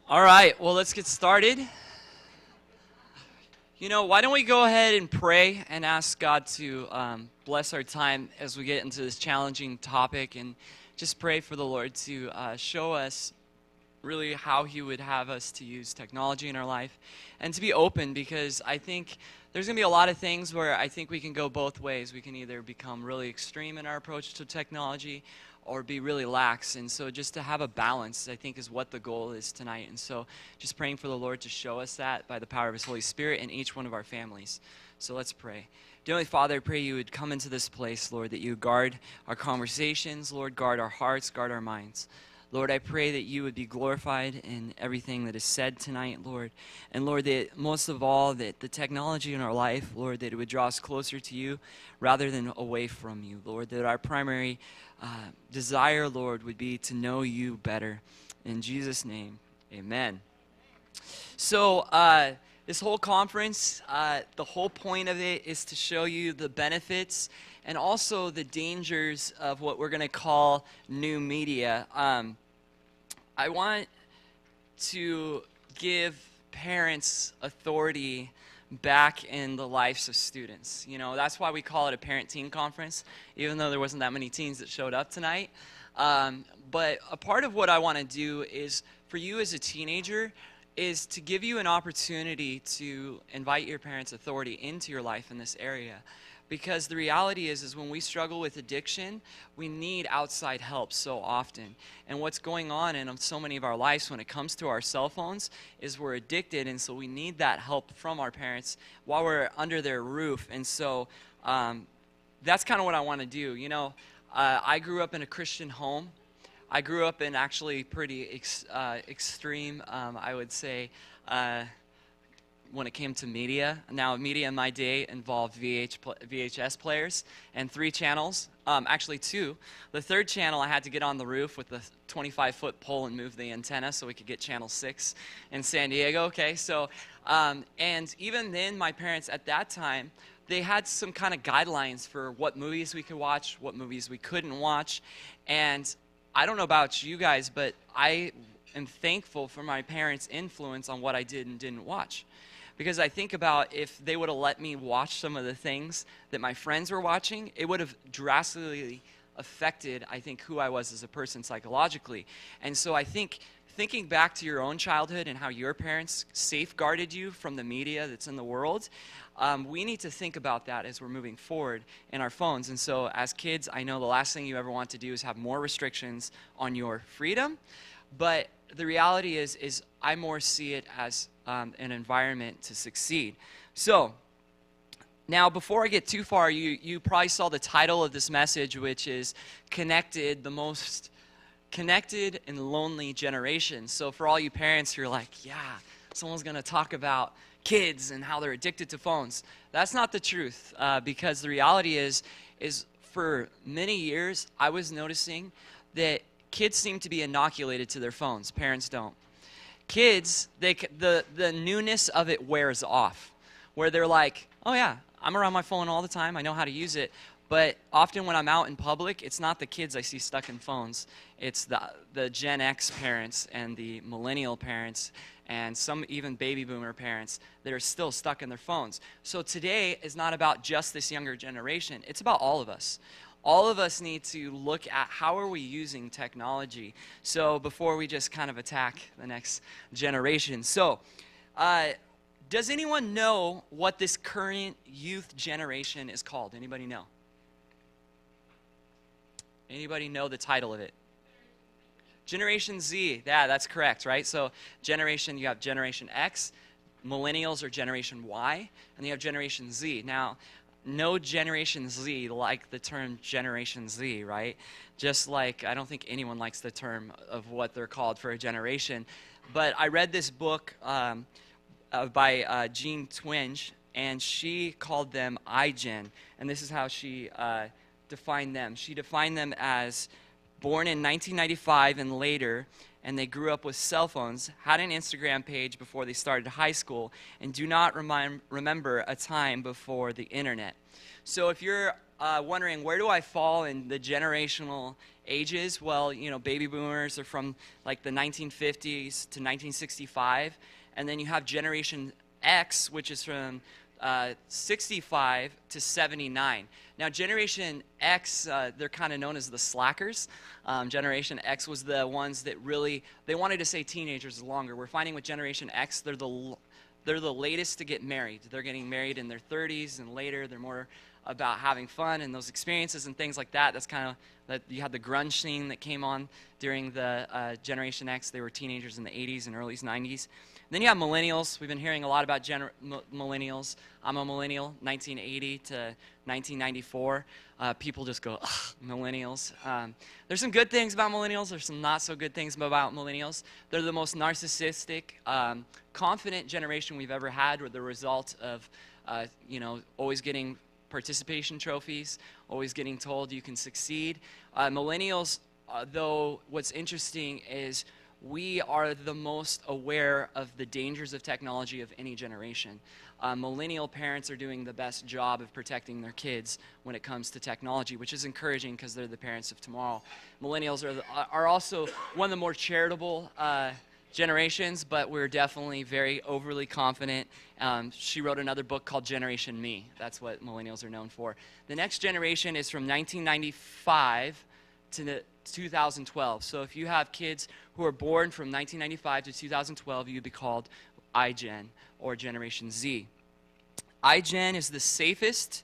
All right, well, let's get started. Why don't we go ahead and pray and ask God to bless our time as we get into this challenging topic, and just pray for the Lord to show us really how He would have us to use technology in our life and to be open, because I think there's going to be a lot of things where I think we can go both ways. We can either become really extreme in our approach to technology or be really lax. And so just to have a balance, I think, is what the goal is tonight. And so just praying for the Lord to show us that by the power of His Holy Spirit in each one of our families. So let's pray. Dear Heavenly Father, I pray you would come into this place, Lord, that you guard our conversations, Lord, guard our hearts, guard our minds. Lord, I pray that you would be glorified in everything that is said tonight, Lord. And Lord, that most of all, that the technology in our life, Lord, that it would draw us closer to you rather than away from you, Lord. That our primary desire, Lord, would be to know you better. In Jesus' name, amen. So, this whole conference, the whole point of it is to show you the benefits and also the dangers of what we're going to call new media. I want to give parents authority back in the lives of students. That's why we call it a parent-teen conference, even though there wasn't that many teens that showed up tonight. But a part of what I want to do is, for you as a teenager, is to give you an opportunity to invite your parents' authority into your life in this area. Because the reality is when we struggle with addiction, we need outside help so often. And what's going on in so many of our lives when it comes to our cell phones is we're addicted, and so we need that help from our parents while we're under their roof. And so that's kind of what I want to do. I grew up in a Christian home. I grew up in actually pretty extreme, I would say, when it came to media. Now, media in my day involved VHS players and 3 channels, actually 2. The 3rd channel, I had to get on the roof with the 25-foot pole and move the antenna so we could get channel 6 in San Diego, okay? So, and even then, my parents at that time, they had some kind of guidelines for what movies we could watch, what movies we couldn't watch, and I don't know about you guys, but I am thankful for my parents' influence on what I did and didn't watch. Because I think about if they would have let me watch some of the things that my friends were watching, it would have drastically affected, I think, who I was as a person psychologically. And so I think thinking back to your own childhood and how your parents safeguarded you from the media that's in the world, we need to think about that as we're moving forward in our phones. And so as kids, I know the last thing you ever want to do is have more restrictions on your freedom. But the reality is I more see it as an environment to succeed. So, now before I get too far, you probably saw the title of this message, which is Connected, the most connected and lonely generation. So for all you parents who are like, yeah, someone's going to talk about kids and how they're addicted to phones. That's not the truth, because the reality is for many years, I was noticing that kids seem to be inoculated to their phones. Parents don't. Kids, the newness of it wears off, where they're like, oh yeah, I'm around my phone all the time, I know how to use it. But often when I'm out in public, it's not the kids I see stuck in phones. It's the Gen X parents and the millennial parents and some even baby boomer parents that are still stuck in their phones. So today is not about just this younger generation. It's about all of us. All of us need to look at how are we using technology. So before we just kind of attack the next generation. So does anyone know what this current youth generation is called? Anybody know? Anybody know the title of it? Generation Z. Yeah, that's correct, right? So generation, you have Generation X, millennials or Generation Y, and you have Generation Z. Now, no Generation Z like the term Generation Z, right? Just like I don't think anyone likes the term of what they're called for a generation. But I read this book by Jean Twenge, and she called them iGen. And this is how she defined them. She defined them as born in 1995 and later, and they grew up with cell phones, had an Instagram page before they started high school, and do not remember a time before the internet. So if you're wondering, where do I fall in the generational ages. Well, baby boomers are from like the 1950s to 1965, and then you have Generation X, which is from 65 to 79. Now, Generation X, they're kind of known as the slackers. Generation X was the ones that really, they wanted to say teenagers longer. We're finding with Generation X, they're the latest to get married. They're getting married in their 30s and later. They're more about having fun and those experiences and things like that. That's kind of, that you had the grunge scene that came on during the Generation X. They were teenagers in the 80s and early 90s. Then you have millennials. We've been hearing a lot about millennials. I'm a millennial, 1980 to 1994. People just go, ugh, millennials. There's some good things about millennials. There's some not so good things about millennials. They're the most narcissistic, confident generation we've ever had. We're the result of, always getting participation trophies, always getting told you can succeed. Millennials, though, what's interesting is we are the most aware of the dangers of technology of any generation. Millennial parents are doing the best job of protecting their kids when it comes to technology, which is encouraging because they're the parents of tomorrow. Millennials are also one of the more charitable generations, but we're definitely very overly confident. She wrote another book called Generation Me. That's what millennials are known for. The next generation is from 1995 to 2012. So if you have kids who are born from 1995 to 2012, you'd be called iGen or Generation Z. iGen is the safest,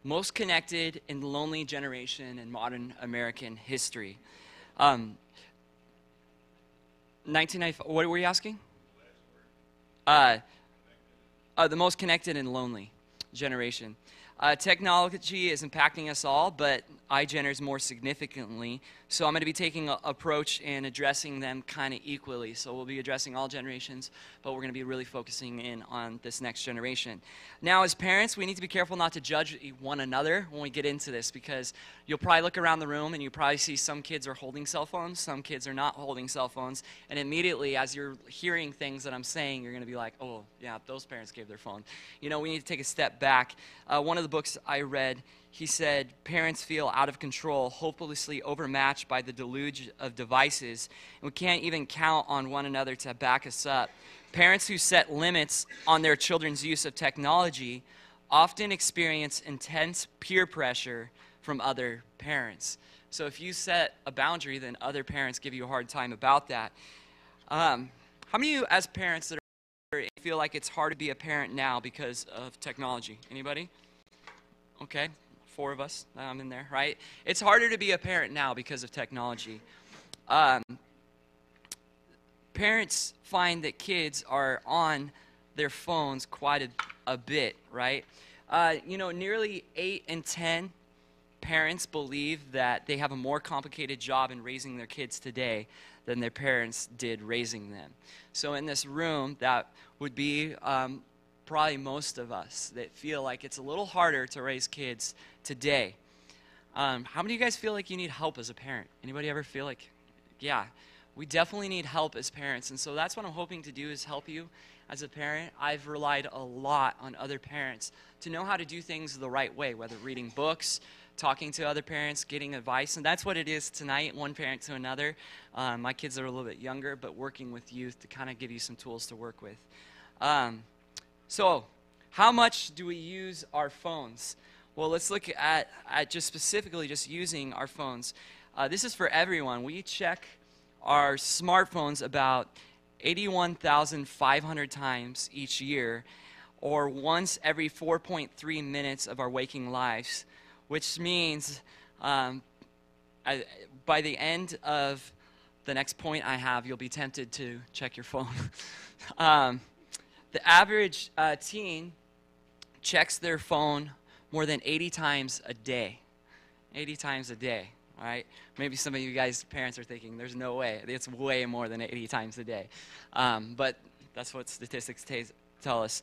most connected, and lonely generation in modern American history. 1995, what were you asking? The most connected and lonely generation. Technology is impacting us all, but iGeners more significantly. So I'm going to be taking an approach and addressing them kind of equally. So we'll be addressing all generations, but we're going to be really focusing in on this next generation. Now, as parents, we need to be careful not to judge one another when we get into this, because you'll probably look around the room and you probably see some kids are holding cell phones, some kids are not holding cell phones, and immediately as you're hearing things that I'm saying, you're going to be like, oh, yeah, those parents gave their phone. We need to take a step back. One of the books I read, he said, parents feel out of control, hopelessly overmatched by the deluge of devices, and we can't even count on one another to back us up. Parents who set limits on their children's use of technology often experience intense peer pressure from other parents. So if you set a boundary, then other parents give you a hard time about that. How many of you as parents that feel like it's hard to be a parent now because of technology? Anybody? Okay, 4 of us. I'm in there, right? It's harder to be a parent now because of technology. Parents find that kids are on their phones quite a bit, right? Nearly 8 in 10 parents believe that they have a more complicated job in raising their kids today than their parents did raising them. So in this room, that would be probably most of us that feel like it's a little harder to raise kids today. How many of you guys feel like you need help as a parent? Anybody ever feel like, yeah, we definitely need help as parents, and so that's what I'm hoping to do is help you as a parent. I've relied a lot on other parents to know how to do things the right way, whether reading books, talking to other parents, getting advice, and that's what it is tonight, one parent to another. My kids are a little bit younger, but working with youth to kind of give you some tools to work with. So how much do we use our phones? Well, let's look at just specifically just using our phones. This is for everyone. We check our smartphones about 81,500 times each year, or once every 4.3 minutes of our waking lives, which means by the end of the next point I have, you'll be tempted to check your phone. The average teen checks their phone more than 80 times a day. 80 times a day, all right? Maybe some of you guys, parents, are thinking, there's no way. It's way more than 80 times a day. But that's what statistics tell us.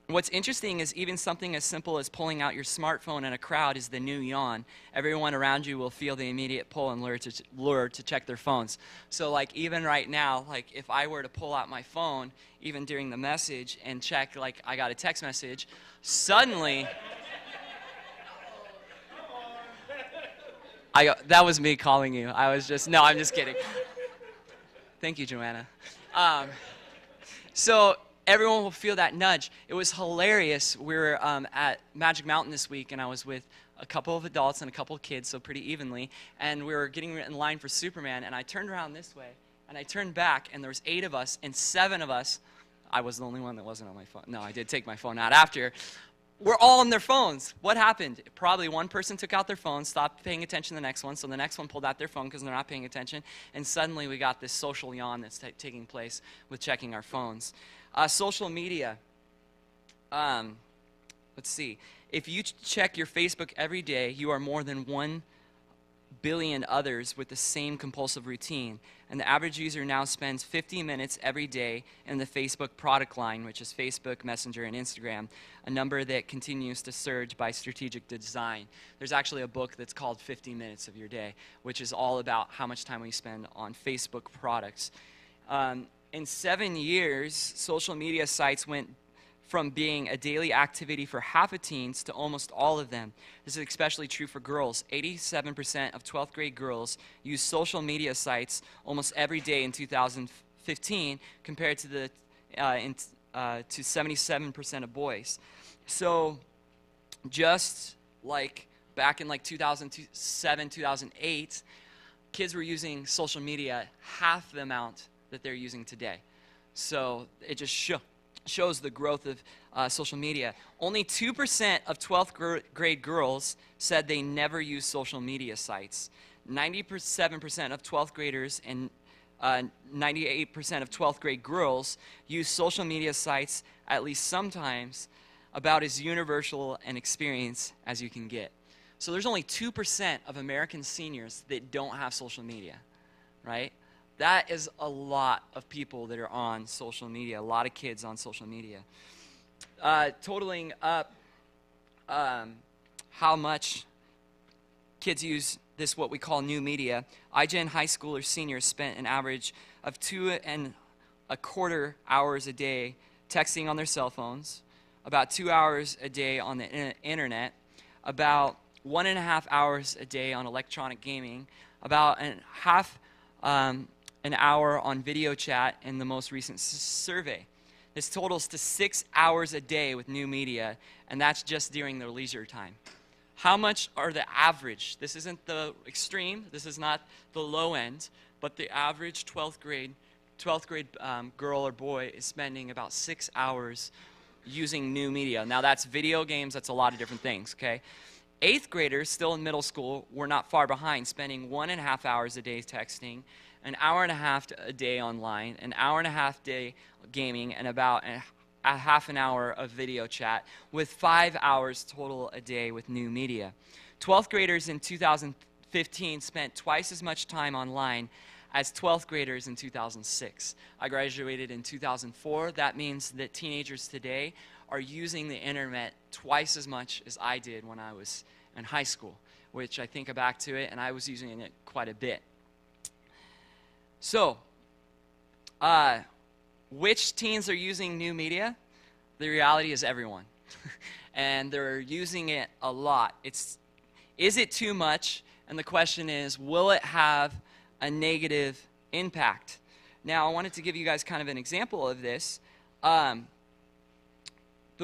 What's interesting is even something as simple as pulling out your smartphone in a crowd is the new yawn. Everyone around you will feel the immediate pull and lure to check their phones. So like even right now, like if I were to pull out my phone, even during the message and check like I got a text message, suddenly That was me calling you. I was just, no, I'm just kidding. Thank you, Joanna. So everyone will feel that nudge. It was hilarious. We were at Magic Mountain this week, and I was with a couple of adults and a couple of kids, so pretty evenly, and we were getting in line for Superman, and I turned around this way, and I turned back, and there was 8 of us, and 7 of us, I was the only one that wasn't on my phone. No, I did take my phone out after. We're all on their phones. What happened? Probably one person took out their phone, stopped paying attention to the next one, so the next one pulled out their phone because they're not paying attention, and suddenly we got this social yawn that's taking place with checking our phones. Social media. Let's see. If you check your Facebook every day, you are more than 1 billion others with the same compulsive routine. And the average user now spends 50 minutes every day in the Facebook product line, which is Facebook, Messenger, and Instagram, a number that continues to surge by strategic design. There's actually a book that's called 50 Minutes of Your Day, which is all about how much time we spend on Facebook products. In 7 years, social media sites went from being a daily activity for half of teens to almost all of them. This is especially true for girls. 87% of 12th grade girls use social media sites almost every day in 2015 compared to 77% of boys. So just like back in like 2007, 2008, kids were using social media half the amount that they're using today. So it just shows the growth of social media. Only 2% of 12th grade girls said they never use social media sites. 97% of 12th graders and 98% of 12th grade girls use social media sites at least sometimes, about as universal an experience as you can get. So there's only 2% of American seniors that don't have social media, right? That is a lot of people that are on social media, a lot of kids on social media. Totaling up how much kids use this, what we call new media, iGen high schoolers, seniors spent an average of 2.25 hours a day texting on their cell phones, about 2 hours a day on the internet, about 1.5 hours a day on electronic gaming, about an hour on video chat in the most recent survey. This totals to 6 hours a day with new media, and that's just during their leisure time. How much are the average? This isn't the extreme, this is not the low end, but the average 12th grade girl or boy is spending about 6 hours using new media. Now that's video games, that's a lot of different things, okay? 8th graders, still in middle school, were not far behind, spending 1.5 hours a day texting, an hour and a half a day online, an hour and a half a day gaming, and about a half an hour of video chat, with 5 hours total a day with new media. 12th graders in 2015 spent twice as much time online as 12th graders in 2006. I graduated in 2004. That means that teenagers today are using the internet twice as much as I did when I was in high school, which I think back to it, and I was using it quite a bit. So, which teens are using new media? The reality is everyone. And they're using it a lot. Is it too much? And the question is, will it have a negative impact? Now, I wanted to give you guys kind of an example of this. The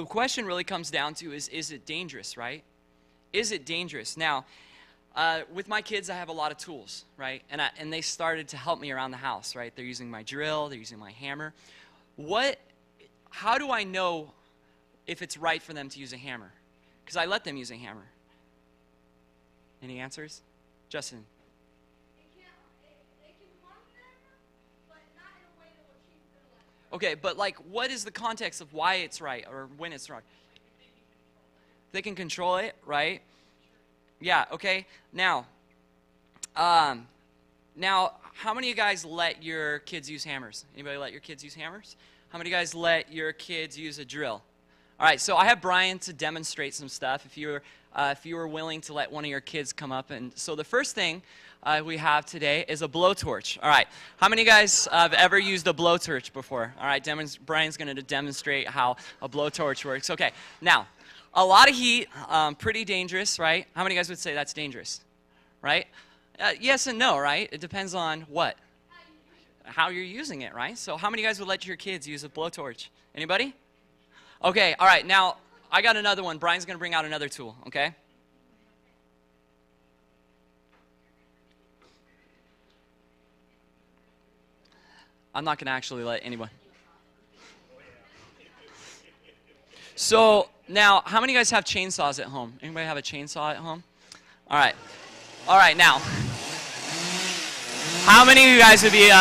question really comes down to is it dangerous, right? Is it dangerous? Now, with my kids, I have a lot of tools, right? And they started to help me around the house, right? They're using my drill, they're using my hammer. How do I know if it's right for them to use a hammer? Because I let them use a hammer. Any answers? Justin? Okay, but like, what is the context of why it's right or when it's right? They can control it, right? Yeah, okay. Now, how many of you guys let your kids use hammers? Anybody let your kids use hammers? How many of you guys let your kids use a drill? All right, so I have Brian to demonstrate some stuff if you were willing to let one of your kids come up. And so the first thing we have today is a blowtorch. All right, how many of you guys have ever used a blowtorch before? All right, Brian's going to demonstrate how a blowtorch works. Okay, now, a lot of heat, pretty dangerous, right? How many of you guys would say that's dangerous? right? Yes and no, right? It depends on what? How you're using it, right? So how many of you guys would let your kids use a blowtorch? Anybody? Okay, all right. Now, I got another one. Brian's going to bring out another tool, okay? I'm not going to actually let anyone. So, now, how many of you guys have chainsaws at home? Anybody have a chainsaw at home? All right. All right, now. How many of you guys would be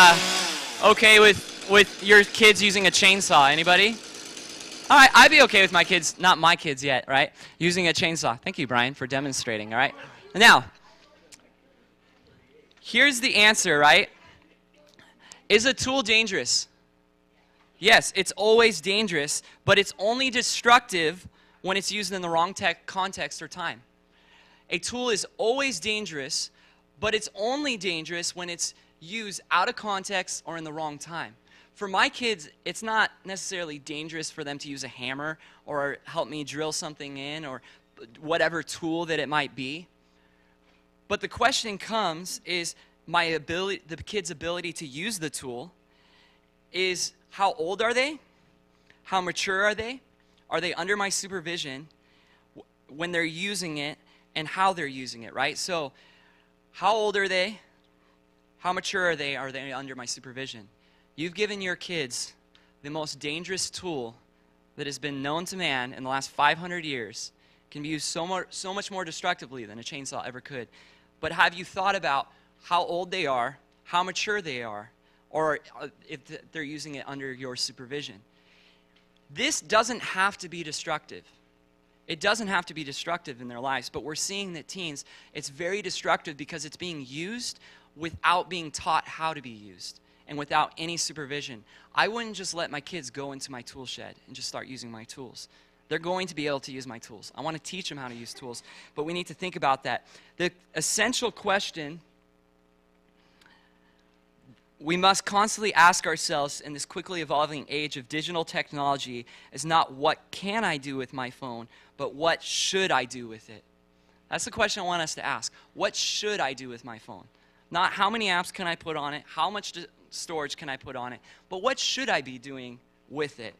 okay with your kids using a chainsaw? Anybody? All right, I'd be okay with my kids, not my kids yet, right? Using a chainsaw. Thank you, Brian, for demonstrating, all right? Now, here's the answer, right? Is a tool dangerous? Yes, it's always dangerous, but it's only destructive when it's used in the wrong context or time. A tool is always dangerous, but it's only dangerous when it's used out of context or in the wrong time. For my kids, it's not necessarily dangerous for them to use a hammer or help me drill something in or whatever tool that it might be. But the question comes is the kid's ability to use the tool is how old are they? How mature are they? Are they under my supervision when they're using it and how they're using it, right? So how old are they? How mature are they? Are they under my supervision? You've given your kids the most dangerous tool that has been known to man in the last 500 years. Can be used so much more destructively than a chainsaw ever could. But have you thought about how old they are, how mature they are, or if they're using it under your supervision? This doesn't have to be destructive. It doesn't have to be destructive in their lives, but we're seeing that teens, it's very destructive because it's being used without being taught how to be used and without any supervision. I wouldn't just let my kids go into my tool shed and just start using my tools. They're going to be able to use my tools. I want to teach them how to use tools, but we need to think about that. The essential question we must constantly ask ourselves in this quickly evolving age of digital technology is not what can I do with my phone, but what should I do with it? That's the question I want us to ask. What should I do with my phone? Not how many apps can I put on it, how much storage can I put on it, but what should I be doing with it?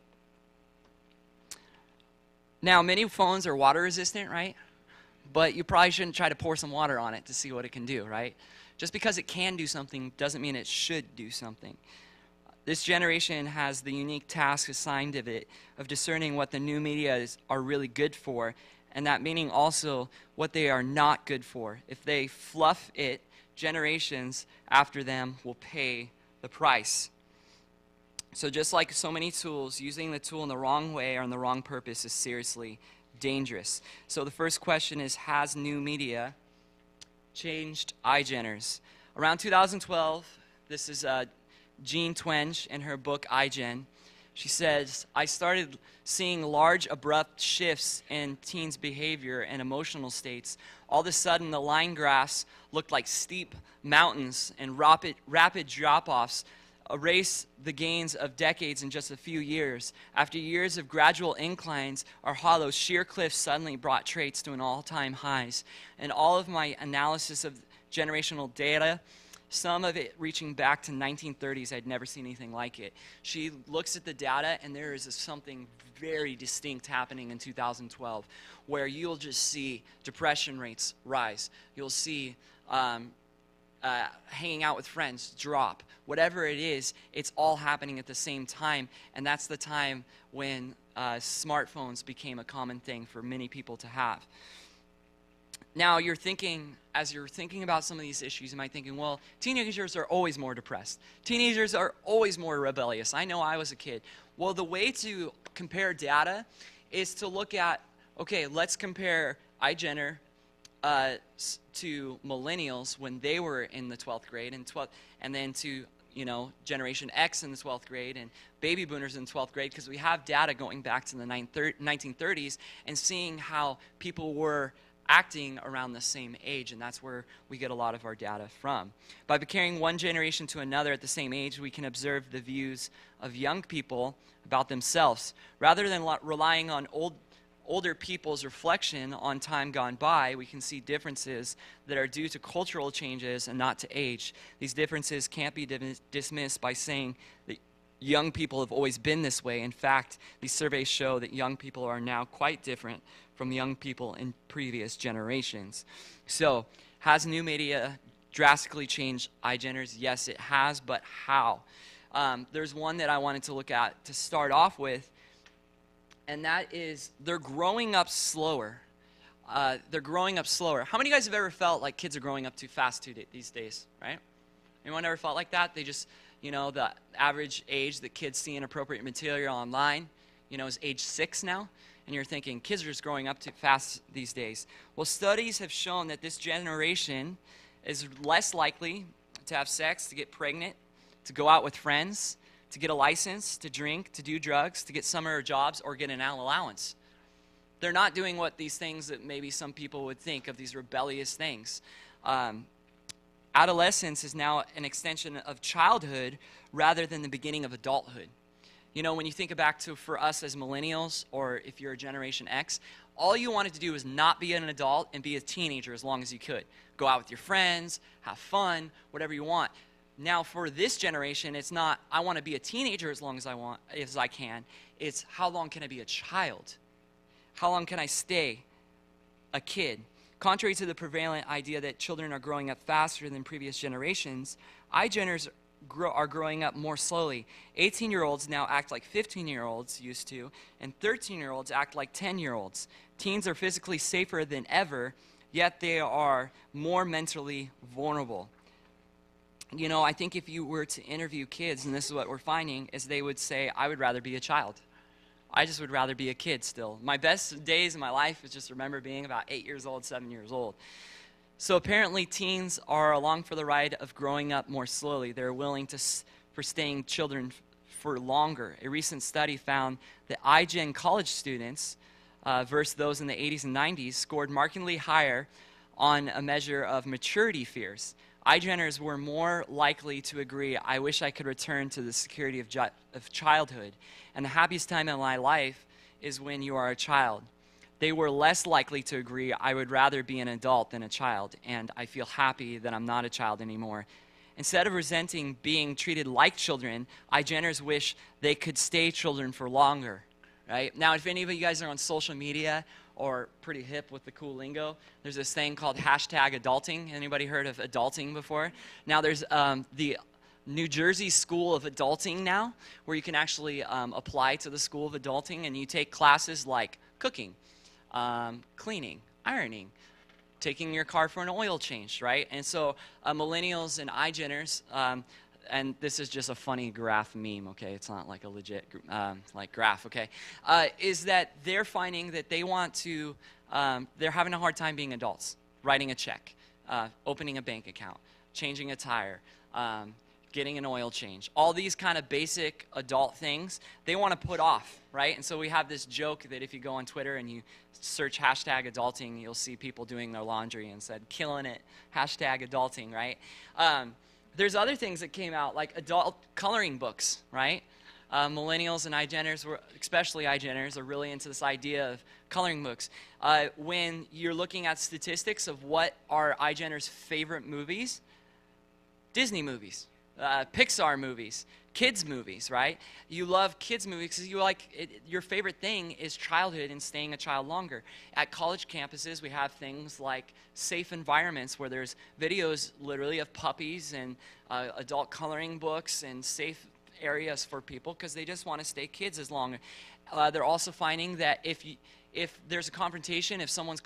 Now, many phones are water resistant, right? But you probably shouldn't try to pour some water on it to see what it can do, right? Just because it can do something doesn't mean it should do something. This generation has the unique task assigned of it of discerning what the new media are really good for, and that meaning also what they are not good for. If they fluff it, generations after them will pay the price. So just like so many tools, using the tool in the wrong way or in the wrong purpose is seriously dangerous. So the first question is, has new media changed iGeners? Around 2012, this is Jean Twenge in her book iGen. She says, I started seeing large abrupt shifts in teens' behavior and emotional states. All of a sudden, the line graphs looked like steep mountains and rapid drop-offs erase the gains of decades in just a few years. After years of gradual inclines or hollows, sheer cliffs suddenly brought traits to an all-time highs. And all of my analysis of generational data, some of it reaching back to 1930s, I'd never seen anything like it. She looks at the data, and there is something very distinct happening in 2012, where you'll just see depression rates rise. You'll see hanging out with friends drop. Whatever it is, it's all happening at the same time, and that's the time when smartphones became a common thing for many people to have. Now, as you're thinking about some of these issues, you might be thinking, well, teenagers are always more depressed. Teenagers are always more rebellious. I know I was a kid. Well, the way to compare data is to look at, okay, let's compare iGener to millennials when they were in the 12th grade, and then to Generation X in the 12th grade and baby boomers in 12th grade, because we have data going back to the 1930s and seeing how people were acting around the same age, and that's where we get a lot of our data from. By comparing one generation to another at the same age, we can observe the views of young people about themselves. Rather than relying on older people's reflection on time gone by, we can see differences that are due to cultural changes and not to age. These differences can't be dismissed by saying that young people have always been this way. In fact, these surveys show that young people are now quite different from young people in previous generations. So, has new media drastically changed iGeners? Yes, it has, but how? There's one that I wanted to look at to start off with, and that is they're growing up slower. They're growing up slower. How many of you guys have ever felt like kids are growing up too fast these days, right? Anyone ever felt like that? They just, the average age that kids see inappropriate material online, is age 6 now. And you're thinking, kids are just growing up too fast these days. Well, studies have shown that this generation is less likely to have sex, to get pregnant, to go out with friends, to get a license, to drink, to do drugs, to get summer jobs, or get an allowance. They're not doing what these things that maybe some people would think of, these rebellious things. Adolescence is now an extension of childhood rather than the beginning of adulthood. When you think back to, for us as millennials, or if you're a Generation X, all you wanted to do was not be an adult and be a teenager as long as you could. Go out with your friends, have fun, whatever you want. Now, for this generation, it's not, I want to be a teenager as long as I can. It's, how long can I be a child? How long can I stay a kid? Contrary to the prevalent idea that children are growing up faster than previous generations, iGeners are growing up more slowly. 18-year-olds now act like 15-year-olds used to, and 13-year-olds act like 10-year-olds. Teens are physically safer than ever, yet they are more mentally vulnerable. I think if you were to interview kids, and this is what we're finding, is they would say, I would rather be a child. I just would rather be a kid still. My best days in my life is just remember being about 8 years old, 7 years old. So apparently teens are along for the ride of growing up more slowly. They're willing for staying children for longer. A recent study found that iGen college students versus those in the 80s and 90s scored markedly higher on a measure of maturity fears. iGeners were more likely to agree, I wish I could return to the security of childhood. And the happiest time in my life is when you are a child. They were less likely to agree, I would rather be an adult than a child, and I feel happy that I'm not a child anymore. Instead of resenting being treated like children, iGeners wish they could stay children for longer, right? Now, if any of you guys are on social media or pretty hip with the cool lingo, there's this thing called #adulting. Anybody heard of adulting before? Now, there's the New Jersey School of Adulting now, where you can actually apply to the School of Adulting, and you take classes like cooking, cleaning, ironing, taking your car for an oil change, right? And so millennials and iGeners, and this is just a funny graph meme, okay? It's not like a legit graph, okay? Is that they're finding that they want to, they're having a hard time being adults, writing a check, opening a bank account, changing a tire, getting an oil change. All these kind of basic adult things, they want to put off, right? And so we have this joke that if you go on Twitter and you search #adulting, you'll see people doing their laundry and said, killing it, #adulting, right? There's other things that came out, like adult coloring books, right? Millennials and iGeners, especially iGeners, are really into this idea of coloring books. When you're looking at statistics of what are iGeners' favorite movies, Disney movies, Pixar movies, kids movies, right? You love kids movies because you like it, your favorite thing is childhood and staying a child longer. At college campuses, we have things like safe environments where there's videos literally of puppies and adult coloring books and safe areas for people because they just want to stay kids as long. They're also finding that if there's a confrontation, if someone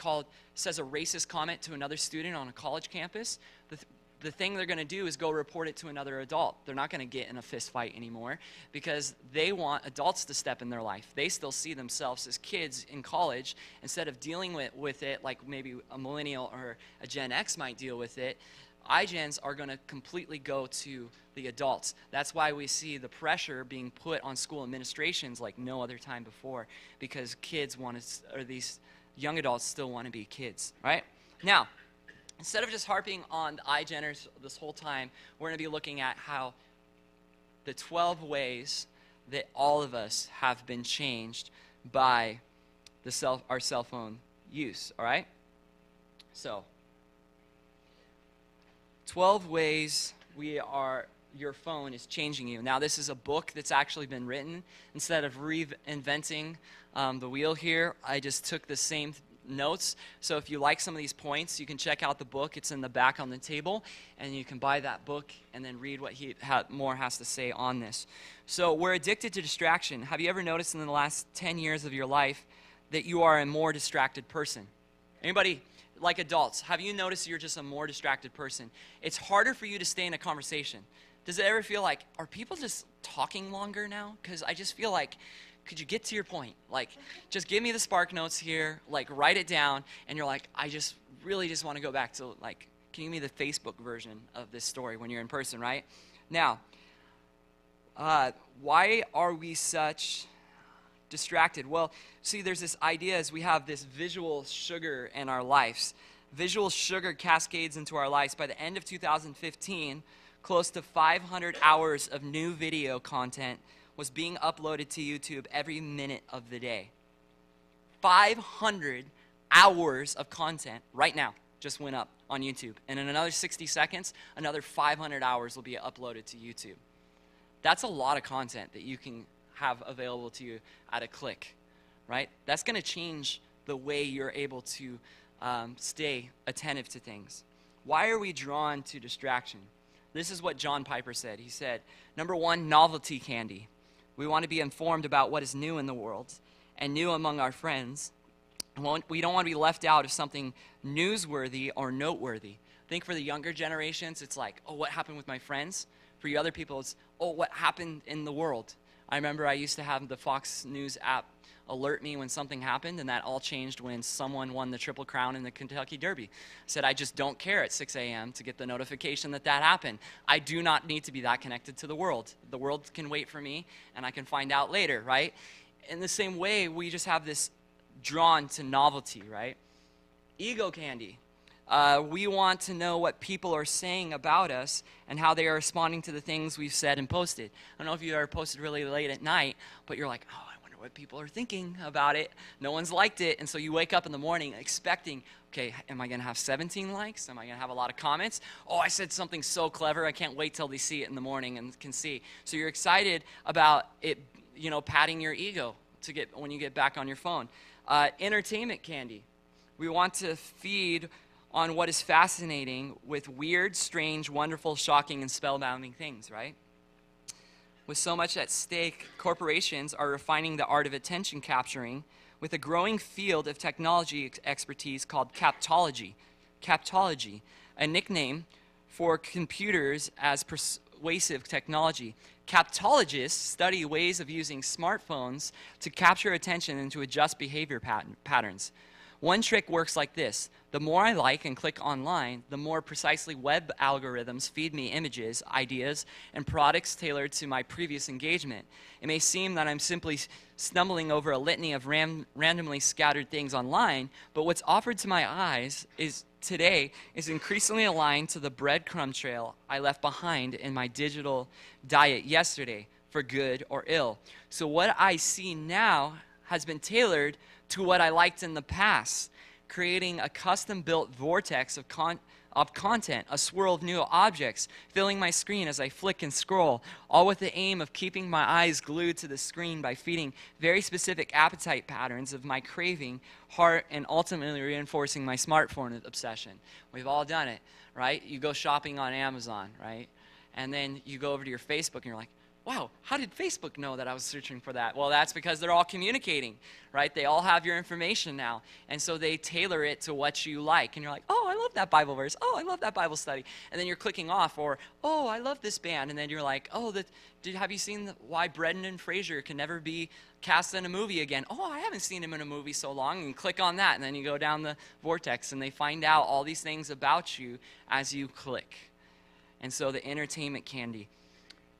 says a racist comment to another student on a college campus, the thing they're going to do is go report it to another adult. They're not going to get in a fist fight anymore because they want adults to step in their life. They still see themselves as kids in college. Instead of dealing with it like maybe a millennial or a Gen X might deal with it, iGens are going to completely go to the adults. That's why we see the pressure being put on school administrations like no other time before, because kids want to, or these young adults still want to be kids, right? Now, instead of just harping on the iGeners this whole time, we're going to be looking at how the 12 ways that all of us have been changed by our cell phone use, all right? So, 12 ways your phone is changing you. Now, this is a book that's actually been written. Instead of reinventing the wheel here, I just took the same notes. So if you like some of these points, you can check out the book. It's in the back on the table, and you can buy that book and then read what he more has to say on this. So we're addicted to distraction. Have you ever noticed in the last 10 years of your life that you are a more distracted person? Anybody? Like adults, have you noticed you're just a more distracted person? It's harder for you to stay in a conversation. Does it ever feel like, are people just talking longer now? Because I just feel like, could you get to your point? Like, just give me the spark notes here, like write it down, and you're like, I just really just want to go back to, like, can you give me the Facebook version of this story when you're in person, right? Now, why are we such distracted? Well, see, there's this idea as we have this visual sugar in our lives. Visual sugar cascades into our lives. By the end of 2015, close to 500 hours of new video content was being uploaded to YouTube every minute of the day. 500 hours of content right now just went up on YouTube. And in another 60 seconds, another 500 hours will be uploaded to YouTube. That's a lot of content that you can have available to you at a click, right? That's going to change the way you're able to stay attentive to things. Why are we drawn to distraction? This is what John Piper said. He said, number one, novelty candy. We want to be informed about what is new in the world and new among our friends. We don't want to be left out of something newsworthy or noteworthy. I think for the younger generations, it's like, oh, what happened with my friends? For you other people, it's, oh, what happened in the world? I remember I used to have the Fox News app alert me when something happened, and that all changed when someone won the Triple Crown in the Kentucky Derby. I said, I just don't care at 6 a.m. to get the notification that happened. I do not need to be that connected to the world. The world can wait for me, and I can find out later, right? In the same way, we just have this drawn to novelty, right? Ego candy. We want to know what people are saying about us and how they are responding to the things we've said and posted. I don't know if you ever posted really late at night, but you're like, oh, I wonder what people are thinking about it. No one's liked it, and so you wake up in the morning expecting, okay, am I going to have 17 likes? Am I going to have a lot of comments? Oh, I said something so clever, I can't wait till they see it in the morning and can see. So you're excited about it, you know, patting your ego to get when you get back on your phone. Entertainment candy. We want to feed on what is fascinating with weird, strange, wonderful, shocking, and spellbounding things, right? With so much at stake, corporations are refining the art of attention capturing with a growing field of technology expertise called captology. Captology, a nickname for computers as persuasive technology. Captologists study ways of using smartphones to capture attention and to adjust behavior patterns. One trick works like this. The more I like and click online, the more precisely web algorithms feed me images, ideas, and products tailored to my previous engagement. It may seem that I'm simply stumbling over a litany of randomly scattered things online, but what's offered to my eyes today is increasingly aligned to the breadcrumb trail I left behind in my digital diet yesterday, for good or ill. So what I see now has been tailored to what I liked in the past, creating a custom-built vortex of content, a swirl of new objects, filling my screen as I flick and scroll, all with the aim of keeping my eyes glued to the screen by feeding very specific appetite patterns of my craving, heart, and ultimately reinforcing my smartphone obsession. We've all done it, right? You go shopping on Amazon, right? And then you go over to your Facebook and you're like, wow, how did Facebook know that I was searching for that? Well, that's because they're all communicating, right? They all have your information now. And so they tailor it to what you like. And you're like, oh, I love that Bible verse. Oh, I love that Bible study. And then you're clicking off. Or, oh, I love this band. And then you're like, oh, have you seen why Brendan Fraser can never be cast in a movie again? Oh, I haven't seen him in a movie so long. And click on that. And then you go down the vortex. And they find out all these things about you as you click. And so the entertainment candy.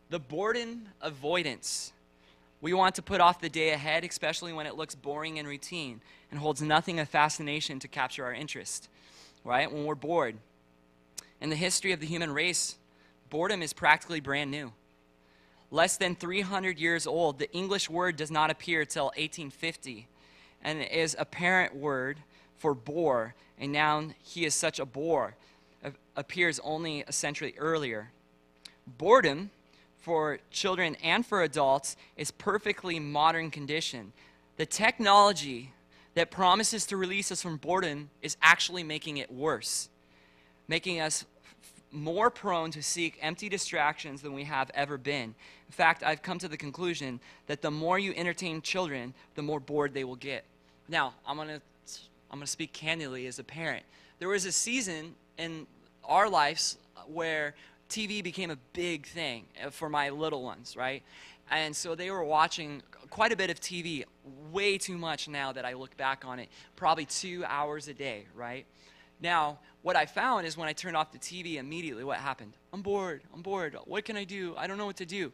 The boredom avoidance. We want to put off the day ahead, especially when it looks boring and routine and holds nothing of fascination to capture our interest, right? When we're bored. In the history of the human race, boredom is practically brand new. Less than 300 years old, the English word does not appear till 1850. and is a parent word for bore, a noun he is such a bore, appears only a century earlier. Boredom, for children and for adults, is perfectly modern condition. The technology that promises to release us from boredom is actually making it worse, making us more prone to seek empty distractions than we have ever been. In fact, I've come to the conclusion that the more you entertain children, the more bored they will get. Now, I'm gonna speak candidly as a parent. There was a season in our lives where TV became a big thing for my little ones, right? And so they were watching quite a bit of TV, way too much now that I look back on it, probably 2 hours a day, right? Now, what I found is when I turned off the TV immediately, what happened? I'm bored. What can I do? I don't know what to do.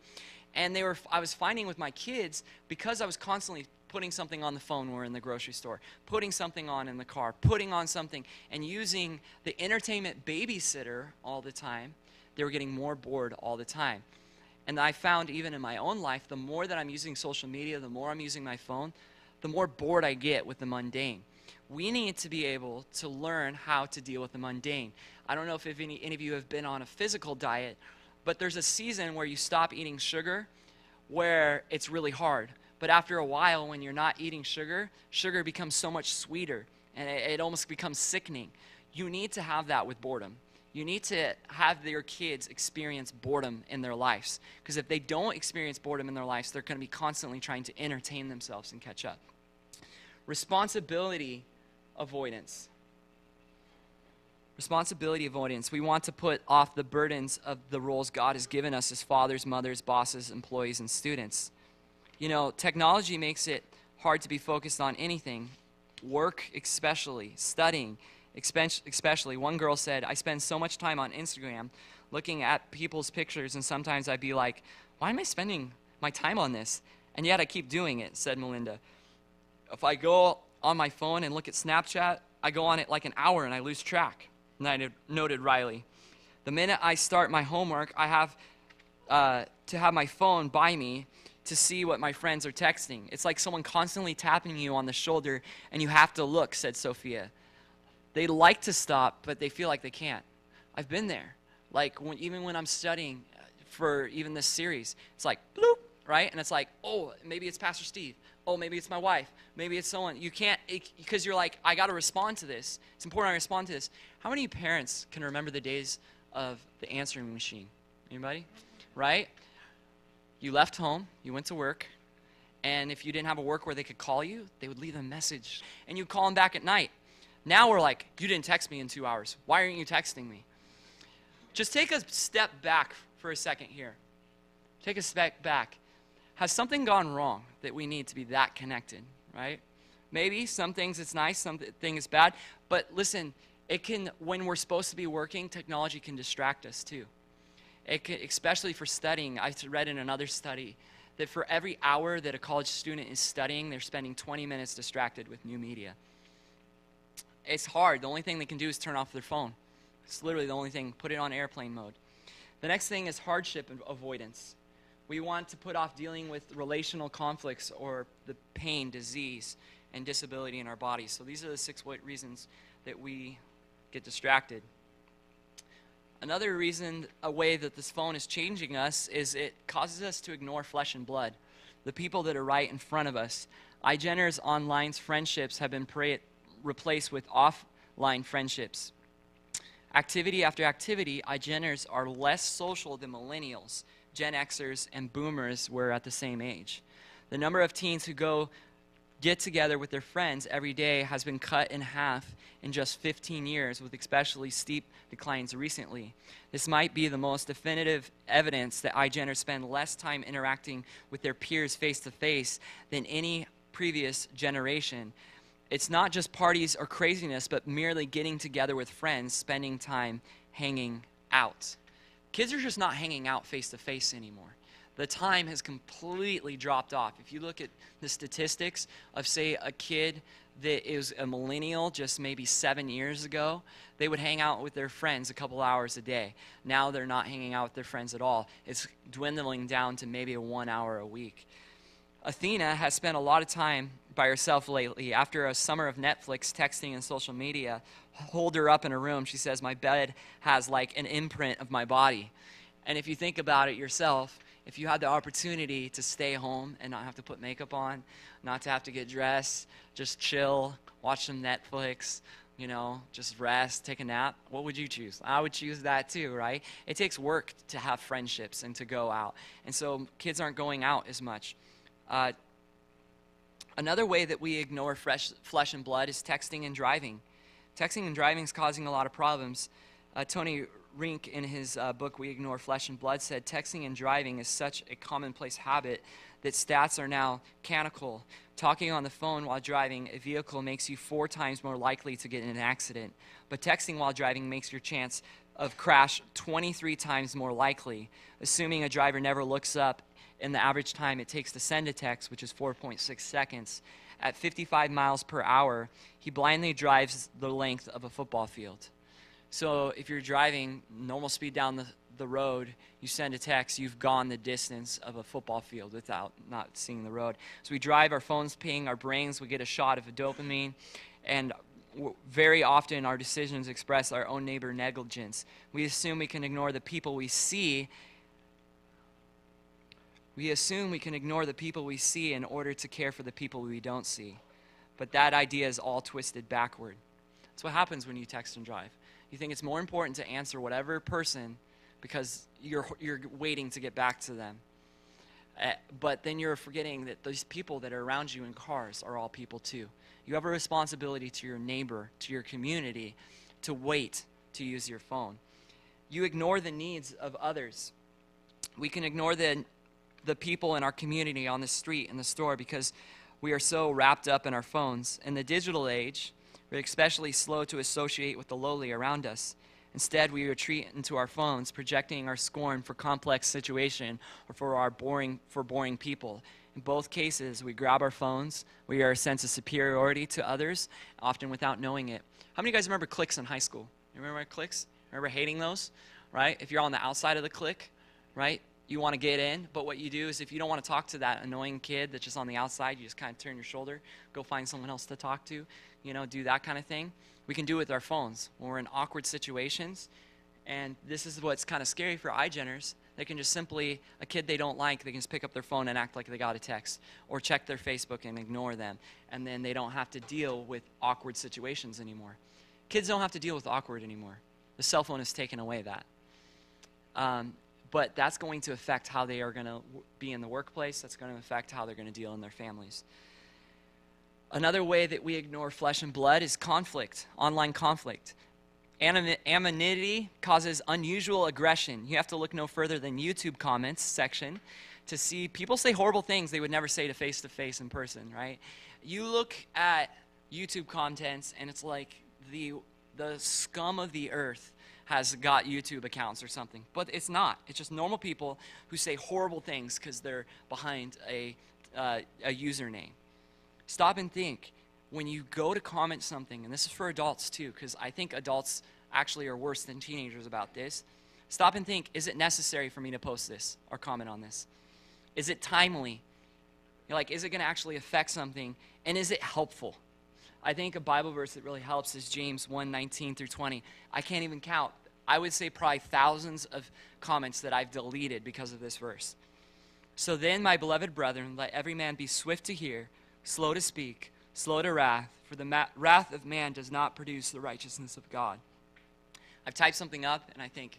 And I was finding with my kids, because I was constantly putting something on the phone when we're in the grocery store, putting something on in the car, putting on something, and using the entertainment babysitter all the time, they were getting more bored all the time. And I found even in my own life, the more that I'm using social media, the more I'm using my phone, the more bored I get with the mundane. We need to be able to learn how to deal with the mundane. I don't know if any of you have been on a physical diet, but there's a season where you stop eating sugar where it's really hard. But after a while, when you're not eating sugar, sugar becomes so much sweeter, and it almost becomes sickening. You need to have that with boredom. You need to have your kids experience boredom in their lives. Because if they don't experience boredom in their lives, they're going to be constantly trying to entertain themselves and catch up. Responsibility avoidance. Responsibility avoidance. We want to put off the burdens of the roles God has given us as fathers, mothers, bosses, employees, and students. You know, technology makes it hard to be focused on anything. Work especially, studying especially. One girl said, I spend so much time on Instagram looking at people's pictures, and sometimes I'd be like, why am I spending my time on this? And yet I keep doing it, said Melinda. If I go on my phone and look at Snapchat, I go on it like an hour and I lose track, noted Riley. The minute I start my homework, I have to have my phone by me to see what my friends are texting. It's like someone constantly tapping you on the shoulder and you have to look, said Sophia. They like to stop, but they feel like they can't. I've been there. Like even when I'm studying for even this series, it's like bloop, right? And it's like, oh, maybe it's Pastor Steve. Oh, maybe it's my wife. Maybe it's someone. You can't, because you're like, I got to respond to this. It's important I respond to this. How many parents can remember the days of the answering machine? Anybody? Right? You left home, you went to work, and if you didn't have a work where they could call you, they would leave a message, and you'd call them back at night. Now we're like, you didn't text me in 2 hours. Why aren't you texting me? Just take a step back for a second here. Take a step back. Has something gone wrong that we need to be that connected, right? Maybe some things it's nice, some things it's bad. But listen, when we're supposed to be working, technology can distract us too. It can, especially for studying. I read in another study that for every hour that a college student is studying, they're spending 20 minutes distracted with new media. It's hard. The only thing they can do is turn off their phone. It's literally the only thing. Put it on airplane mode. The next thing is hardship avoidance. We want to put off dealing with relational conflicts or the pain, disease, and disability in our bodies. So these are the 6 reasons that we get distracted. Another reason, a way that this phone is changing us, is it causes us to ignore flesh and blood, the people that are right in front of us. iGeners online friendships have been replaced with offline friendships. Activity after activity, iGeners are less social than millennials, Gen Xers, and boomers were at the same age. The number of teens who get together with their friends every day has been cut in half in just 15 years, with especially steep declines recently. This might be the most definitive evidence that iGeners spend less time interacting with their peers face-to-face than any previous generation. It's not just parties or craziness, but merely getting together with friends, spending time hanging out. Kids are just not hanging out face-to-face anymore. The time has completely dropped off. If you look at the statistics of, say, a kid that is a millennial just maybe 7 years ago, they would hang out with their friends a couple hours a day. Now they're not hanging out with their friends at all. It's dwindling down to maybe 1 hour a week. Athena has spent a lot of time by herself lately. After a summer of Netflix, texting, and social media, hold her up in her room. She says, my bed has like an imprint of my body. And if you think about it yourself, if you had the opportunity to stay home and not have to put makeup on, not to have to get dressed, just chill, watch some Netflix, just rest, take a nap, what would you choose? I would choose that too, right? It takes work to have friendships and to go out. And so kids aren't going out as much. Another way that we ignore flesh and blood is texting and driving. Texting and driving is causing a lot of problems. Tony Rink, in his book, We Ignore Flesh and Blood, said texting and driving is such a commonplace habit that stats are now canonical. Talking on the phone while driving a vehicle makes you 4 times more likely to get in an accident, but texting while driving makes your chance of crash 23 times more likely, assuming a driver never looks up in the average time it takes to send a text, which is 4.6 seconds. At 55 miles per hour, he blindly drives the length of a football field. So if you're driving normal speed down the road, you send a text, you've gone the distance of a football field without not seeing the road. So we drive, our phones ping, our brains, we get a shot of a dopamine, and very often our decisions express our own neighbor negligence. We assume we can ignore the people we see. We assume we can ignore the people we see in order to care for the people we don't see. But that idea is all twisted backward. That's what happens when you text and drive. You think it's more important to answer whatever person because you're waiting to get back to them. But then you're forgetting that those people that are around you in cars are all people too. You have a responsibility to your neighbor, to your community, to wait to use your phone. You ignore the needs of others. We can ignore the people in our community, on the street, in the store, because we are so wrapped up in our phones. In the digital age, we're especially slow to associate with the lowly around us. Instead, we retreat into our phones, projecting our scorn for complex situation or for boring people. In both cases, we grab our phones. We are a sense of superiority to others, often without knowing it. How many of you guys remember cliques in high school? You remember cliques? Remember hating those? Right? If you're on the outside of the clique, right? You want to get in, but what you do is if you don't want to talk to that annoying kid that's just on the outside, you just kind of turn your shoulder, go find someone else to talk to, do that kind of thing. We can do it with our phones when we're in awkward situations, and this is what's kind of scary for iGeners. They can just simply, a kid they don't like, they can just pick up their phone and act like they got a text, or check their Facebook and ignore them, and then they don't have to deal with awkward situations anymore. Kids don't have to deal with awkward anymore. The cell phone has taken away that. But that's going to affect how they are going to be in the workplace. That's going to affect how they're going to deal in their families. Another way that we ignore flesh and blood is conflict, online conflict. Anonymity causes unusual aggression. You have to look no further than YouTube comments section to see people say horrible things they would never say to face in person, right? You look at YouTube contents and it's like the scum of the earth has got YouTube accounts or something. But it's not. It's just normal people who say horrible things because they're behind a username. Stop and think. When you go to comment something, and this is for adults too, because I think adults actually are worse than teenagers about this. Stop and think, is it necessary for me to post this or comment on this? Is it timely? Is it going to actually affect something? And is it helpful? I think a Bible verse that really helps is James 1:19 through 20. I can't even count. I would say probably thousands of comments that I've deleted because of this verse. So then, my beloved brethren, let every man be swift to hear, slow to speak, slow to wrath, for the wrath of man does not produce the righteousness of God. I've typed something up, and I think,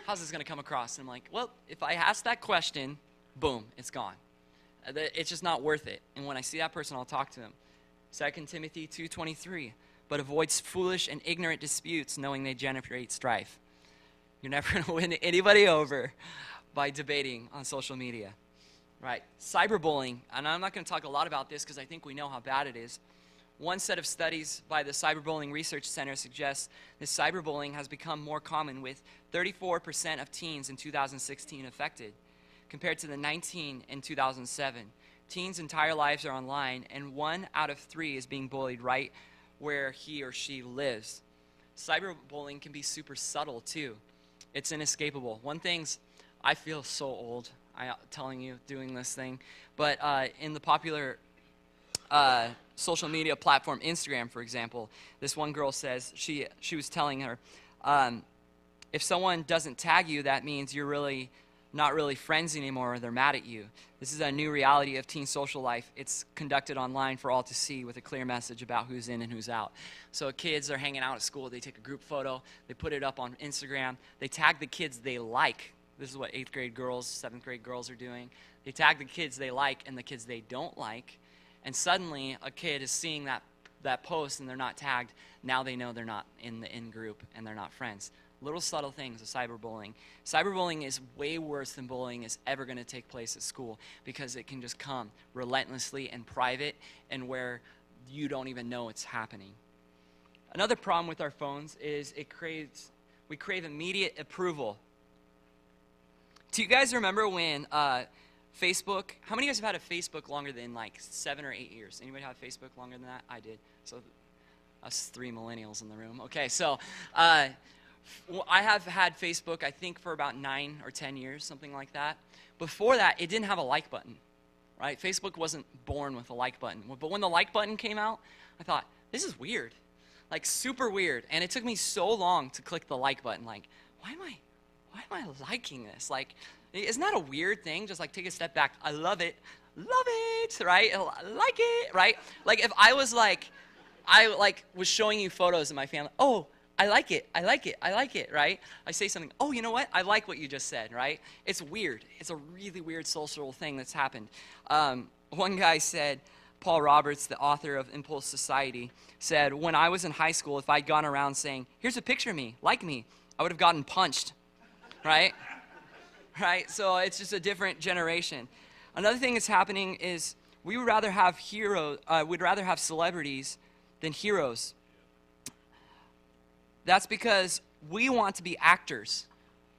how's this going to come across? And I'm like, well, if I ask that question, boom, it's gone. It's just not worth it. And when I see that person, I'll talk to them. 2 Timothy 2:23, but avoids foolish and ignorant disputes, knowing they generate strife. You're never going to win anybody over by debating on social media, right? Cyberbullying, and I'm not going to talk a lot about this because I think we know how bad it is. One set of studies by the Cyberbullying Research Center suggests that cyberbullying has become more common, with 34% of teens in 2016 affected, compared to the 19 in 2007. Teens' entire lives are online, and 1 out of 3 is being bullied right where he or she lives. Cyberbullying can be super subtle, too. It's inescapable. One thing's, I feel so old, telling you, doing this thing, but in the popular social media platform Instagram, for example. This one girl says she was telling her, if someone doesn't tag you, that means you're really not really friends anymore, or they're mad at you. This is a new reality of teen social life. It's conducted online for all to see with a clear message about who's in and who's out. So kids are hanging out at school. They take a group photo. They put it up on Instagram. They tag the kids they like. This is what 8th grade girls, 7th grade girls are doing. They tag the kids they like and the kids they don't like. And suddenly a kid is seeing that post and they're not tagged. Now they know they're not in the in-group and they're not friends. Little subtle things of cyberbullying. Cyberbullying is way worse than bullying is ever going to take place at school, because it can just come relentlessly and private and where you don't even know it's happening. Another problem with our phones is we crave immediate approval. Do you guys remember when Facebook, how many of you guys have had a Facebook longer than like 7 or 8 years? Anybody have Facebook longer than that? I did. So us 3 millennials in the room. Okay, so well, I have had Facebook, I think, for about 9 or 10 years, something like that. Before that, it didn't have a like button, right? Facebook wasn't born with a like button. But when the like button came out, I thought, this is weird, like super weird. And it took me so long to click the like button. Like, why am I liking this? Like, isn't that a weird thing? Just like take a step back. I love it, right? I like it, right? Like if I was like, was showing you photos of my family. Oh, I like it, right? I say something, oh, you know what? I like what you just said, right? It's weird. It's a really weird social thing that's happened. One guy said, Paul Roberts, the author of Impulse Society, said, when I was in high school, if I'd gone around saying, here's a picture of me, like me, I would have gotten punched, right? Right? So it's just a different generation. Another thing that's happening is we would rather have we'd rather have celebrities than heroes. That's because we want to be actors.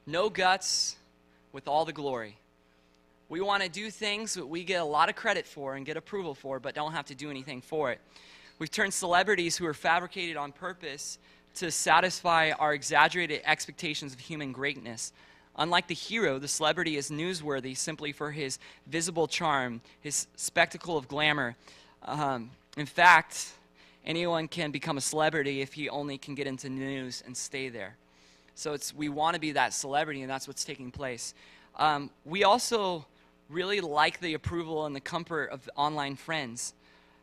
No guts with all the glory. We want to do things that we get a lot of credit for and get approval for, but don't have to do anything for it. We've turned celebrities who are fabricated on purpose to satisfy our exaggerated expectations of human greatness. Unlike the hero, the celebrity is newsworthy simply for his visible charm, his spectacle of glamour. In fact, anyone can become a celebrity if he only can get into news and stay there. So we want to be that celebrity, and that's what's taking place. We also really like the approval and the comfort of online friends.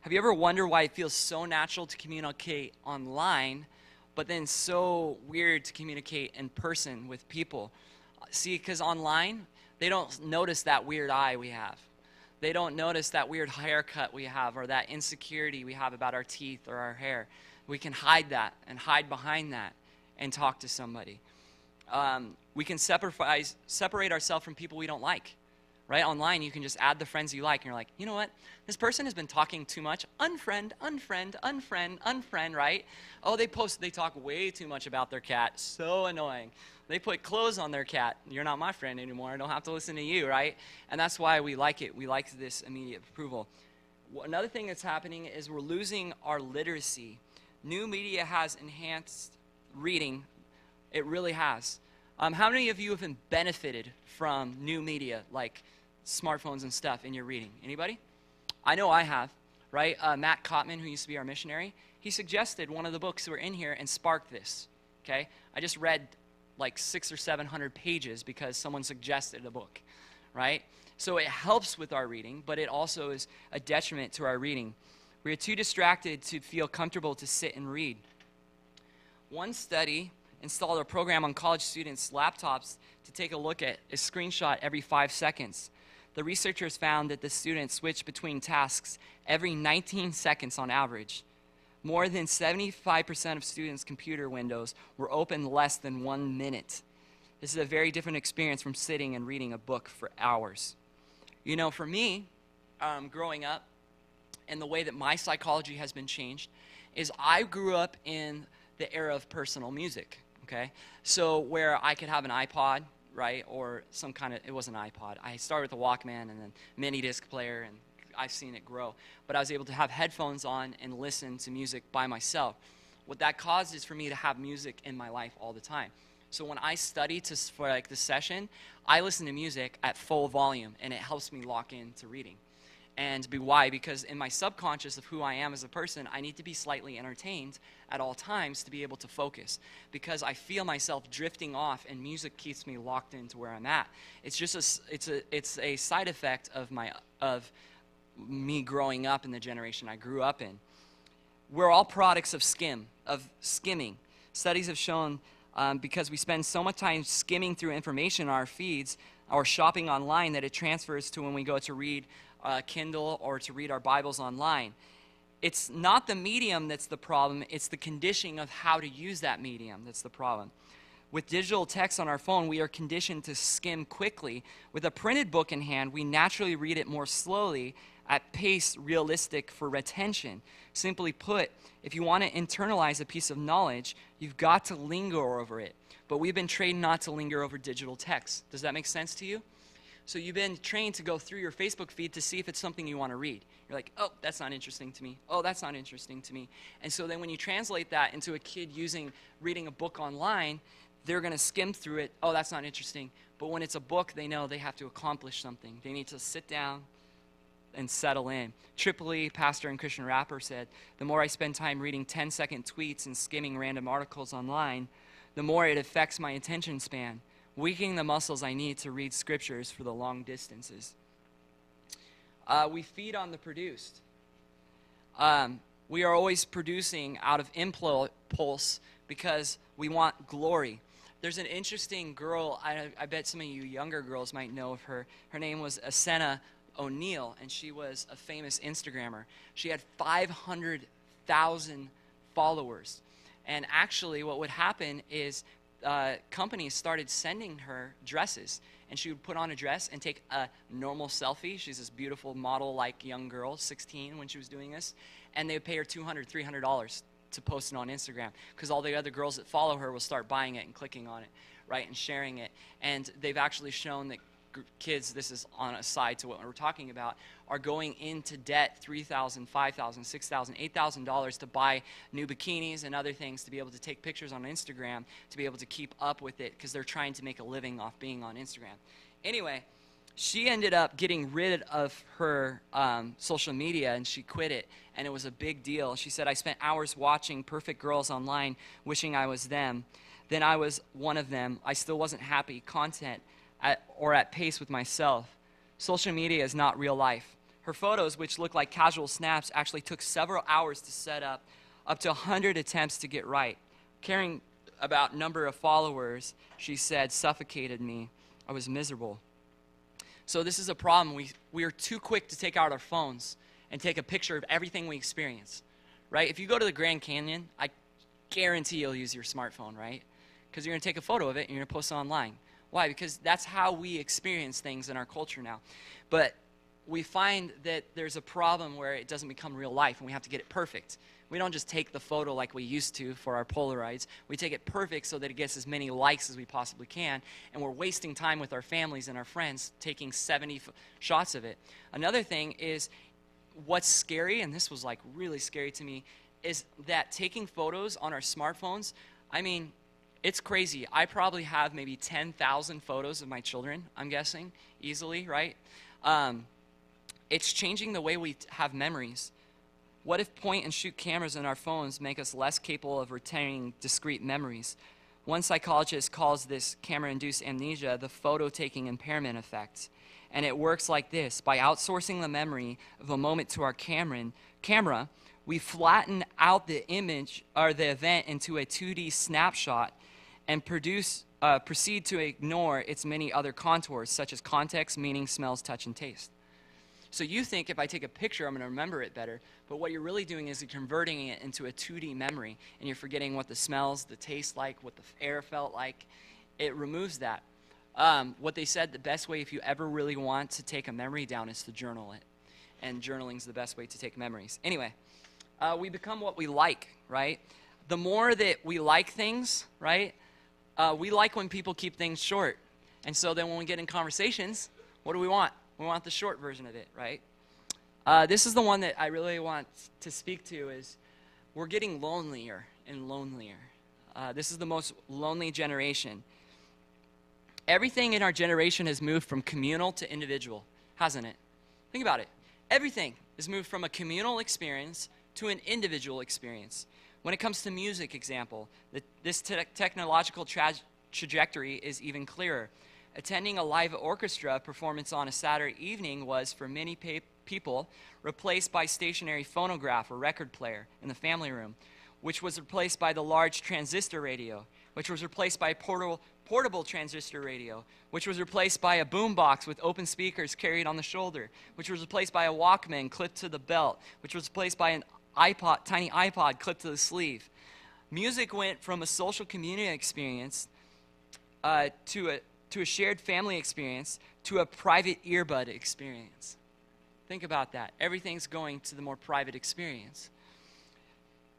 Have you ever wondered why it feels so natural to communicate online, but then so weird to communicate in person with people? See, because online, they don't notice that weird eye we have. They don't notice that weird haircut we have or that insecurity we have about our teeth or our hair. We can hide that and hide behind that and talk to somebody. We can separate ourselves from people we don't like. Right? Online, you can just add the friends you like, and you're like, you know what? This person has been talking too much. Unfriend, right? Oh, they talk way too much about their cat. So annoying. They put clothes on their cat. You're not my friend anymore. I don't have to listen to you, right? And that's why we like it. We like this immediate approval. Another thing that's happening is we're losing our literacy. New media has enhanced reading. It really has. How many of you have been benefited from new media, like smartphones and stuff, in your reading? Anybody? I know I have, right? Matt Cotman, who used to be our missionary, he suggested one of the books that were in here and sparked this, okay? I just read like 600 or 700 pages because someone suggested a book, right? So it helps with our reading, but it also is a detriment to our reading. We are too distracted to feel comfortable to sit and read. One study installed a program on college students' laptops to take a look at a screenshot every 5 seconds. The researchers found that the students switched between tasks every 19 seconds on average. More than 75% of students' computer windows were open less than 1 minute. This is a very different experience from sitting and reading a book for hours. You know, for me, growing up, and the way that my psychology has been changed, is I grew up in the era of personal music, okay? So where I could have an iPod, right, or some kind of, it wasn't an iPod. I started with a Walkman and then mini disc player, and I've seen it grow. But I was able to have headphones on and listen to music by myself. What that caused is for me to have music in my life all the time. So when I study for like the session, I listen to music at full volume, and it helps me lock into reading. And why? Because in my subconscious of who I am as a person, I need to be slightly entertained at all times to be able to focus. Because I feel myself drifting off, and music keeps me locked into where I'm at. It's just it's a side effect of me growing up in the generation I grew up in. We're all products of skimming. Studies have shown because we spend so much time skimming through information in our feeds or shopping online that it transfers to when we go to read Kindle or to read our Bibles online. It's not the medium that's the problem, it's the conditioning of how to use that medium that's the problem. With digital text on our phone, we are conditioned to skim quickly. With a printed book in hand, we naturally read it more slowly at pace realistic for retention. Simply put, if you want to internalize a piece of knowledge, you've got to linger over it. But we've been trained not to linger over digital text. Does that make sense to you? So you've been trained to go through your Facebook feed to see if it's something you want to read. You're like, oh, that's not interesting to me. Oh, that's not interesting to me. And so then when you translate that into a kid reading a book online, they're going to skim through it. Oh, that's not interesting. But when it's a book, they know they have to accomplish something. They need to sit down and settle in. Tripoli, pastor and Christian rapper, said, the more I spend time reading 10-second tweets and skimming random articles online, the more it affects my attention span, weakening the muscles I need to read scriptures for the long distances. We feed on the produced. We are always producing out of impulse because we want glory. There's an interesting girl, I bet some of you younger girls might know of her. Her name was Asena O'Neill, and she was a famous Instagrammer. She had 500,000 followers. And actually what would happen is companies started sending her dresses, and she would put on a dress and take a normal selfie. She's this beautiful model-like young girl, 16 when she was doing this, and they would pay her $200, $300 to post it on Instagram because all the other girls that follow her will start buying it and clicking on it, right, and sharing it. And they've actually shown that kids, this is on a side to what we're talking about, are going into debt $3,000, $5,000, $6,000, $8,000 to buy new bikinis and other things to be able to take pictures on Instagram, to be able to keep up with it because they're trying to make a living off being on Instagram. Anyway, she ended up getting rid of her social media, and she quit it, and it was a big deal. She said, I spent hours watching perfect girls online, wishing I was them. Then I was one of them. I still wasn't happy, content, or at pace with myself. Social media is not real life. Her photos, which look like casual snaps, actually took several hours to set up to 100 attempts to get right. Caring about number of followers, she said, suffocated me. I was miserable. So this is a problem. We are too quick to take out our phones and take a picture of everything we experience, right? If you go to the Grand Canyon, I guarantee you'll use your smartphone, right? Because you're going to take a photo of it and you're going to post it online. Why? Because that's how we experience things in our culture now. But we find that there's a problem where it doesn't become real life, and we have to get it perfect. We don't just take the photo like we used to for our Polaroids. We take it perfect so that it gets as many likes as we possibly can, and we're wasting time with our families and our friends taking 70 shots of it. Another thing is what's scary, and this was like really scary to me, is that taking photos on our smartphones, I mean, it's crazy. I probably have maybe 10,000 photos of my children, I'm guessing, easily, right? It's changing the way we have memories. What if point-and-shoot cameras in our phones make us less capable of retaining discrete memories? One psychologist calls this camera-induced amnesia the photo-taking impairment effect. And it works like this. By outsourcing the memory of a moment to our camera, we flatten out the image or the event into a 2D snapshot and proceed to ignore its many other contours, such as context, meaning, smells, touch, and taste. So you think if I take a picture, I'm going to remember it better, but what you're really doing is you're converting it into a 2D memory, and you're forgetting what the smells, the taste like, what the air felt like. It removes that. What they said, the best way if you ever really want to take a memory down is to journal it, and journaling is the best way to take memories. Anyway, we become what we like, right? The more that we like things, right, we like when people keep things short. And so then when we get in conversations, what do we want? We want the short version of it, right? This is the one that I really want to speak to is we're getting lonelier and lonelier. This is the most lonely generation. Everything in our generation has moved from communal to individual, hasn't it? Think about it. Everything is moved from a communal experience to an individual experience. When it comes to music, example, this technological trajectory is even clearer. Attending a live orchestra performance on a Saturday evening was, for many people, replaced by stationary phonograph or record player in the family room, which was replaced by the large transistor radio, which was replaced by portable transistor radio, which was replaced by a boombox with open speakers carried on the shoulder, which was replaced by a Walkman clipped to the belt, which was replaced by an tiny iPod clipped to the sleeve. Music went from a social community experience to a shared family experience to a private earbud experience. Think about that. Everything's going to the more private experience.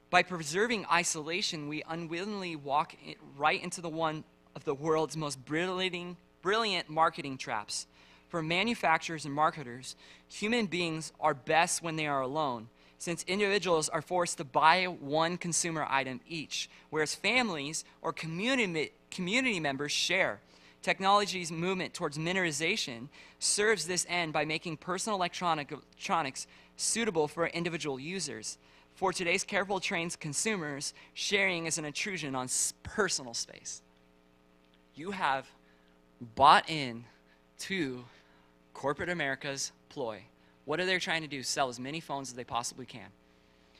By preserving isolation, we unwillingly walk right into one of the world's most brilliant marketing traps. For manufacturers and marketers, human beings are best when they are alone, since individuals are forced to buy one consumer item each, whereas families or community members share. Technology's movement towards miniaturization serves this end by making personal electronics suitable for individual users. For today's careful trained consumers, sharing is an intrusion on personal space. You have bought in to corporate America's ploy. What are they trying to do? Sell as many phones as they possibly can.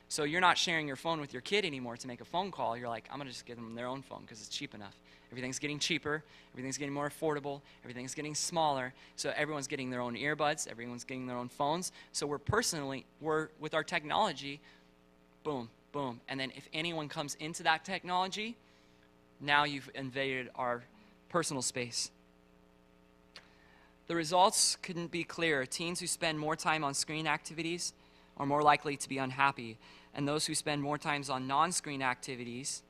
So you're not sharing your phone with your kid anymore to make a phone call. You're like, I'm going to just give them their own phone because it's cheap enough. Everything's getting cheaper. Everything's getting more affordable. Everything's getting smaller. So everyone's getting their own earbuds. Everyone's getting their own phones. So we're with our technology, boom, boom. And then if anyone comes into that technology, now you've invaded our personal space. The results couldn't be clearer. Teens who spend more time on screen activities are more likely to be unhappy, and those who spend more time on non-screen activities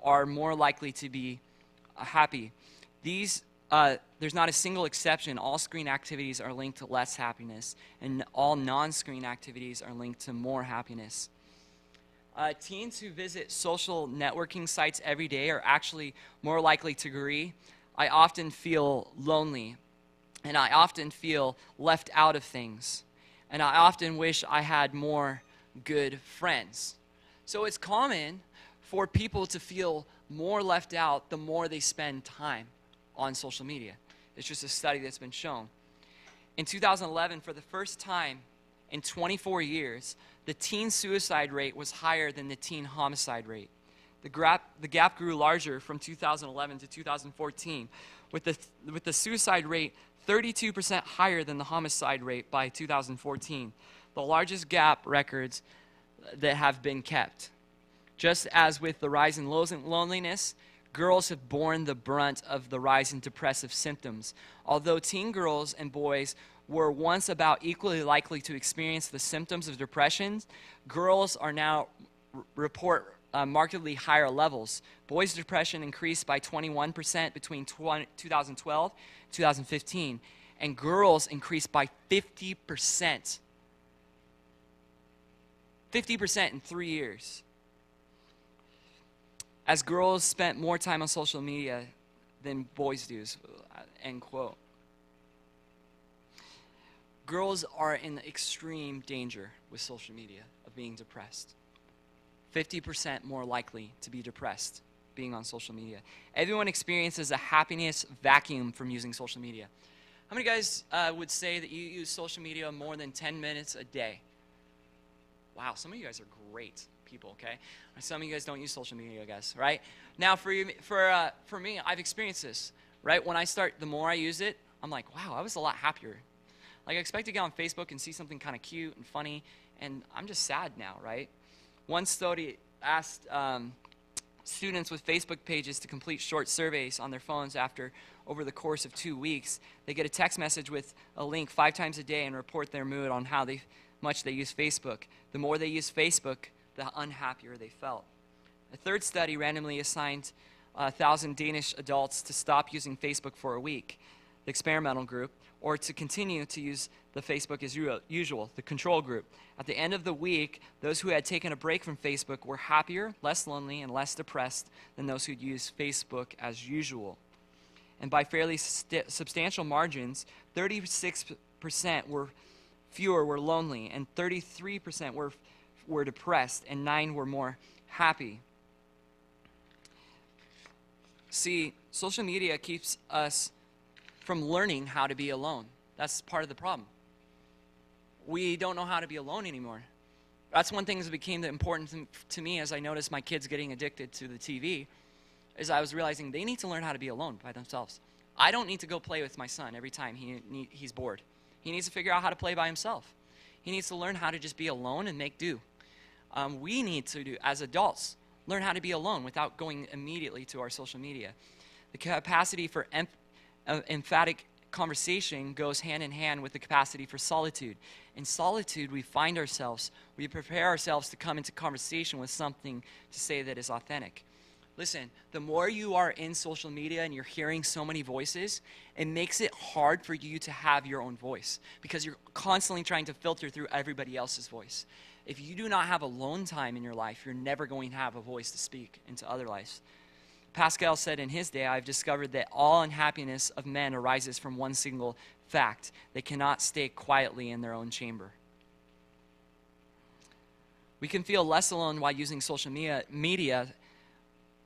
are more likely to be happy. There's not a single exception. All screen activities are linked to less happiness, and all non-screen activities are linked to more happiness. Teens who visit social networking sites every day are actually more likely to agree. I often feel lonely, and I often feel left out of things, and I often wish I had more good friends. So it's common for people to feel more left out the more they spend time on social media. It's just a study that's been shown. In 2011, for the first time in 24 years, the teen suicide rate was higher than the teen homicide rate. The gap grew larger from 2011 to 2014, with the suicide rate 32% higher than the homicide rate by 2014, the largest gap records that have been kept. Just as with the rise in loneliness, girls have borne the brunt of the rise in depressive symptoms. Although teen girls and boys were once about equally likely to experience the symptoms of depression, girls are now report markedly higher levels. Boys' depression increased by 21% between 2012 and 2015, and girls increased by 50%. 50% in 3 years. As girls spent more time on social media than boys do, end quote. Girls are in extreme danger with social media of being depressed. 50% more likely to be depressed being on social media. Everyone experiences a happiness vacuum from using social media. How many guys would say that you use social media more than 10 minutes a day? Wow, some of you guys are great people, okay? Some of you guys don't use social media, I guess, right? Now, for me, I've experienced this, right? When the more I use it, I'm like, wow, I was a lot happier. Like, I expect to get on Facebook and see something kind of cute and funny, and I'm just sad now, right? One study asked students with Facebook pages to complete short surveys on their phones over the course of 2 weeks. They get a text message with a link 5 times a day and report their mood on how much they use Facebook. The more they use Facebook, the unhappier they felt. A third study randomly assigned 1,000 Danish adults to stop using Facebook for a week, the experimental group, or to continue to use the Facebook as usual, the control group. At the end of the week, those who had taken a break from Facebook were happier, less lonely, and less depressed than those who'd used Facebook as usual. And by fairly substantial margins, 36% were fewer were lonely, and 33% were depressed, and 9 were more happy. See, social media keeps us from learning how to be alone. That's part of the problem. We don't know how to be alone anymore. That's one thing that became important to me as I noticed my kids getting addicted to the TV, is I was realizing they need to learn how to be alone by themselves. I don't need to go play with my son every time he's bored. He needs to figure out how to play by himself. He needs to learn how to just be alone and make do. We need to, as adults, learn how to be alone without going immediately to our social media. The capacity for emphatic conversation goes hand in hand with the capacity for solitude. In solitude, we find ourselves, we prepare ourselves to come into conversation with something to say that is authentic. Listen, the more you are in social media and you're hearing so many voices, it makes it hard for you to have your own voice because you're constantly trying to filter through everybody else's voice. If you do not have alone time in your life, you're never going to have a voice to speak into other lives. Pascal said in his day, I've discovered that all unhappiness of men arises from one single fact. They cannot stay quietly in their own chamber. We can feel less alone while using social media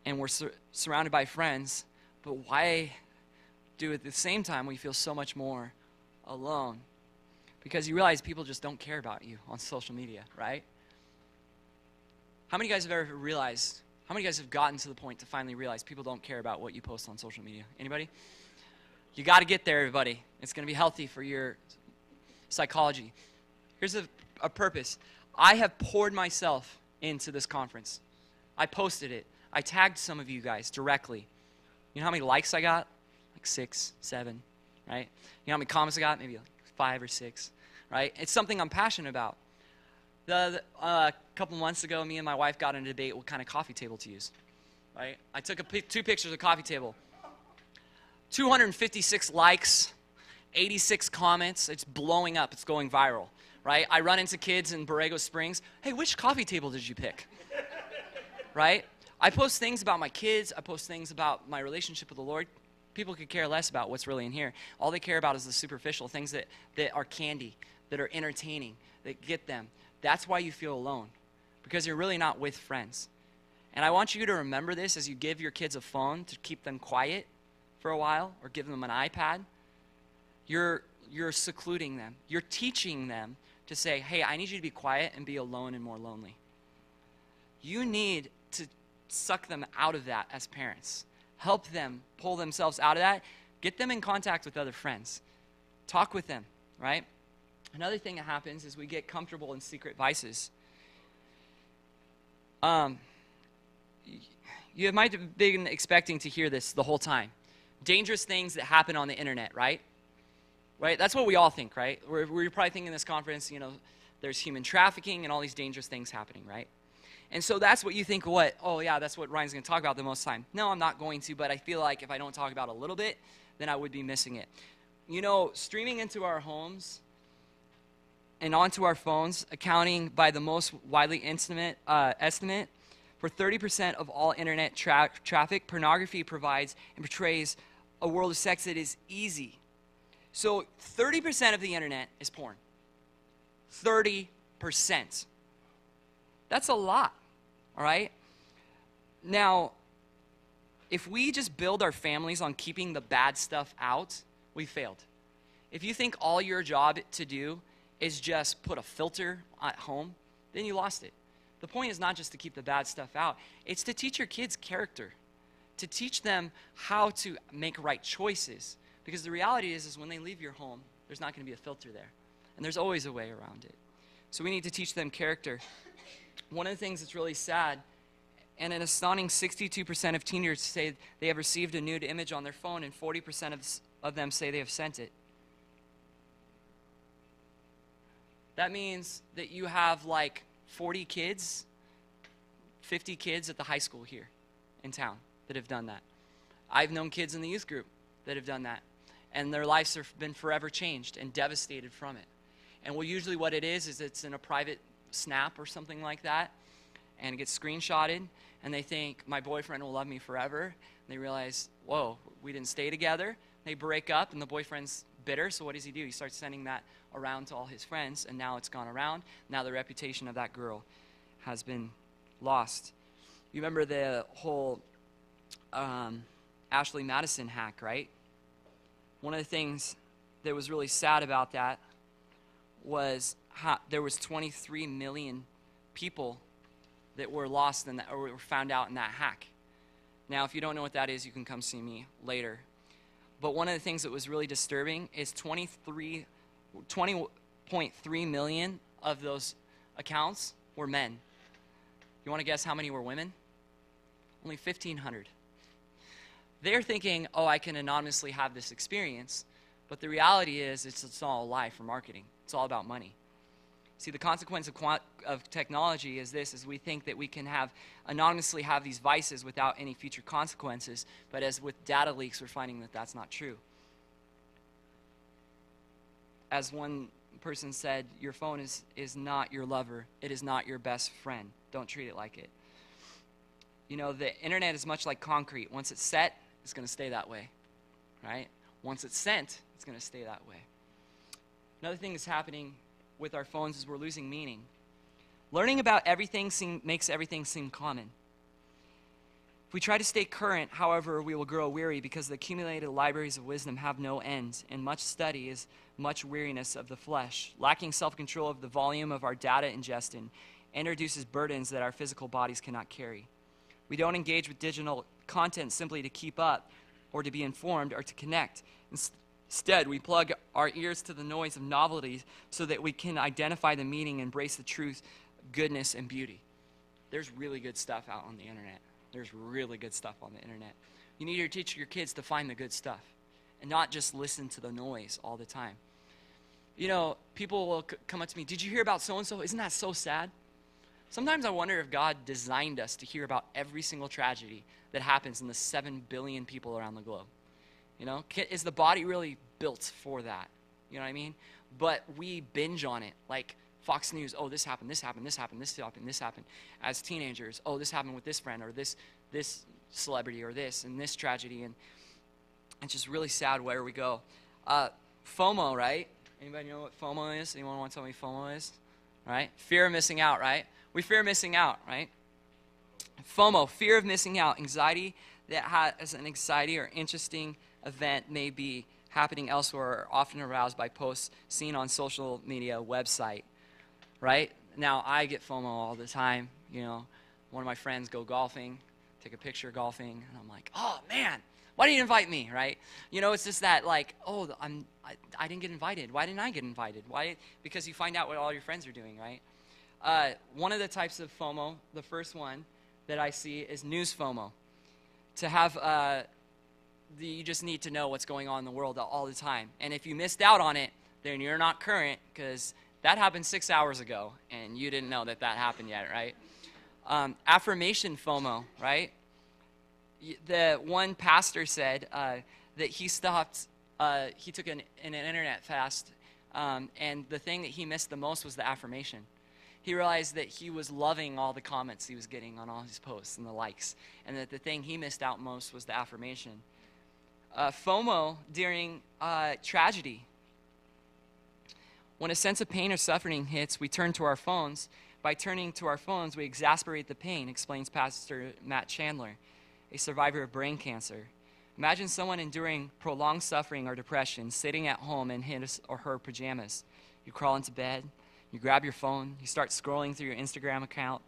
and we're surrounded by friends, but why do at the same time we feel so much more alone? Because you realize people just don't care about you on social media, right? How many of you guys have ever realized, how many of you guys have gotten to the point to finally realize people don't care about what you post on social media? Anybody? You got to get there, everybody. It's going to be healthy for your psychology. Here's a purpose. I have poured myself into this conference. I posted it. I tagged some of you guys directly. You know how many likes I got? Like 6, 7, right? You know how many comments I got? Maybe like 5 or 6, right? It's something I'm passionate about. A couple months ago, me and my wife got in a debate what kind of coffee table to use, right? I took 2 pictures of the coffee table. 256 likes, 86 comments. It's blowing up. It's going viral, right? I run into kids in Borrego Springs. Hey, which coffee table did you pick? Right? I post things about my kids. I post things about my relationship with the Lord. People could care less about what's really in here. All they care about is the superficial things that are candy, that are entertaining, that get them. That's why you feel alone, because you're really not with friends. And I want you to remember this as you give your kids a phone to keep them quiet for a while or give them an iPad. You're secluding them. You're teaching them to say, hey, I need you to be quiet and be alone and more lonely. You need to suck them out of that as parents. Help them pull themselves out of that. Get them in contact with other friends. Talk with them, right? Another thing that happens is we get comfortable in secret vices. You might have been expecting to hear this the whole time. Dangerous things that happen on the internet, right? Right? That's what we all think, right? We're probably thinking in this conference, there's human trafficking and all these dangerous things happening, right? And so that's what you think, oh yeah, that's what Ryan's going to talk about the most time. No, I'm not going to, but I feel like if I don't talk about it a little bit, then I would be missing it. Streaming into our homes and onto our phones, accounting by the most widely estimate, for 30% of all internet traffic, pornography provides and portrays a world of sex that is easy. So 30% of the internet is porn. 30%. That's a lot, all right? Now, if we just build our families on keeping the bad stuff out, we failed. If you think all your job to do is just put a filter at home, then you lost it. The point is not just to keep the bad stuff out. It's to teach your kids character, to teach them how to make right choices. Because the reality is when they leave your home, there's not going to be a filter there. And there's always a way around it. So we need to teach them character. One of the things that's really sad, and an astounding 62% of teenagers say they have received a nude image on their phone, and 40% of them say they have sent it. That means that you have like 40 kids, 50 kids at the high school here in town that have done that. I've known kids in the youth group that have done that, and their lives have been forever changed and devastated from it. And usually what it is it's in a private snap or something like that, and it gets screenshotted, and they think my boyfriend will love me forever. And they realize, whoa, we didn't stay together. They break up, and the boyfriend's bitter, so what does he do? He starts sending that around to all his friends, and now it's gone around. Now the reputation of that girl has been lost. You remember the whole Ashley Madison hack, right? One of the things that was really sad about that was there was 23 million people that were lost in that, or were found out in that hack. Now, if you don't know what that is, you can come see me later. But one of the things that was really disturbing is 20.3 million of those accounts were men. You want to guess how many were women? Only 1,500. They're thinking, oh, I can anonymously have this experience. But the reality is, it's all a lie for marketing. It's all about money. See, the consequence of technology is this, is we think that we can anonymously have these vices without any future consequences, but as with data leaks, we're finding that that's not true. As one person said, your phone is not your lover. It is not your best friend. Don't treat it like it. You know, the internet is much like concrete. Once it's set, it's going to stay that way, right? Once it's sent, it's going to stay that way. Another thing that's happening with our phones is we're losing meaning. Learning about everything makes everything seem common. If we try to stay current, however, we will grow weary because the accumulated libraries of wisdom have no end, and much study is much weariness of the flesh. Lacking self-control of the volume of our data ingested introduces burdens that our physical bodies cannot carry. We don't engage with digital content simply to keep up or to be informed or to connect. Instead, we plug our ears to the noise of novelties so that we can identify the meaning, embrace the truth, goodness, and beauty. There's really good stuff out on the internet. There's really good stuff on the internet. You need to teach your kids to find the good stuff and not just listen to the noise all the time. You know, people will come up to me, did you hear about so-and-so? Isn't that so sad? Sometimes I wonder if God designed us to hear about every single tragedy that happens in the 7 billion people around the globe. You know, is the body really built for that? You know what I mean? But we binge on it, like Fox News. Oh, this happened, this happened, this happened, this happened, this happened. As teenagers, oh, this happened with this friend, or this celebrity, or this, and this tragedy, and it's just really sad where we go. FOMO, right? Anybody know what FOMO is? Anyone want to tell me FOMO is? Right? Fear of missing out, right? We fear missing out, right? FOMO, fear of missing out, anxiety that has an anxiety or interesting event may be happening elsewhere or often aroused by posts seen on social media website, right? Now, I get FOMO all the time. You know, one of my friends go golfing, take a picture golfing, and I'm like, oh, man, why didn't you invite me, right? You know, it's just that, like, oh, I didn't get invited. Why didn't I get invited? Why? Because you find out what all your friends are doing, right? One of the types of FOMO, the first one that I see is news FOMO. To have you just need to know what's going on in the world all the time. And if you missed out on it, then you're not current, because that happened 6 hours ago, and you didn't know that happened yet, right? Affirmation FOMO, right? The one pastor said that he stopped, he took an internet fast, and the thing that he missed the most was the affirmation. He realized that he was loving all the comments he was getting on all his posts and the likes, and that the thing he missed out most was the affirmation. FOMO during tragedy. When a sense of pain or suffering hits, we turn to our phones. By turning to our phones, we exasperate the pain, explains Pastor Matt Chandler, a survivor of brain cancer. Imagine someone enduring prolonged suffering or depression, sitting at home in his or her pajamas. You crawl into bed, you grab your phone, you start scrolling through your Instagram account.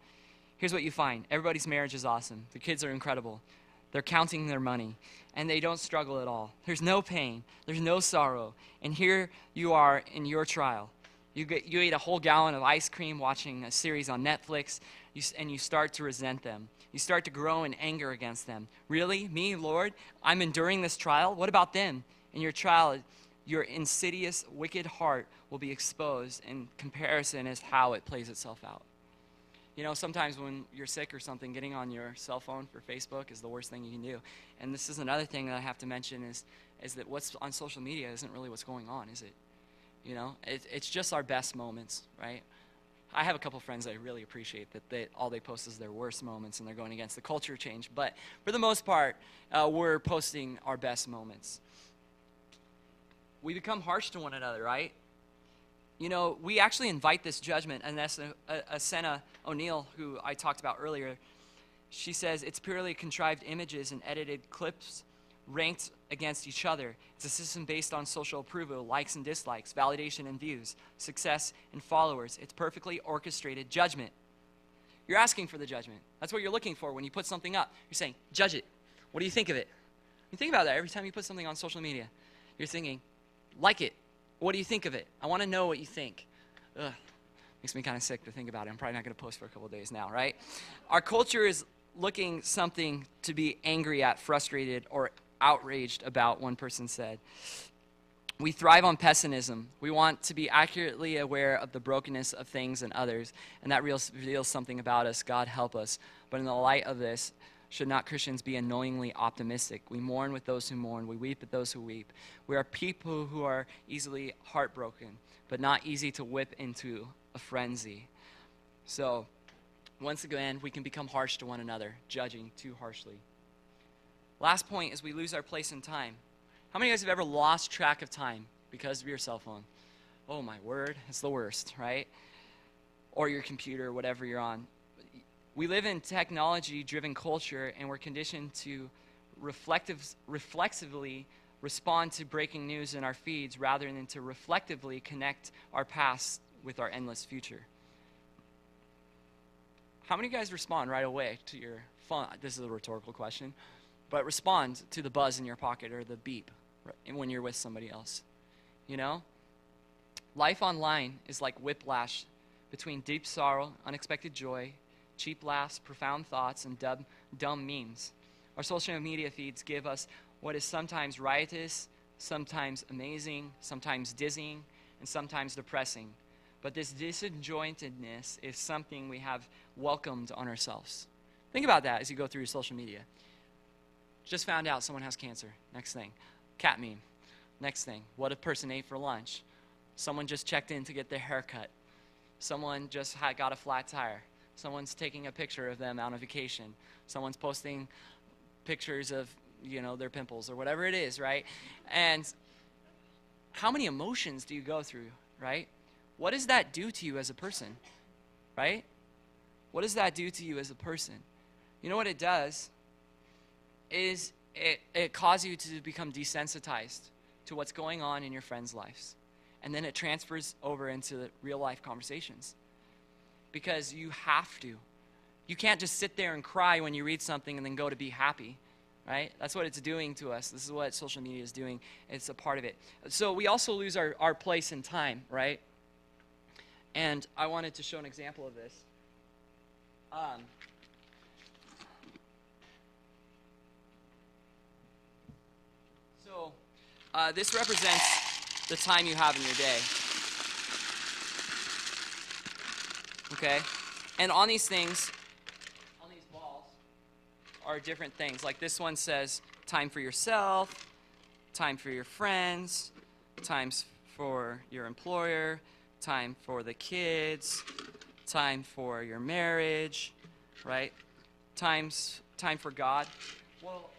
Here's what you find. Everybody's marriage is awesome. The kids are incredible. They're counting their money, and they don't struggle at all. There's no pain. There's no sorrow. And here you are in your trial. You eat a whole gallon of ice cream watching a series on Netflix, and you start to resent them. You start to grow in anger against them. Really? Me, Lord? I'm enduring this trial? What about them? In your trial, your insidious, wicked heart will be exposed, and comparison is how it plays itself out. You know, sometimes when you're sick or something, getting on your cell phone for Facebook is the worst thing you can do. And this is another thing that I have to mention is that what's on social media isn't really what's going on, is it? You know, it's just our best moments, right? I have a couple friends that I really appreciate that all they post is their worst moments, and they're going against the culture change. But for the most part, we're posting our best moments. we become harsh to one another, right? You know, we actually invite this judgment. And that's Asena O'Neill, who I talked about earlier. She says it's purely contrived images and edited clips ranked against each other. It's a system based on social approval, likes and dislikes, validation and views, success and followers. It's perfectly orchestrated judgment. You're asking for the judgment. That's what you're looking for when you put something up. You're saying, judge it. What do you think of it? You think about that every time you put something on social media. You're thinking, like it. What do you think of it? I want to know what you think. Ugh. Makes me kind of sick to think about it. I'm probably not going to post for a couple of days now, right? Our culture is looking something to be angry at, frustrated, or outraged about, one person said. We thrive on pessimism. We want to be accurately aware of the brokenness of things and others, and that reveals something about us. God help us. But in the light of this, should not Christians be annoyingly optimistic? We mourn with those who mourn. We weep with those who weep. We are people who are easily heartbroken, but not easy to whip into a frenzy. So, once again, we can become harsh to one another, judging too harshly. Last point is we lose our place in time. How many of you guys have ever lost track of time because of your cell phone? Oh my word, it's the worst, right? Or your computer, whatever you're on. We live in technology-driven culture, and we're conditioned to reflexively respond to breaking news in our feeds rather than to reflectively connect our past with our endless future. How many of you guys respond right away to your phone? This is a rhetorical question, but respond to the buzz in your pocket or the beep when you're with somebody else. You know? Life online is like whiplash between deep sorrow, unexpected joy, cheap laughs, profound thoughts, and dumb memes. Our social media feeds give us what is sometimes riotous, sometimes amazing, sometimes dizzying, and sometimes depressing. But this disjointedness is something we have welcomed on ourselves. Think about that as you go through your social media. Just found out someone has cancer. Next thing. Cat meme. Next thing. What a person ate for lunch. Someone just checked in to get their hair cut. Someone just got a flat tire. Someone's taking a picture of them on a vacation. Someone's posting pictures of, their pimples or whatever it is, right? And how many emotions do you go through, right? What does that do to you as a person, right? What does that do to you as a person? You know what it does is it causes you to become desensitized to what's going on in your friends' lives. And then it transfers over into real life conversations. Because you have to. You can't just sit there and cry when you read something and then go to be happy, right? That's what it's doing to us. This is what social media is doing. It's a part of it. So we also lose our place in time, right? And I wanted to show an example of this. This represents the time you have in your day. Okay? And on these things, on these balls, are different things. Like this one says, time for yourself, time for your friends, times for your employer, time for the kids, time for your marriage, right? Time for God. Well,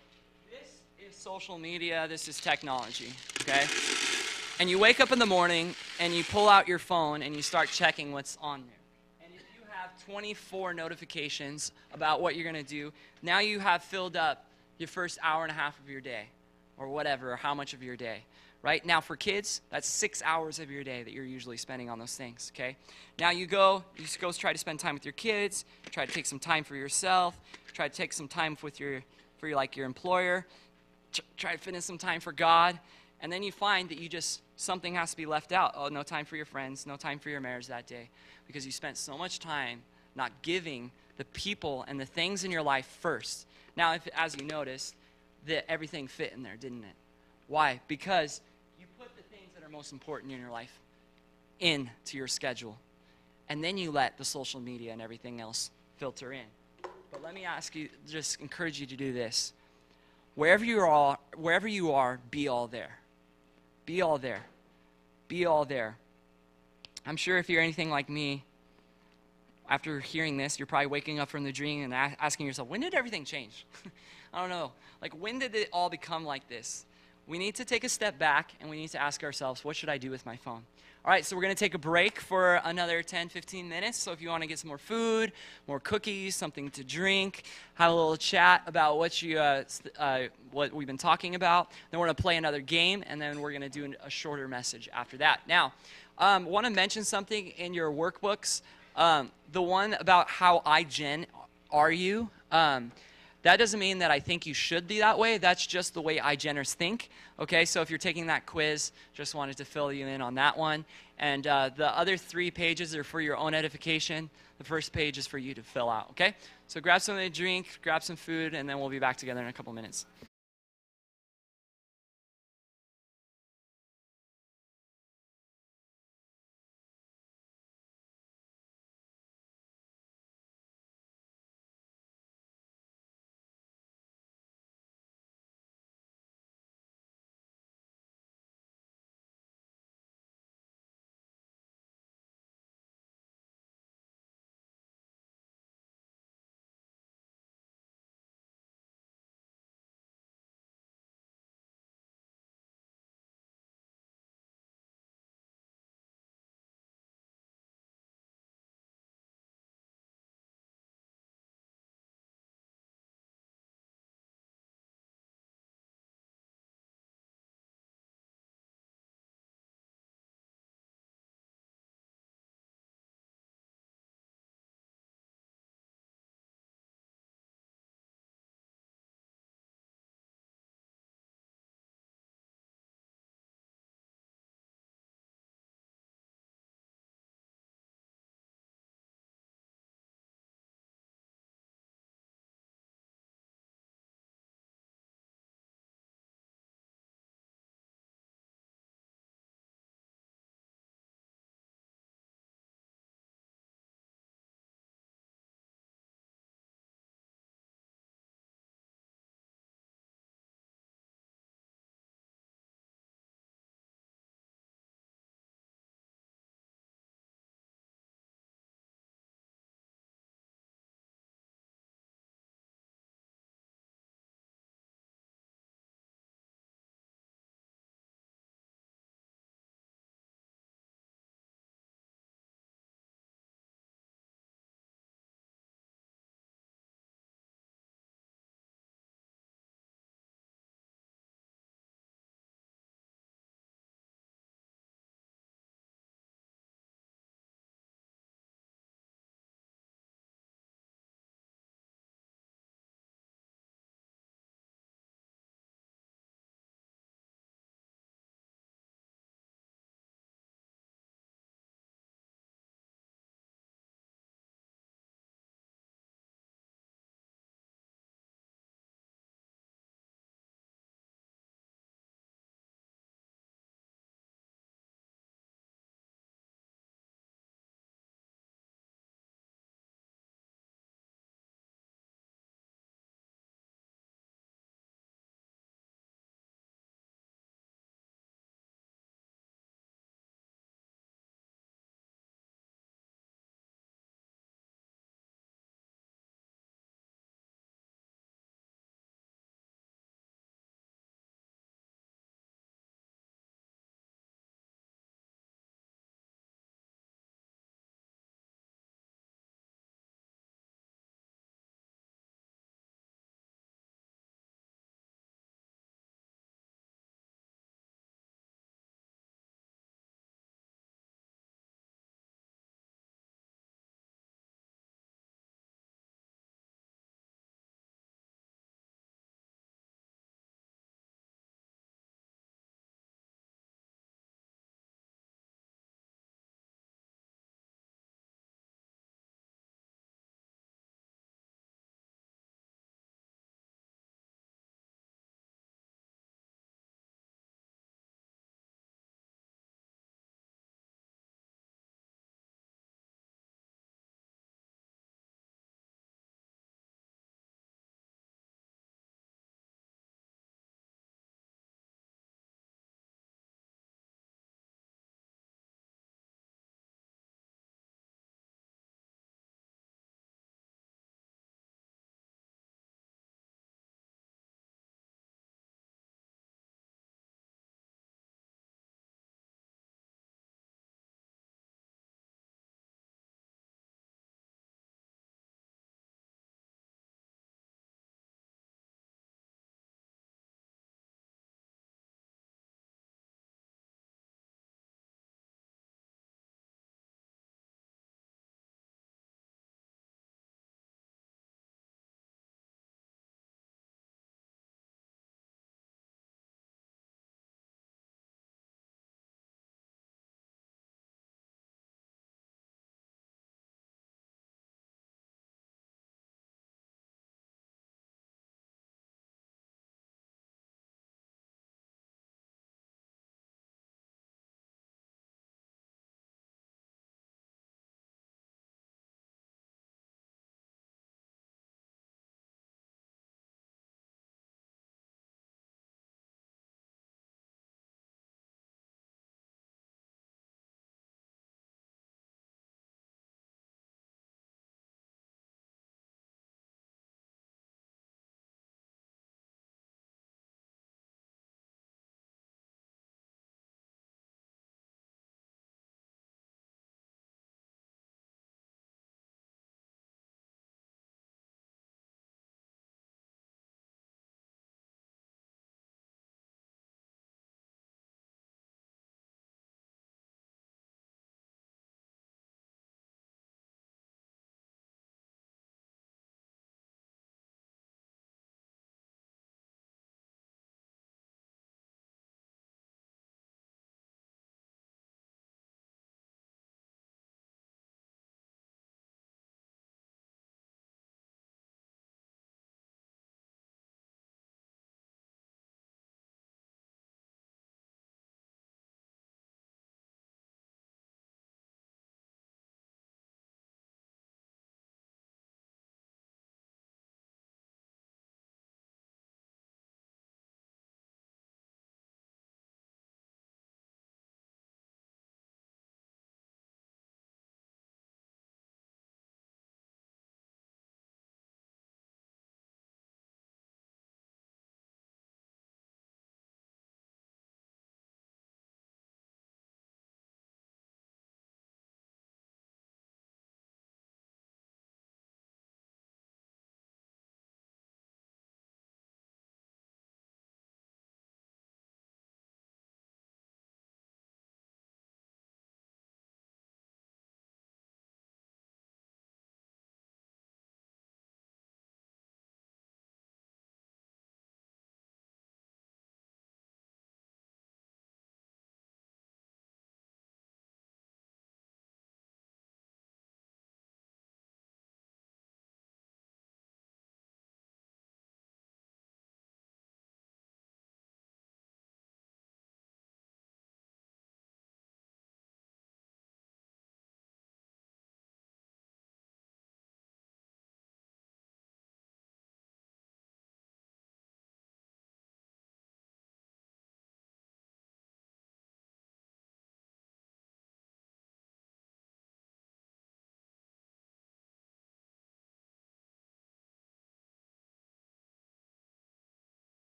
this is social media, this is technology, okay? And you wake up in the morning and you pull out your phone and you start checking what's on there. 24 notifications about what you're going to do. Now you have filled up your first hour and a half of your day or whatever, or how much of your day, right? Now for kids, that's 6 hours of your day that you're usually spending on those things, okay? Now you go try to spend time with your kids, try to take some time for yourself, try to take some time with your employer, try to fit in some time for God, and then you find that something has to be left out. Oh, no time for your friends, no time for your marriage that day, because you spent so much time not giving the people and the things in your life first. Now, as you noticed, that everything fit in there, didn't it? Why? Because you put the things that are most important in your life into your schedule, and then you let the social media and everything else filter in. But let me ask you, just encourage you to do this. Wherever you are, be all there. Be all there. Be all there. I'm sure if you're anything like me, after hearing this, you're probably waking up from the dream and asking yourself, when did everything change? I don't know. Like, when did it all become like this? we need to take a step back and we need to ask ourselves, what should I do with my phone? All right, so we're going to take a break for another 10, 15 minutes. So if you want to get some more food, more cookies, something to drink, have a little chat about what we've been talking about, then we're going to play another game, and then we're going to do a shorter message after that. Now, want to mention something in your workbooks. The one about how iGen are you? That doesn't mean that I think you should be that way. That's just the way iGeners think. Okay, so if you're taking that quiz, just wanted to fill you in on that one. And the other 3 pages are for your own edification. The first page is for you to fill out. Okay, so grab something to drink, grab some food, and then we'll be back together in a couple minutes.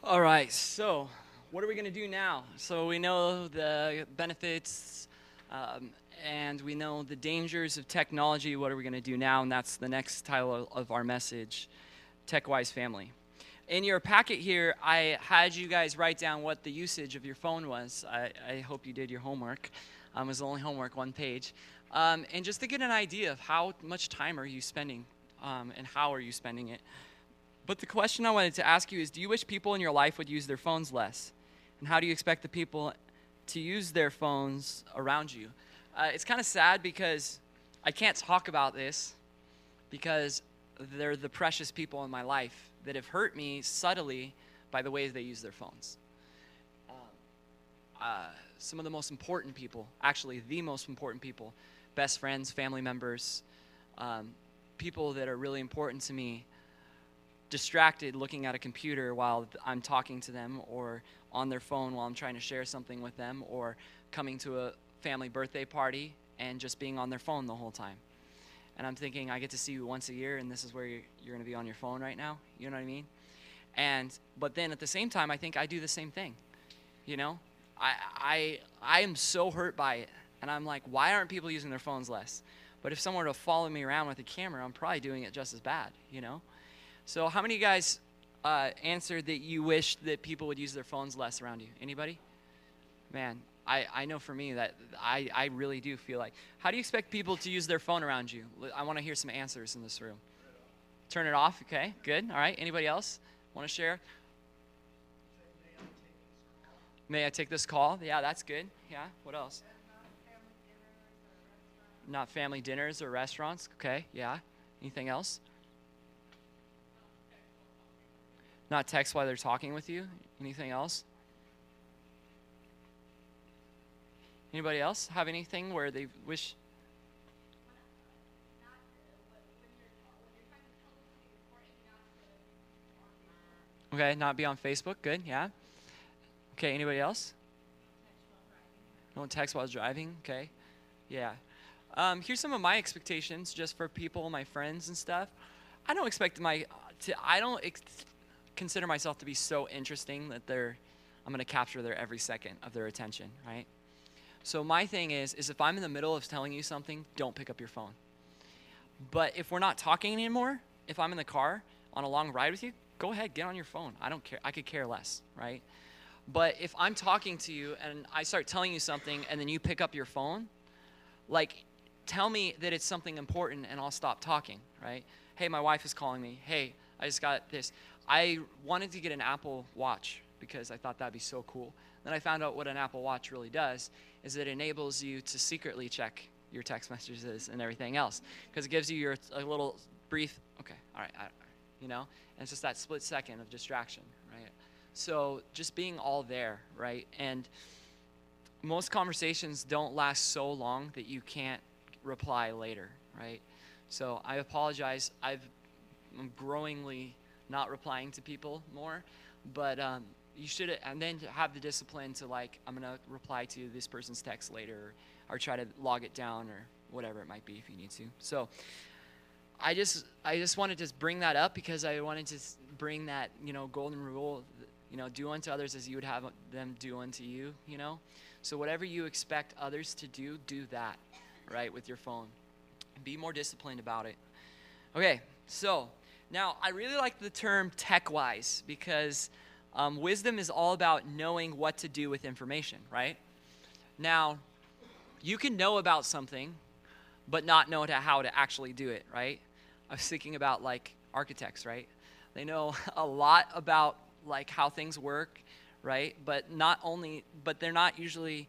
All right, so what are we going to do now? So we know the benefits um, and we know the dangers of technology. What are we going to do now? And that's the next title of our message, TechWise Family. In your packet here, I had you guys write down what the usage of your phone was. I hope you did your homework. It was the only homework, one page. And just to get an idea of how much time are you spending and how are you spending it. But the question I wanted to ask you is, do you wish people in your life would use their phones less? And how do you expect the people to use their phones around you? It's kind of sad because I can't talk about this because they're the precious people in my life that have hurt me subtly by the ways they use their phones. Some of the most important people, actually the most important people, best friends, family members, people that are really important to me, distracted looking at a computer while I'm talking to them, or on their phone while I'm trying to share something with them, or coming to a family birthday party and just being on their phone the whole time. And I'm thinking, I get to see you once a year, and this is where you're going to be on your phone right now. You know what I mean? But then at the same time, I think I do the same thing. You know, I am so hurt by it, and I'm like, why aren't people using their phones less? But if someone were to follow me around with a camera, I'm probably doing it just as bad. You know. So how many of you guys answered that you wish that people would use their phones less around you? Anybody? Man, I know for me that I really do feel like. How do you expect people to use their phone around you? I want to hear some answers in this room. Turn it off. Okay, good. All right. Anybody else want to share? May I take this call? Yeah, that's good. Yeah. What else? Not family dinners or restaurants. Okay. Yeah. Anything else? Not text while they're talking with you. Anything else? Anybody else have anything where they wish? Okay, not be on Facebook. Good, yeah. Okay, anybody else? Don't text while driving. Okay, yeah. Here's some of my expectations just for people, my friends and stuff. I don't expect consider myself to be so interesting that I'm going to capture their every second of their attention, right? So my thing is if I'm in the middle of telling you something, don't pick up your phone. But if we're not talking anymore, if I'm in the car on a long ride with you, go ahead, get on your phone. I don't care. I could care less, right? But if I'm talking to you and I start telling you something and then you pick up your phone, like, tell me that it's something important and I'll stop talking, right? Hey, my wife is calling me. Hey, I just got this. I wanted to get an Apple Watch because I thought that'd be so cool. Then I found out what an Apple Watch really does is it enables you to secretly check your text messages and everything else because it gives you a little brief, okay, all right, and it's just that split second of distraction, right? So just being all there, right? And most conversations don't last so long that you can't reply later, right? So I apologize. I'm growingly not replying to people more, but you should, and then have the discipline to, like, I'm gonna reply to this person's text later, or try to log it down or whatever it might be if you need to. So I just wanted to bring that up because I wanted to bring that, golden rule, do unto others as you would have them do unto you, So whatever you expect others to do that, right, with your phone. Be more disciplined about it. Okay, so now I really like the term tech-wise because wisdom is all about knowing what to do with information, right? Now, you can know about something but not know how to actually do it, right? I was thinking about, like, architects, right? They know a lot about, like, how things work, right? But they're not usually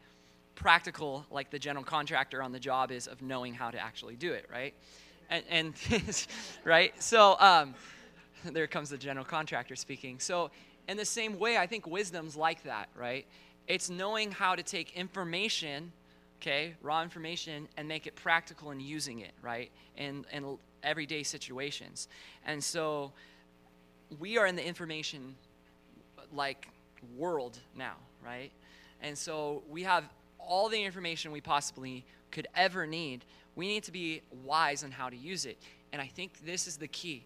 practical like the general contractor on the job is of knowing how to actually do it, right? And right? So there comes the general contractor speaking. So in the same way, I think wisdom's like that, right? It's knowing how to take information, okay, raw information, and make it practical and using it, right, in everyday situations. And so we are in the information, like, world now, right? And so we have all the information we possibly could ever need. We need to be wise on how to use it. And I think this is the key.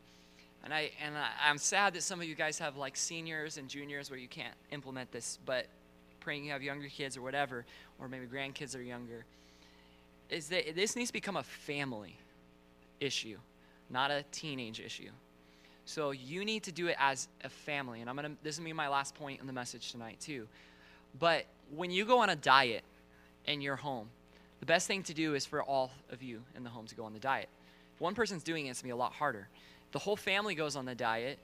I'm sad that some of you guys have like seniors and juniors where you can't implement this, but praying you have younger kids or whatever, or maybe grandkids are younger, is that this needs to become a family issue, not a teenage issue. So you need to do it as a family. And this is going to be my last point in the message tonight too. But when you go on a diet in your home, the best thing to do is for all of you in the home to go on the diet. If one person's doing it, it's going to be a lot harder. If the whole family goes on the diet,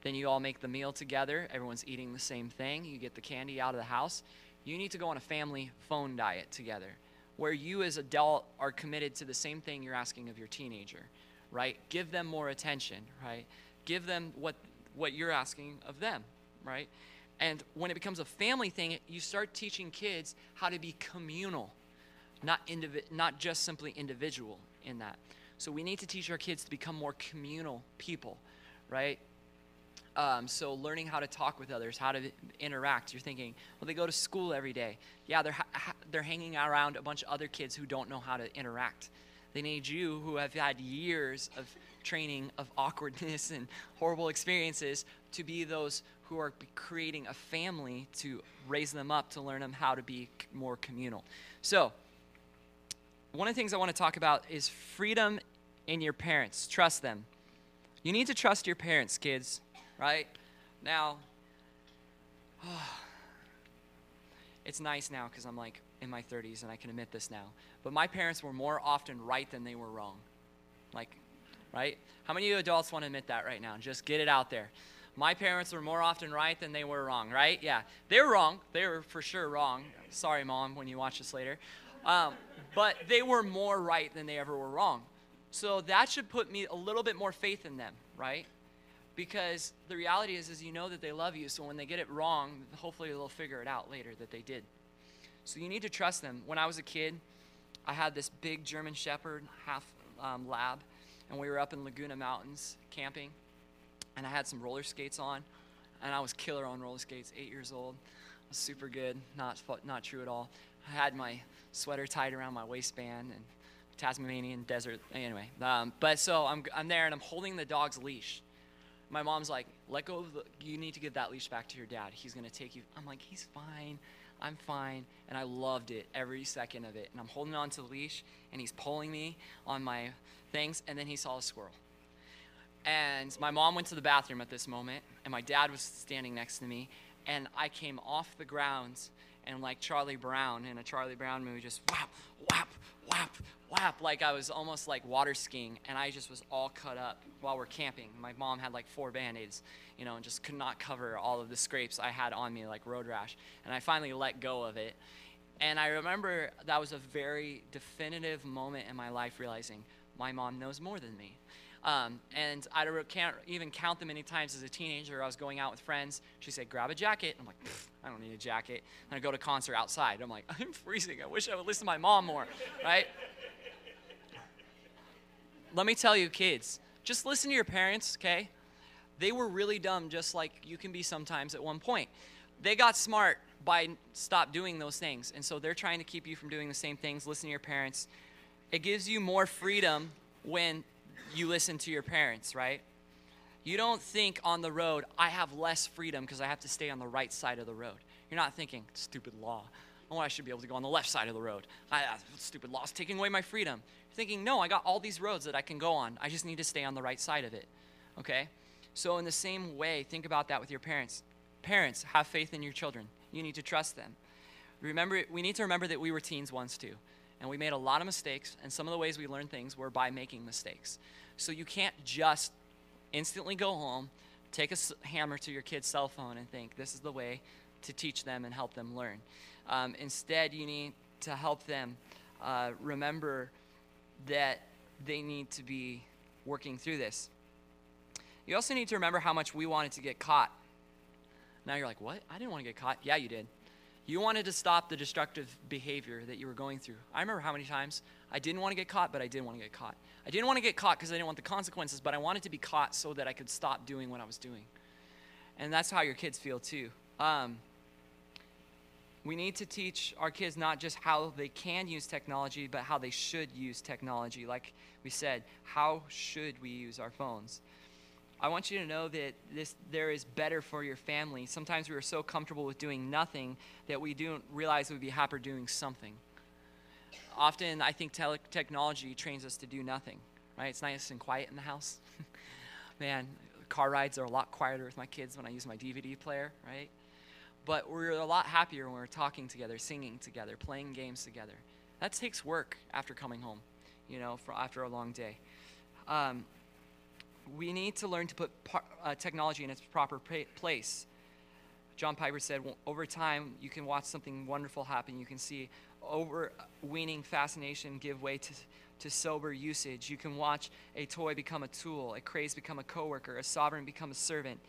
then you all make the meal together. Everyone's eating the same thing. You get the candy out of the house. You need to go on a family phone diet together, where you as adult are committed to the same thing you're asking of your teenager, right? Give them more attention, right? Give them what you're asking of them, right? And when it becomes a family thing, you start teaching kids how to be communal, not just simply individual in that. So we need to teach our kids to become more communal people, right? So learning how to talk with others, how to interact. You're thinking, well, they go to school every day. Yeah, they're hanging around a bunch of other kids who don't know how to interact. They need you, who have had years of training of awkwardness and horrible experiences, to be those who are creating a family to raise them up, to learn them how to be more communal. So one of the things I want to talk about is freedom in your parents. Trust them. You need to trust your parents, kids, right? Now, it's nice now because I'm like in my 30s and I can admit this now. But my parents were more often right than they were wrong. Like, right? How many of you adults want to admit that right now? Just get it out there. My parents were more often right than they were wrong, right? Yeah, they were wrong. They were for sure wrong. Sorry, Mom, when you watch this later. But they were more right than they ever were wrong. So that should put me a little bit more faith in them, right? Because the reality is you know that they love you, so when they get it wrong, hopefully they'll figure it out later that they did. So you need to trust them. When I was a kid, I had this big German Shepherd, half lab, and we were up in Laguna Mountains camping, and I had some roller skates on, and I was killer on roller skates, 8 years old. I was super good, not true at all. I had my sweater tied around my waistband and Tasmanian desert, anyway. But so I'm there, and I'm holding the dog's leash. My mom's like, let go of you need to give that leash back to your dad. He's going to take you. I'm like, he's fine. I'm fine. And I loved it, every second of it. And I'm holding on to the leash, and he's pulling me on my things, and then he saw a squirrel. And my mom went to the bathroom at this moment, and my dad was standing next to me, and I came off the grounds, and like Charlie Brown in a Charlie Brown movie, just whap, whap, whap, whap, like I was almost like water skiing, and I just was all cut up while we're camping. My mom had like 4 Band-Aids, and just could not cover all of the scrapes I had on me, like road rash, and I finally let go of it. And I remember that was a very definitive moment in my life, realizing my mom knows more than me. And I can't even count the many times as a teenager I was going out with friends. She said, grab a jacket. I'm like, I don't need a jacket. And I go to concert outside. I'm like, I'm freezing. I wish I would listen to my mom more, right? Let me tell you, kids, just listen to your parents, okay? They were really dumb, just like you can be sometimes at one point. They got smart by stop doing those things. And so they're trying to keep you from doing the same things. Listen to your parents. It gives you more freedom when you listen to your parents, right? You don't think on the road, I have less freedom because I have to stay on the right side of the road. You're not thinking, stupid law. Oh, I should be able to go on the left side of the road. Stupid law's taking away my freedom. You're thinking, no, I got all these roads that I can go on. I just need to stay on the right side of it, okay? So in the same way, think about that with your parents. Parents, have faith in your children. You need to trust them. Remember, we need to remember that we were teens once too. And we made a lot of mistakes, and some of the ways we learned things were by making mistakes. So you can't just instantly go home, take a hammer to your kid's cell phone and think, this is the way to teach them and help them learn. Instead, you need to help them remember that they need to be working through this. You also need to remember how much we wanted to get caught. Now you're like, what? I didn't want to get caught. Yeah, you did. You wanted to stop the destructive behavior that you were going through. I remember how many times I didn't want to get caught, but I did want to get caught. I didn't want to get caught because I didn't want the consequences, but I wanted to be caught so that I could stop doing what I was doing. And that's how your kids feel too. We need to teach our kids not just how they can use technology, but how they should use technology. Like we said, how should we use our phones? I want you to know that there is better for your family. Sometimes we are so comfortable with doing nothing that we don't realize we'd be happier doing something. Often, I think technology trains us to do nothing, right? It's nice and quiet in the house. Man, car rides are a lot quieter with my kids when I use my DVD player, right? But we're a lot happier when we're talking together, singing together, playing games together. That takes work after coming home, after a long day. We need to learn to put technology in its proper place. John Piper said, over time, you can watch something wonderful happen. You can see overweening fascination give way to sober usage. You can watch a toy become a tool, a craze become a coworker, a sovereign become a servant.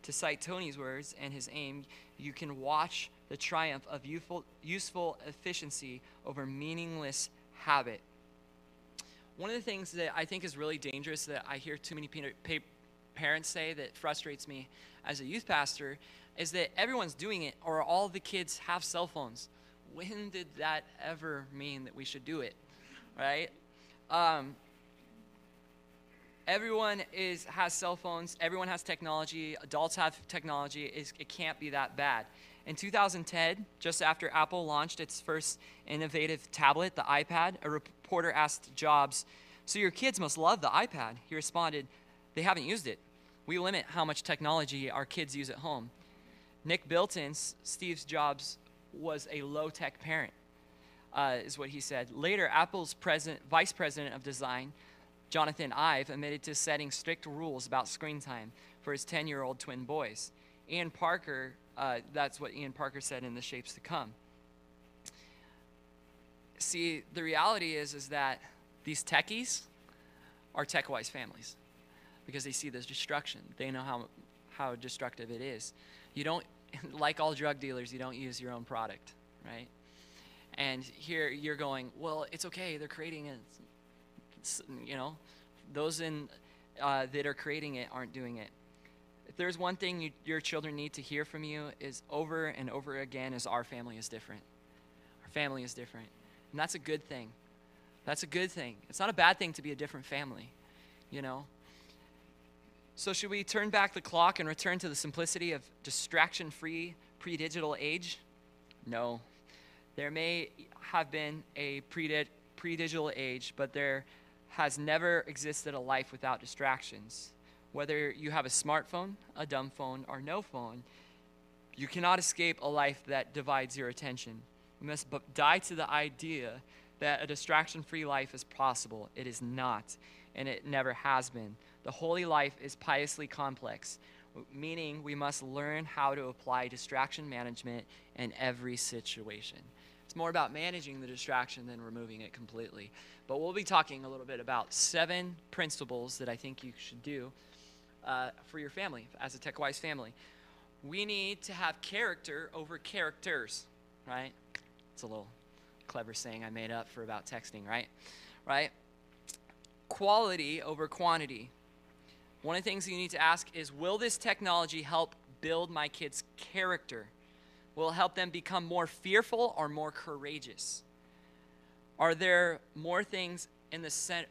To cite Tony's words and his aim, you can watch the triumph of useful efficiency over meaningless habit. One of the things that I think is really dangerous that I hear too many parents say that frustrates me as a youth pastor is that everyone's doing it, or all the kids have cell phones. When did that ever mean that we should do it, right? Everyone has cell phones. Everyone has technology. Adults have technology. It can't be that bad. In 2010, just after Apple launched its first innovative tablet, the iPad, a reporter asked Jobs, "So your kids must love the iPad." He responded, "They haven't used it. We limit how much technology our kids use at home." Nick Bilton, Steve Jobs, was a low-tech parent, is what he said. Later, Apple's vice president of design, Jonathan Ive, admitted to setting strict rules about screen time for his 10-year-old twin boys. Ian Parker, that's what Ian Parker said in The Shapes to Come. See, the reality is that these techies are tech-wise families because they see this destruction. They know how destructive it is. You don't, like all drug dealers, you don't use your own product, right? And here you're going, well, it's okay, they're creating it. Those that are creating it aren't doing it. If there's one thing your children need to hear from you is over and over again is our family is different. Our family is different. And that's a good thing. That's a good thing. It's not a bad thing to be a different family, So should we turn back the clock and return to the simplicity of distraction-free pre-digital age? No. There may have been a pre-digital age, but there has never existed a life without distractions. Whether you have a smartphone, a dumb phone, or no phone, you cannot escape a life that divides your attention. You must die to the idea that a distraction-free life is possible. It is not, and it never has been. The holy life is piously complex, meaning we must learn how to apply distraction management in every situation. It's more about managing the distraction than removing it completely. But we'll be talking a little bit about 7 principles that I think you should do for your family, as a tech-wise family. We need to have character over characters, right? It's a little clever saying I made up for about texting, right? Right? Quality over quantity. One of the things you need to ask is, will this technology help build my kids' character? Will it help them become more fearful or more courageous? Are there more things in the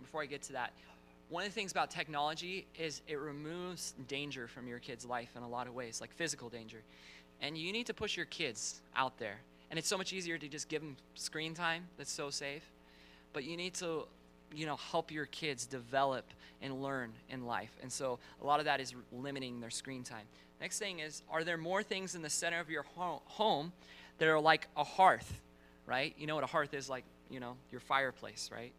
before I get to that, one of the things about technology is it removes danger from your kid's life in a lot of ways, like physical danger. And you need to push your kids out there. And it's so much easier to just give them screen time that's so safe. But you need to, help your kids develop and learn in life. And so a lot of that is limiting their screen time. Next thing is, are there more things in the center of your home that are like a hearth, right? You know what a hearth is like, your fireplace, right?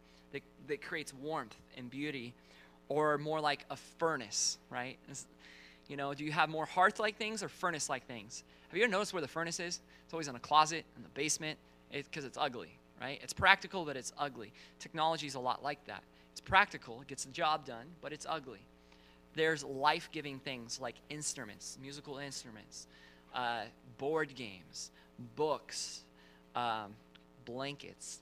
That creates warmth and beauty, or more like a furnace, right? Do you have more hearth-like things or furnace-like things? Have you ever noticed where the furnace is? It's always in a closet, in the basement, because it's ugly, right? It's practical, but it's ugly. Technology is a lot like that. It's practical, it gets the job done, but it's ugly. There's life-giving things like instruments, musical instruments, board games, books, blankets,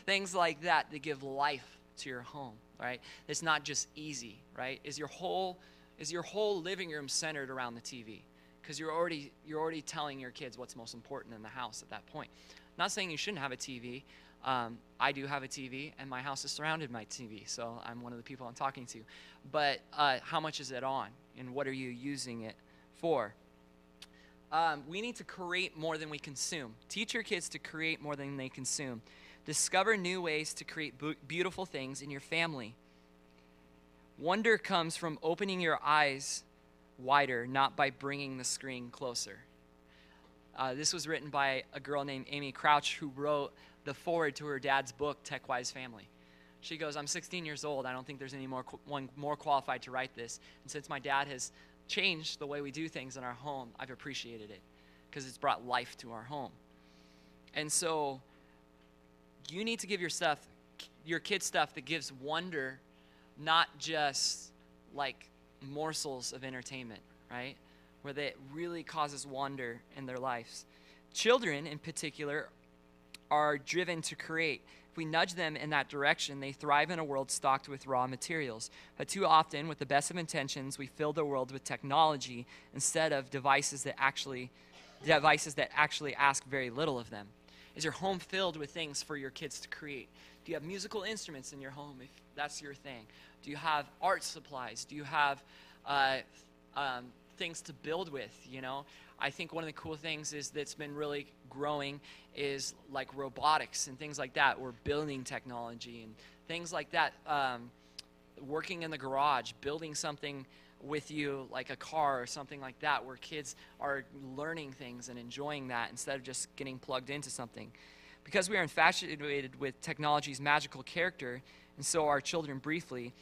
things like that give life to your home, right? It's not just easy, right? Is your whole living room centered around the TV? Because you're already telling your kids what's most important in the house at that point. Not saying you shouldn't have a TV, I do have a TV, and my house is surrounded by TV, so I'm one of the people I'm talking to. But how much is it on, and what are you using it for? We need to create more than we consume. Teach your kids to create more than they consume. Discover new ways to create beautiful things in your family. Wonder comes from opening your eyes wider, not by bringing the screen closer. This was written by a girl named Amy Crouch, who wrote the foreword to her dad's book, Tech Wise Family. She goes, I'm 16 years old. I don't think there's any one more qualified to write this. And since my dad has changed the way we do things in our home, I've appreciated it because it's brought life to our home. And so you need to give your kids stuff that gives wonder, not just like morsels of entertainment, right? Where that really causes wonder in their lives. Children, in particular, are driven to create. If we nudge them in that direction, they thrive in a world stocked with raw materials. But too often, with the best of intentions, we fill the world with technology instead of devices that actually ask very little of them. Is your home filled with things for your kids to create? Do you have musical instruments in your home, if that's your thing? Do you have art supplies? Do you have things to build with, you know? I think one of the cool things that's been really growing is like robotics and things like that. We're building technology and things like that. Working in the garage, building something with you like a car or something like that, where kids are learning things and enjoying that instead of just getting plugged into something. Because we are infatuated with technology's magical character, and so are children briefly,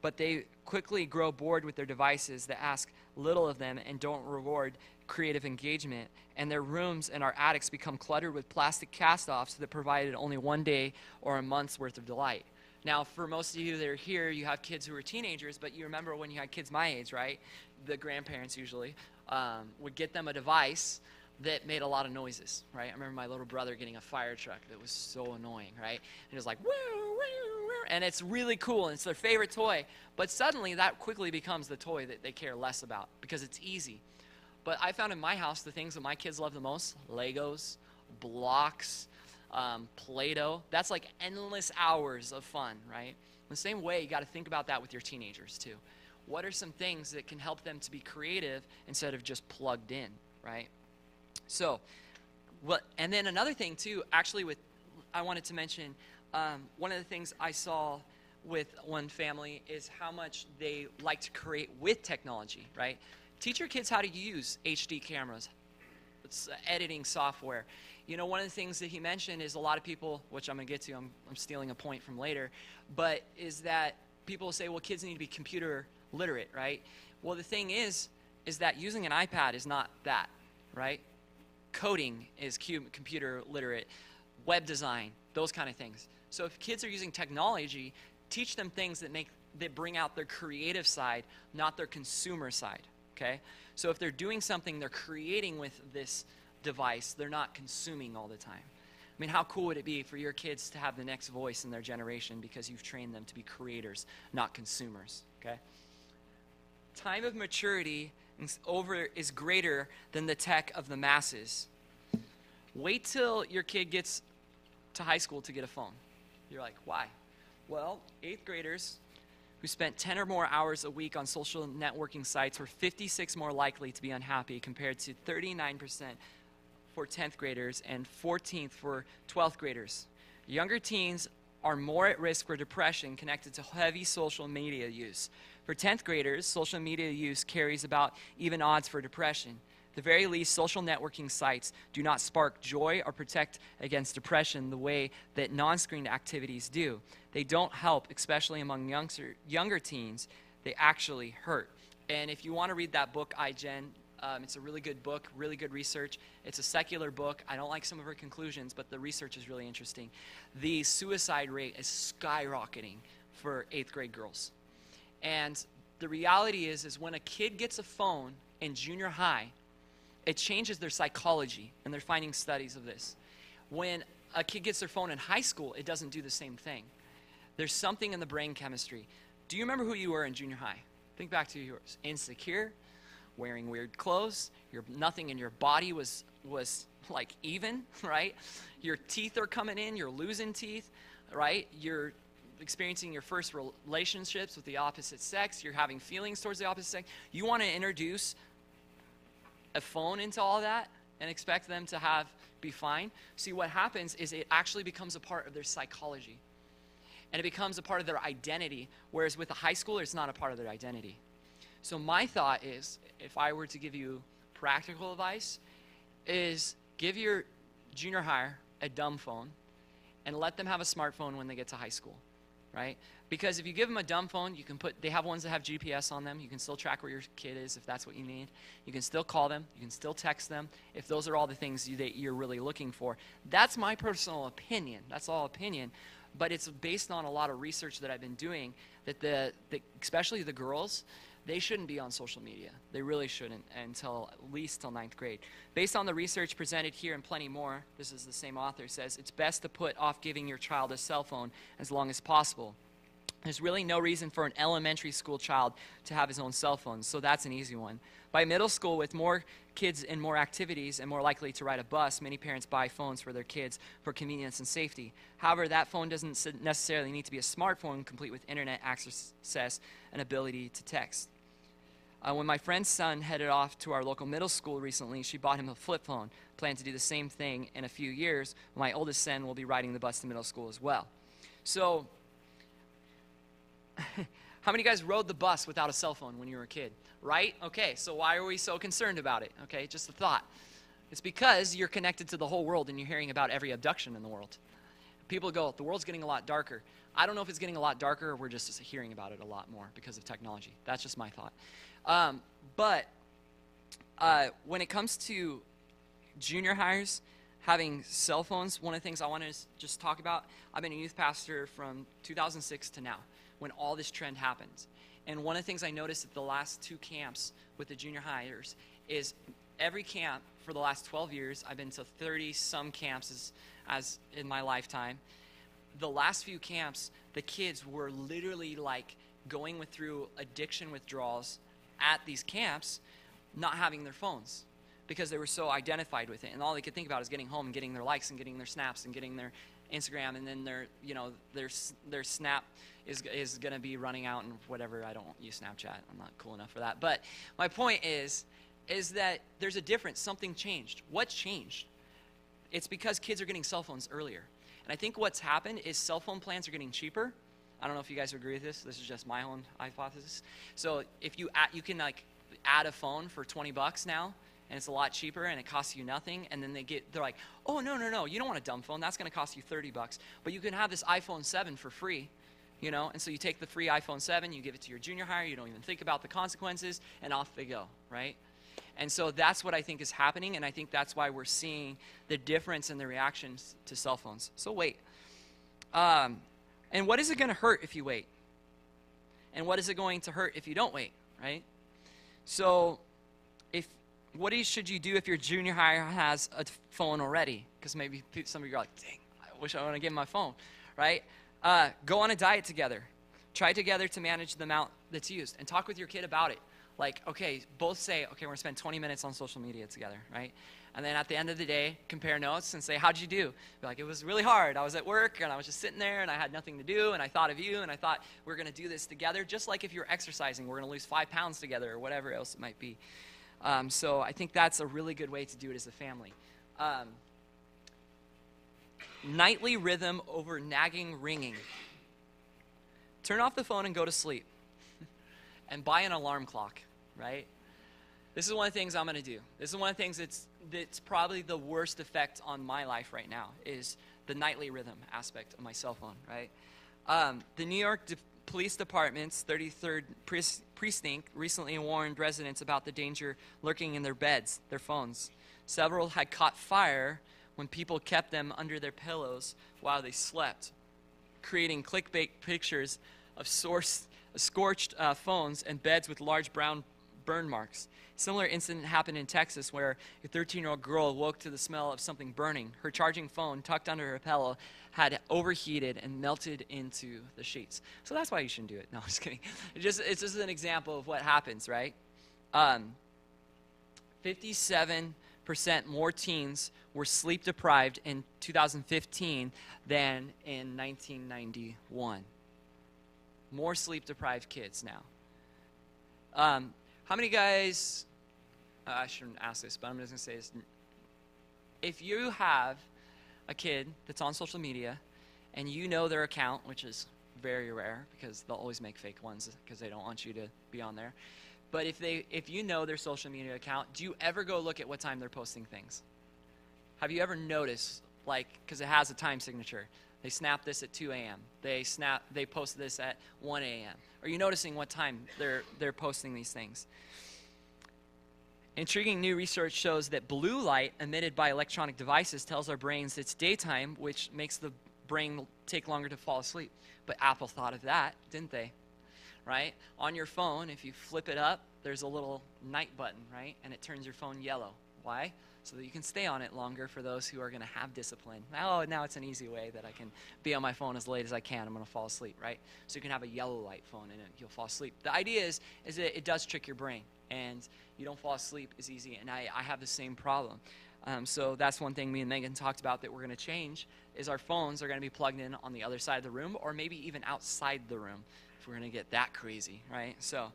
but they quickly grow bored with their devices that ask little of them and don't reward creative engagement, and their rooms and our attics become cluttered with plastic cast-offs that provided only one day or a month's worth of delight. Now, for most of you that are here, you have kids who are teenagers, but you remember when you had kids my age, right? The grandparents usually would get them a device that made a lot of noises, right? I remember my little brother getting a fire truck that was so annoying, right? And it was like, woo, woo, woo, and it's really cool, and it's their favorite toy. But suddenly, that quickly becomes the toy that they care less about because it's easy. But I found in my house the things that my kids love the most: Legos, blocks, Play-Doh. That's like endless hours of fun, right? In the same way, you got to think about that with your teenagers too. What are some things that can help them to be creative instead of just plugged in, right? So, and then another thing too, actually, I wanted to mention, one of the things I saw with one family is how much they like to create with technology, right? Teach your kids how to use HD cameras. It's editing software. You know, one of the things that he mentioned is a lot of people, which I'm going to get to, I'm stealing a point from later, but is that people say, well, kids need to be computer literate, right? Well, the thing is that using an iPad is not that, right? Coding is computer literate, web design, those kind of things. So if kids are using technology, teach them things that bring out their creative side, not their consumer side. Okay? So if they're doing something they're creating with this device, they're not consuming all the time. I mean, how cool would it be for your kids to have the next voice in their generation because you've trained them to be creators, not consumers, okay? Time of maturity is greater than the tech of the masses. Wait till your kid gets to high school to get a phone. You're like, why? Well, 8th graders who spent 10 or more hours a week on social networking sites were 56 more likely to be unhappy compared to 39% for 10th graders and 14th for 12th graders. Younger teens are more at risk for depression connected to heavy social media use. For 10th graders, social media use carries about even odds for depression. At the very least, social networking sites do not spark joy or protect against depression the way that non-screen activities do. They don't help, especially among younger teens. They actually hurt. And if you want to read that book, iGen, it's a really good book, really good research. It's a secular book. I don't like some of her conclusions, but the research is really interesting. The suicide rate is skyrocketing for 8th grade girls. And the reality is when a kid gets a phone in junior high, it changes their psychology, and they're finding studies of this. When a kid gets their phone in high school, it doesn't do the same thing. There's something in the brain chemistry. Do you remember who you were in junior high? Think back to yours. Insecure? wearing weird clothes. Nothing in your body was like even, right? Your teeth are coming in. You're losing teeth, right? You're experiencing your first relationships with the opposite sex. You're having feelings towards the opposite sex. You want to introduce a phone into all that and expect them to be fine? See, what happens is it actually becomes a part of their psychology. And it becomes a part of their identity, whereas with a high schooler, it's not a part of their identity. So my thought is, if I were to give you practical advice, is give your junior hire a dumb phone and let them have a smartphone when they get to high school, right? Because if you give them a dumb phone, they have ones that have GPS on them. You can still track where your kid is if that's what you need. You can still call them. You can still text them if those are all the things that you're really looking for. That's my personal opinion. That's all opinion. But it's based on a lot of research that I've been doing that especially the girls, they shouldn't be on social media. They really shouldn't until at least till 9th grade. Based on the research presented here and plenty more, this is the same author, says it's best to put off giving your child a cell phone as long as possible. There's really no reason for an elementary school child to have his own cell phone, so that's an easy one. By middle school, with more kids and more activities and more likely to ride a bus, many parents buy phones for their kids for convenience and safety. However, that phone doesn't necessarily need to be a smartphone complete with internet access and ability to text. When my friend's son headed off to our local middle school recently, she bought him a flip phone. Plan to do the same thing in a few years. My oldest son will be riding the bus to middle school as well. So, how many of you guys rode the bus without a cell phone when you were a kid? Right? Okay, so why are we so concerned about it? Okay, just a thought. It's because you're connected to the whole world and you're hearing about every abduction in the world. People go, the world's getting a lot darker. I don't know if it's getting a lot darker or we're just hearing about it a lot more because of technology. That's just my thought. But when it comes to junior hires having cell phones, one of the things I want to just talk about, I've been a youth pastor from 2006 to now, when all this trend happened. And one of the things I noticed at the last 2 camps with the junior hires is every camp for the last 12 years, I've been to 30-some camps as in my lifetime. The last few camps, the kids were literally like going through addiction withdrawals at these camps, not having their phones because they were so identified with it. And all they could think about is getting home and getting their likes and getting their snaps and getting their Instagram, and then their snap is going to be running out and whatever. I don't use Snapchat. I'm not cool enough for that. But my point is that there's a difference. Something changed. What changed? It's because kids are getting cell phones earlier. And I think what's happened is cell phone plans are getting cheaper. I don't know if you guys agree with this. This is just my own hypothesis. So if you can like add a phone for $20 now, and it's a lot cheaper, and it costs you nothing, and then they're like, oh, no, you don't want a dumb phone. That's going to cost you $30. But you can have this iPhone 7 for free, and so you take the free iPhone 7, you give it to your junior hire, you don't even think about the consequences, and off they go, right? And so that's what I think is happening, and I think that's why we're seeing the difference in the reactions to cell phones. So wait. And what is it going to hurt if you wait? And what is it going to hurt if you don't wait, right? So what should you do if your junior hire has a phone already? Because maybe some of you are like, dang, I wish I want to give him my phone, right? Go on a diet together. Try together to manage the amount that's used. And talk with your kid about it. Like, okay, both say, okay, we're going to spend 20 minutes on social media together, right? And then at the end of the day, compare notes and say, how'd you do? Be like, it was really hard. I was at work, and I was just sitting there, and I had nothing to do, and I thought of you, and I thought we're going to do this together. Just like if you're exercising, we're going to lose 5 pounds together or whatever else it might be. So I think that's a really good way to do it as a family. Nightly rhythm over nagging ringing. Turn off the phone and go to sleep. And buy an alarm clock, right? This is one of the things I'm going to do. This is one of the things that's probably the worst effect on my life right now is the nightly rhythm aspect of my cell phone, right? The New York Police Department's 33rd Precinct recently warned residents about the danger lurking in their beds, their phones. Several had caught fire when people kept them under their pillows while they slept, creating clickbait pictures of scorched phones and beds with large brown burn marks. Similar incident happened in Texas where a 13-year-old girl woke to the smell of something burning. Her charging phone, tucked under her pillow, had overheated and melted into the sheets. So that's why you shouldn't do it. No, I'm just kidding. It's just an example of what happens, right? 57% more teens were sleep deprived in 2015 than in 1991. More sleep deprived kids now. How many guys, I shouldn't ask this, but I'm just going to say this. If you have a kid that's on social media and you know their account, which is very rare because they'll always make fake ones because they don't want you to be on there. But if you know their social media account, do you ever go look at what time they're posting things? Have you ever noticed, like, because it has a time signature, they snap this at 2 a.m. They post this at 1 a.m. Are you noticing what time they're posting these things? Intriguing new research shows that blue light emitted by electronic devices tells our brains it's daytime, which makes the brain take longer to fall asleep. But Apple thought of that, didn't they? Right? On your phone, if you flip it up, there's a little night button, right? And it turns your phone yellow. Why? So that you can stay on it longer for those who are going to have discipline. Oh, now it's an easy way that I can be on my phone as late as I can. I'm going to fall asleep, right? So you can have a yellow light phone and you'll fall asleep. The idea is that it does trick your brain, and you don't fall asleep as easy. And I have the same problem. So that's one thing me and Megan talked about that we're going to change is our phones are going to be plugged in on the other side of the room or maybe even outside the room if we're going to get that crazy, right? So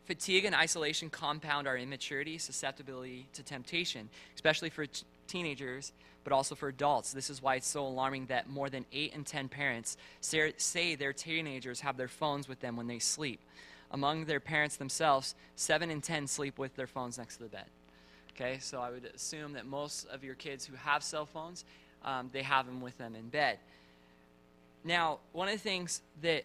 fatigue and isolation compound our immaturity, susceptibility to temptation, especially for teenagers, but also for adults. This is why it's so alarming that more than 8 in 10 parents say their teenagers have their phones with them when they sleep. Among their parents themselves, 7 in 10 sleep with their phones next to the bed. Okay, so I would assume that most of your kids who have cell phones, they have them with them in bed. Now, one of the things that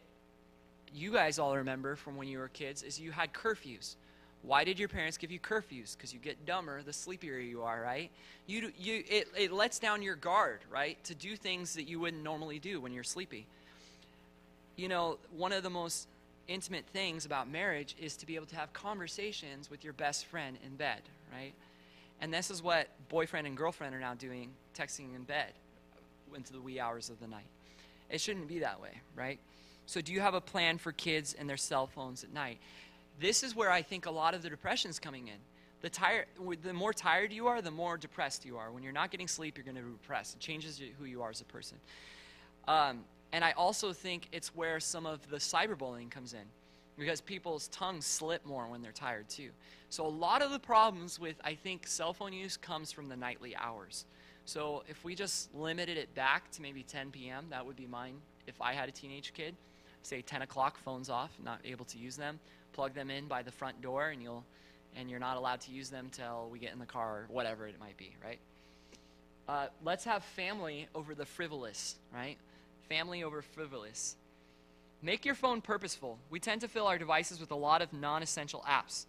you guys all remember from when you were kids is you had curfews. Why did your parents give you curfews? Because you get dumber the sleepier you are, right? It lets down your guard, right, to do things that you wouldn't normally do when you're sleepy. You know, one of the most intimate things about marriage is to be able to have conversations with your best friend in bed, right? And this is what boyfriend and girlfriend are now doing, texting in bed into the wee hours of the night. It shouldn't be that way, right? So do you have a plan for kids and their cell phones at night? This is where I think a lot of the depression is coming in. The more tired you are, the more depressed you are. When you're not getting sleep, you're going to be depressed. It changes who you are as a person. And I also think it's where some of the cyberbullying comes in, because people's tongues slip more when they're tired too. So a lot of the problems with, I think, cell phone use comes from the nightly hours. So if we just limited it back to maybe 10 p.m., that would be mine. If I had a teenage kid, say 10 o'clock, phones off, not able to use them, plug them in by the front door, and you're not allowed to use them till we get in the car or whatever it might be, right? Let's have family over the frivolous, right? Family over frivolous. Make your phone purposeful. We tend to fill our devices with a lot of non-essential apps.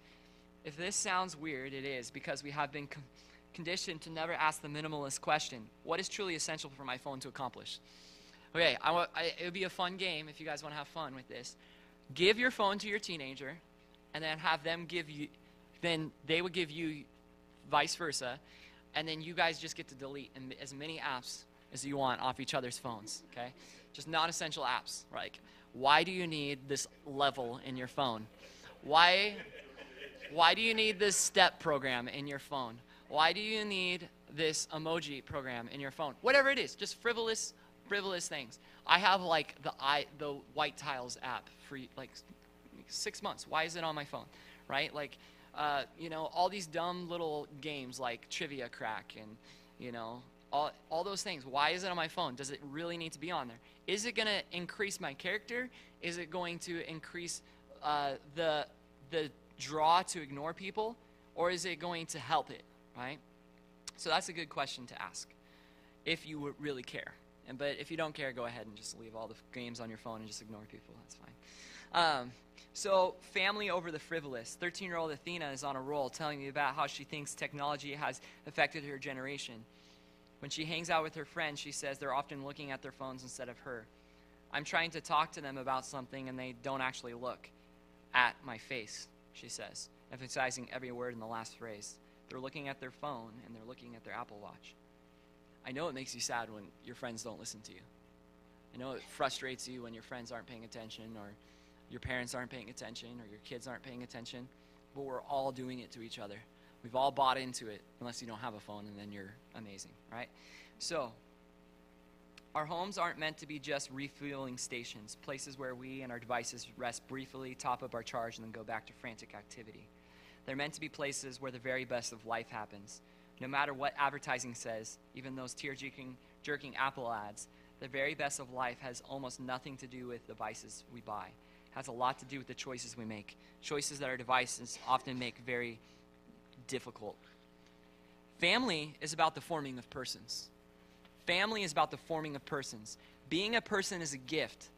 If this sounds weird, it is, because we have been conditioned to never ask the minimalist question: what is truly essential for my phone to accomplish? Okay, it would be a fun game if you guys want to have fun with this. Give your phone to your teenager, and then have them give you, then they would give you vice versa, and then you guys just get to delete as many apps as you want off each other's phones, okay? Just non-essential apps, like, why do you need this level in your phone? Why do you need this step program in your phone? Why do you need this emoji program in your phone? Whatever it is, just frivolous things. I have like the White Tiles app for like 6 months. Why is it on my phone, right? Like, all these dumb little games like Trivia Crack and, all those things. Why is it on my phone? Does it really need to be on there? Is it going to increase my character? Is it going to increase the draw to ignore people? Or is it going to help it, right? So that's a good question to ask if you would really care. But if you don't care, go ahead and just leave all the games on your phone and just ignore people. That's fine. So family over the frivolous. 13-year-old Athena is on a roll telling me about how she thinks technology has affected her generation. When she hangs out with her friends, she says they're often looking at their phones instead of her. I'm trying to talk to them about something, and they don't actually look at my face, she says, emphasizing every word in the last phrase. They're looking at their phone, and they're looking at their Apple Watch. I know it makes you sad when your friends don't listen to you. I know it frustrates you when your friends aren't paying attention, or your parents aren't paying attention, or your kids aren't paying attention. but we're all doing it to each other. We've all bought into it, unless you don't have a phone, and then you're amazing, right? So, our homes aren't meant to be just refueling stations, places where we and our devices rest briefly, top up our charge, and then go back to frantic activity. They're meant to be places where the very best of life happens. No matter what advertising says, even those tear-jerking Apple ads, the very best of life has almost nothing to do with devices we buy. It has a lot to do with the choices we make, choices that our devices often make very difficult. Family is about the forming of persons. Family is about the forming of persons. Being a person is a gift.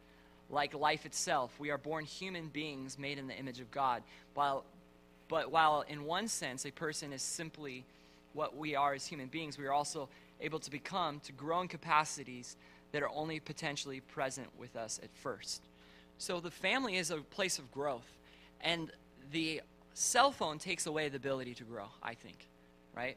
Like life itself, we are born human beings made in the image of God. But while in one sense a person is simply what we are as human beings, we are also able to grow in capacities that are only potentially present with us at first. So the family is a place of growth. And the cell phone takes away the ability to grow, I think, right?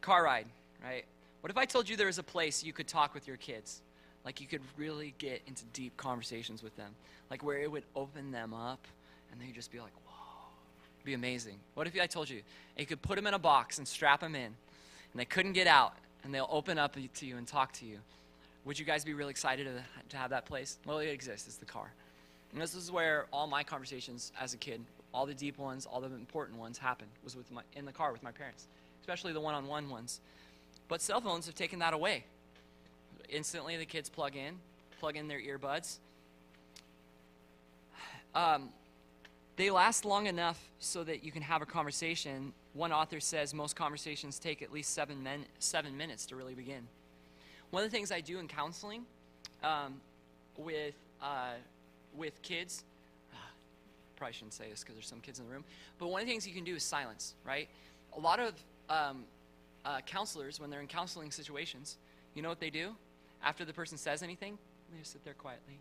Car ride, right? What if I told you there was a place you could talk with your kids? Like you could really get into deep conversations with them. Like where it would open them up and they'd just be like, whoa, it'd be amazing. What if I told you you could put them in a box and strap them in and they couldn't get out and they'll open up to you and talk to you? Would you guys be really excited to have that place? Well, it exists. It's the car. And this is where all my conversations as a kid, all the deep ones, all the important ones happened, was in the car with my parents, especially the one-on-one ones. But cell phones have taken that away. Instantly, the kids plug in their earbuds. They last long enough so that you can have a conversation. One author says most conversations take at least 7 minutes to really begin. One of the things I do in counseling with kids, probably shouldn't say this because there's some kids in the room, but one of the things you can do is silence, right? A lot of counselors, when they're in counseling situations, you know what they do? After the person says anything, they just sit there quietly.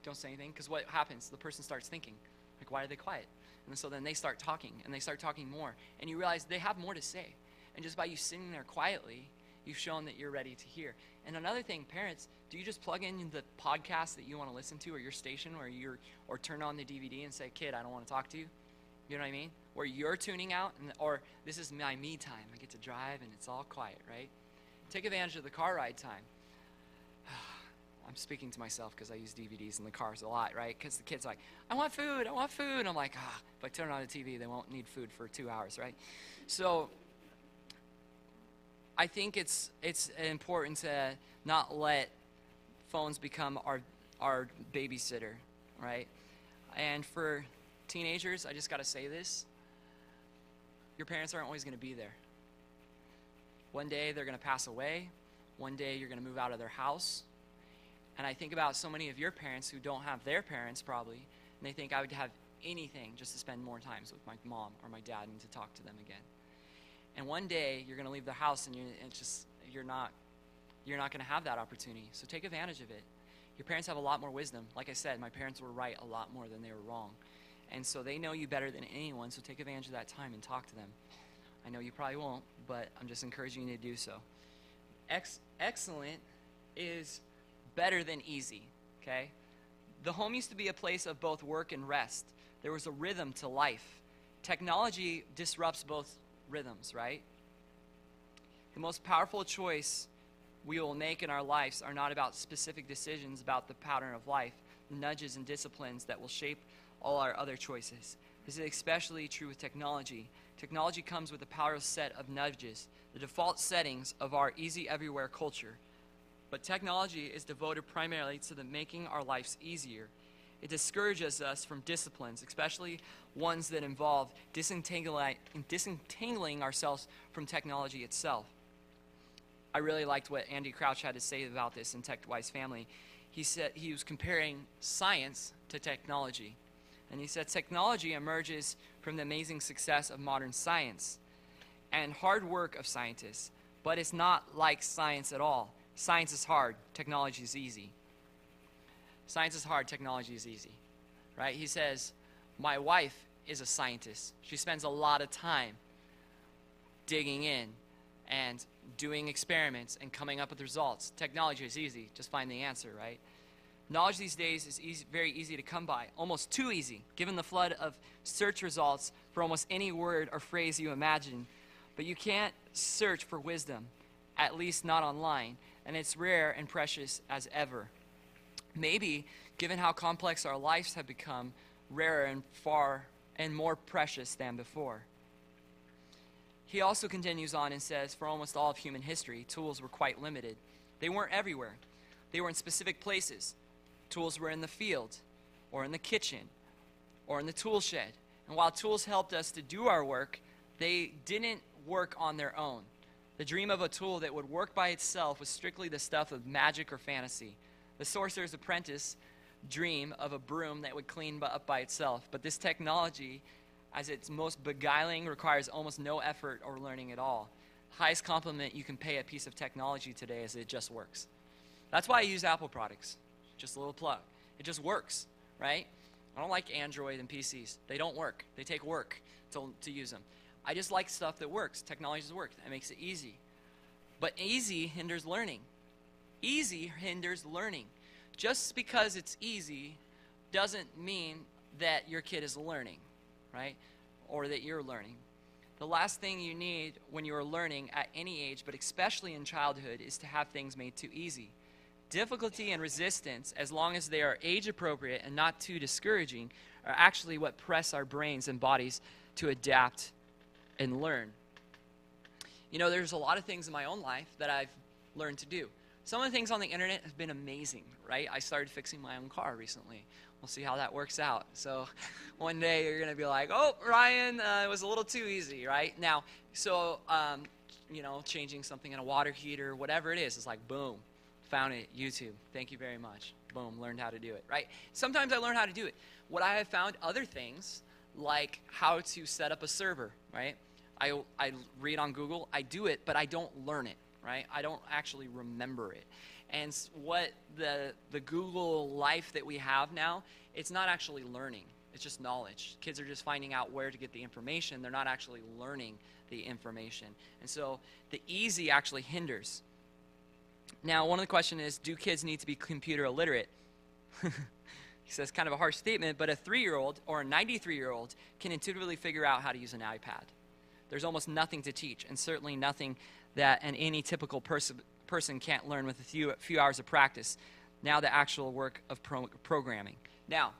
Don't say anything, because what happens? The person starts thinking, like, why are they quiet? And so then they start talking, and they start talking more. And you realize they have more to say. And just by you sitting there quietly, you've shown that you're ready to hear. And another thing, parents, do you just plug in the podcast that you want to listen to, or your station, or turn on the DVD and say, kid, I don't want to talk to you? You know what I mean? Or you're tuning out, or this is my me time. I get to drive, and it's all quiet, right? Take advantage of the car ride time. I'm speaking to myself because I use DVDs in the cars a lot, right? Because the kid's like, I want food. I'm like, if I turn on the TV, they won't need food for 2 hours, right? So I think it's important to not let phones become our babysitter, right? And for teenagers, I just got to say this. Your parents aren't always going to be there. One day they're going to pass away. One day you're going to move out of their house. And I think about so many of your parents who don't have their parents probably, and they think I would have anything just to spend more times with my mom or my dad and to talk to them again. And one day you're going to leave the house and you're not going to have that opportunity. So take advantage of it. Your parents have a lot more wisdom. Like I said, my parents were right a lot more than they were wrong. And so they know you better than anyone, so take advantage of that time and talk to them. I know you probably won't, but I'm just encouraging you to do so. Excellent is better than easy, okay? The home used to be a place of both work and rest. There was a rhythm to life. Technology disrupts both rhythms, right? The most powerful choice we will make in our lives are not about specific decisions about the pattern of life, nudges and disciplines that will shape all our other choices. This is especially true with technology. Technology comes with a powerful set of nudges, the default settings of our easy everywhere culture. But technology is devoted primarily to making our lives easier. It discourages us from disciplines, especially ones that involve disentangling ourselves from technology itself. I really liked what Andy Crouch had to say about this in TechWise Family. He said he was comparing science to technology. And he said technology emerges from the amazing success of modern science and hard work of scientists, but it's not like science at all. Science is hard, technology is easy. Science is hard, technology is easy, right? He says, my wife is a scientist. She spends a lot of time digging in and doing experiments and coming up with results. Technology is easy, just find the answer, right? Knowledge these days is very easy to come by, almost too easy, given the flood of search results for almost any word or phrase you imagine. But you can't search for wisdom, at least not online, and it's rare and precious as ever. Maybe, given how complex our lives have become, rarer and far and more precious than before. He also continues on and says, for almost all of human history, tools were quite limited. They weren't everywhere. They were in specific places. Tools were in the field, or in the kitchen, or in the tool shed. And while tools helped us to do our work, they didn't work on their own. The dream of a tool that would work by itself was strictly the stuff of magic or fantasy. The sorcerer's apprentice dream of a broom that would clean up by itself. But this technology, as its most beguiling, requires almost no effort or learning at all. The highest compliment you can pay a piece of technology today is it just works. That's why I use Apple products. Just a little plug. It just works, right? I don't like Android and PCs. They don't work. They take work to use them. I just like stuff that works. Technology just works. It makes it easy. But easy hinders learning. Easy hinders learning. Just because it's easy doesn't mean that your kid is learning, right? Or that you're learning. The last thing you need when you are learning at any age, but especially in childhood, is to have things made too easy. Difficulty and resistance, as long as they are age appropriate and not too discouraging, are actually what press our brains and bodies to adapt and learn. You know, there's a lot of things in my own life that I've learned to do. Some of the things on the internet have been amazing, right? I started fixing my own car recently. We'll see how that works out. So one day you're going to be like, oh, Ryan, it was a little too easy, right? Now, so, changing something in a water heater, whatever it is, it's like, boom. Found it, YouTube. Thank you very much. Boom, learned how to do it, right? Sometimes I learn how to do it. What I have found, other things, like how to set up a server, right? I read on Google, I do it, but I don't learn it, right? I don't actually remember it. And what the Google life that we have now, it's not actually learning. It's just knowledge. Kids are just finding out where to get the information. They're not actually learning the information. And so the easy actually hinders. Now, one of the questions is, do kids need to be computer illiterate? He says kind of a harsh statement, but a 3-year-old or a 93-year-old can intuitively figure out how to use an iPad. There's almost nothing to teach, and certainly nothing that any typical person can't learn with a few hours of practice. Now the actual work of programming. Now,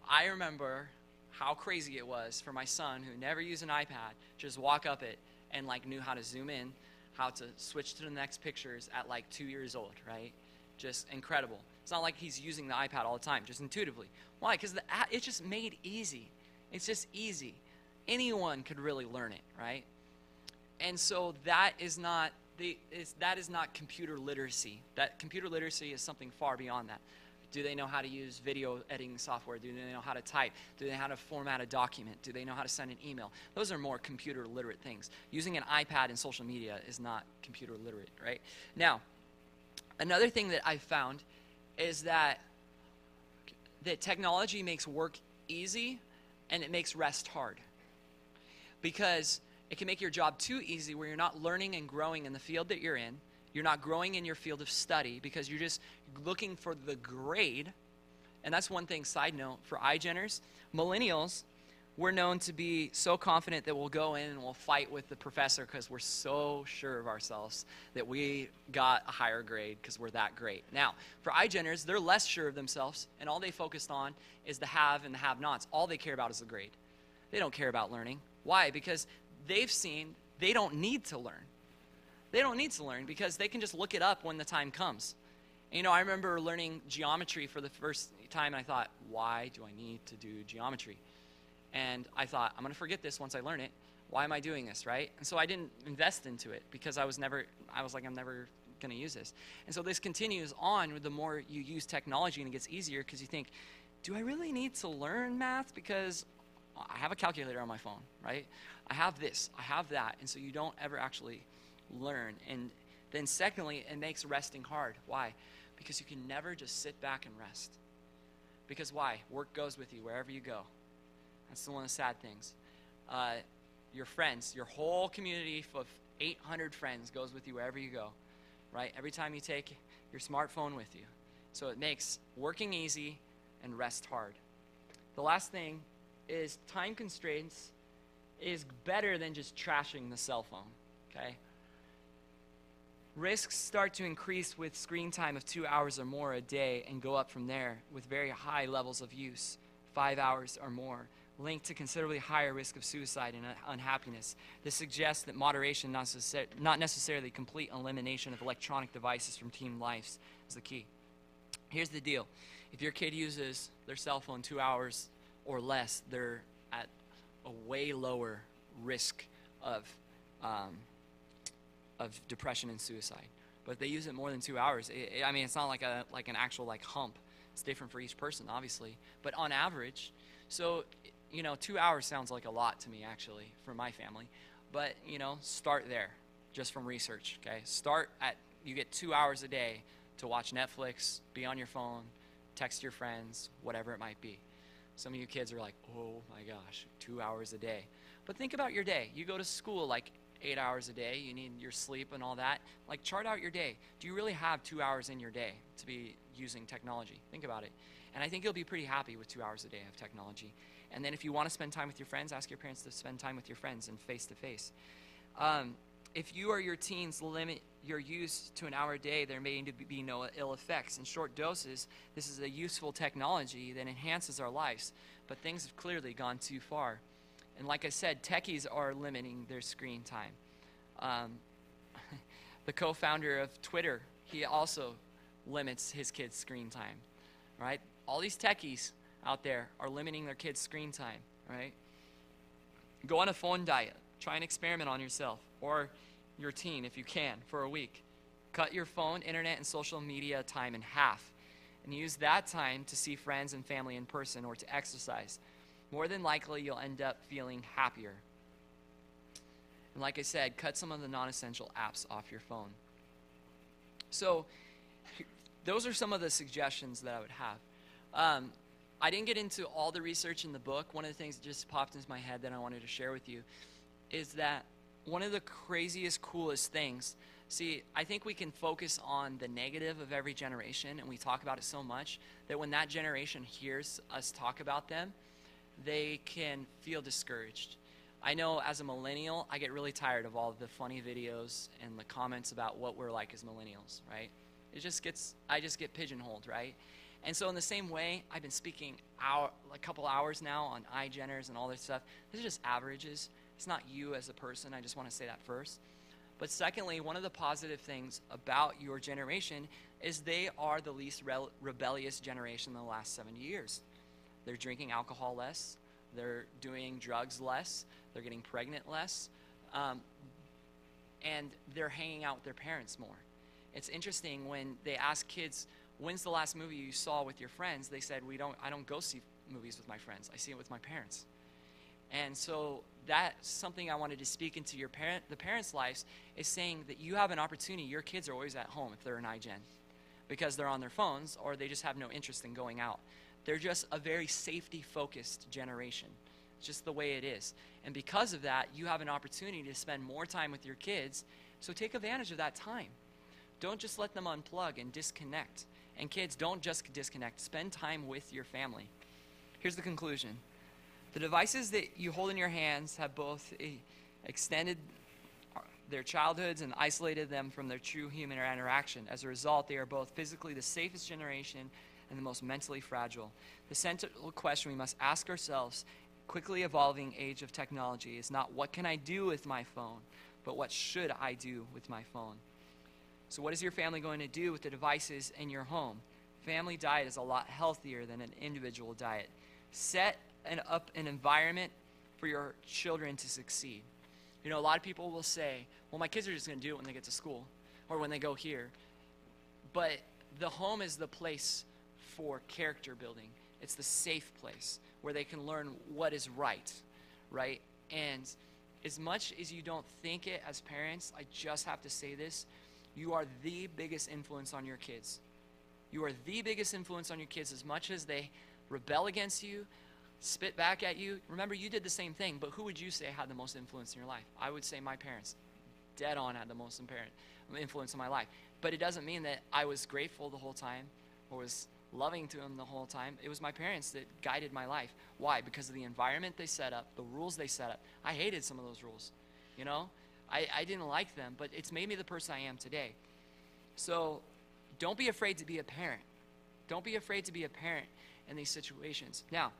I remember how crazy it was for my son, who never used an iPad, just walk up it and knew how to zoom in, how to switch to the next pictures at 2 years old, right? Just incredible. It's not like he's using the iPad all the time, just intuitively. Why? Because it's just made easy. It's just easy. Anyone could really learn it, right? And so that is not computer literacy. That computer literacy is something far beyond that. Do they know how to use video editing software? Do they know how to type? Do they know how to format a document? Do they know how to send an email? Those are more computer literate things. Using an iPad and social media is not computer literate, right? Now, another thing that I've found is that technology makes work easy and it makes rest hard. Because it can make your job too easy where you're not learning and growing in the field that you're in. You're not growing in your field of study because you're just looking for the grade. And that's one thing, side note, for iGeners, millennials, we're known to be so confident that we'll go in and we'll fight with the professor because we're so sure of ourselves that we got a higher grade because we're that great. Now, for iGeners, they're less sure of themselves, and all they focused on is the have and the have-nots. All they care about is the grade. They don't care about learning. Why? Because they've seen they don't need to learn. They don't need to learn because they can just look it up when the time comes. And, I remember learning geometry for the first time, and I thought, why do I need to do geometry? And I thought, I'm going to forget this once I learn it. Why am I doing this, right? And so I didn't invest into it because I'm never going to use this. And so this continues on with the more you use technology, and it gets easier because you think, do I really need to learn math? Because I have a calculator on my phone, right? I have this, I have that. And so you don't ever actually learn. And then secondly, it makes resting hard. Why? Because you can never just sit back and rest. Because why? Work goes with you wherever you go. That's one of the sad things. Your friends, your whole community of 800 friends goes with you wherever you go, right? Every time you take your smartphone with you, So it makes working easy and rest hard. The last thing is time constraints is better than just trashing the cell phone, okay? Risks start to increase with screen time of 2 hours or more a day and go up from there with very high levels of use, 5 hours or more, linked to considerably higher risk of suicide and unhappiness. This suggests that moderation, not necessarily complete elimination of electronic devices from teen lives, is the key. Here's the deal. If your kid uses their cell phone 2 hours or less, they're at a way lower risk of depression and suicide. But if they use it more than 2 hours, it's not like an actual hump. It's different for each person, obviously. But on average, so 2 hours sounds like a lot to me, actually, for my family. But start there, just from research. Okay, you get 2 hours a day to watch Netflix, be on your phone, text your friends, whatever it might be. Some of you kids are like, oh my gosh, 2 hours a day. But think about your day. You go to school 8 hours a day. You need your sleep and all that. Chart out your day. Do you really have 2 hours in your day to be using technology? Think about it. And I think you'll be pretty happy with 2 hours a day of technology. And then if you want to spend time with your friends, ask your parents to spend time with your friends and face-to-face. If you or your teens limit your use to an hour a day, there may be no ill effects. In short doses, this is a useful technology that enhances our lives, but things have clearly gone too far. And like I said, techies are limiting their screen time. The co-founder of Twitter, he also limits his kids' screen time, right? All these techies out there are limiting their kids' screen time, right? Go on a phone diet. Try and experiment on yourself or your teen if you can for a week. Cut your phone, internet, and social media time in half and use that time to see friends and family in person or to exercise. More than likely, you'll end up feeling happier. And like I said, cut some of the non-essential apps off your phone. So those are some of the suggestions that I would have. I didn't get into all the research in the book. One of the things that just popped into my head that I wanted to share with you is that one of the craziest, coolest things, I think we can focus on the negative of every generation, and we talk about it so much that when that generation hears us talk about them, they can feel discouraged. I know as a millennial, I get really tired of all of the funny videos and the comments about what we're like as millennials, right? I just get pigeonholed, right? And so in the same way, I've been speaking a couple hours now on iGeners and all this stuff. These are just averages. It's not you as a person. I just want to say that first. But secondly, one of the positive things about your generation is they are the least rebellious generation in the last 70 years. They're drinking alcohol less. They're doing drugs less. They're getting pregnant less. And they're hanging out with their parents more. It's interesting when they ask kids, when's the last movie you saw with your friends? They said, I don't go see movies with my friends. I see it with my parents. And so that's something I wanted to speak into the parents' lives, is saying that you have an opportunity. Your kids are always at home if they're an iGen because they're on their phones or they just have no interest in going out. They're just a very safety-focused generation. It's just the way it is. And because of that, you have an opportunity to spend more time with your kids, so take advantage of that time. Don't just let them unplug and disconnect. And kids, don't just disconnect. Spend time with your family. Here's the conclusion. The devices that you hold in your hands have both extended their childhoods and isolated them from their true human interaction. As a result, they are both physically the safest generation and the most mentally fragile. The central question we must ask ourselves, quickly evolving age of technology, is not what can I do with my phone, but what should I do with my phone? So what is your family going to do with the devices in your home? Family diet is a lot healthier than an individual diet. Set up an environment for your children to succeed. A lot of people will say, well, my kids are just going to do it when they get to school or when they go here. But the home is the place for character building. It's the safe place where they can learn what is right? And as much as you don't think it as parents, I just have to say this, you are the biggest influence on your kids. You are the biggest influence on your kids as much as they rebel against you, spit back at you. Remember, you did the same thing, but who would you say had the most influence in your life? I would say my parents. Dead on had the most influence in my life. But it doesn't mean that I was grateful the whole time. or was loving to him the whole time. It was my parents that guided my life. Why? Because of the environment they set up, the rules they set up. I hated some of those rules, you know? I didn't like them, but it's made me the person I am today. So don't be afraid to be a parent. Don't be afraid to be a parent in these situations. Now,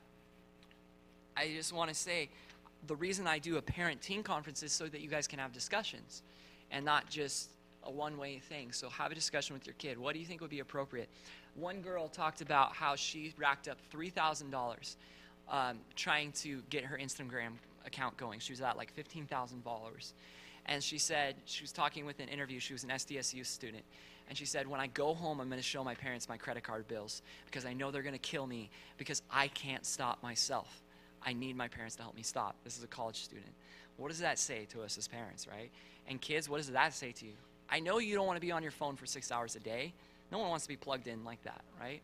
I just want to say, the reason I do a parent-teen conference is so that you guys can have discussions and not just a one-way thing. So have a discussion with your kid. What do you think would be appropriate? One girl talked about how she racked up $3,000 trying to get her Instagram account going. She was at like 15,000 followers. And she said, she was talking with an interview, she was an SDSU student, and she said, when I go home, I'm going to show my parents my credit card bills because I know they're going to kill me because I can't stop myself. I need my parents to help me stop. This is a college student. What does that say to us as parents, right? And kids, what does that say to you? I know you don't want to be on your phone for 6 hours a day. No one wants to be plugged in like that, right?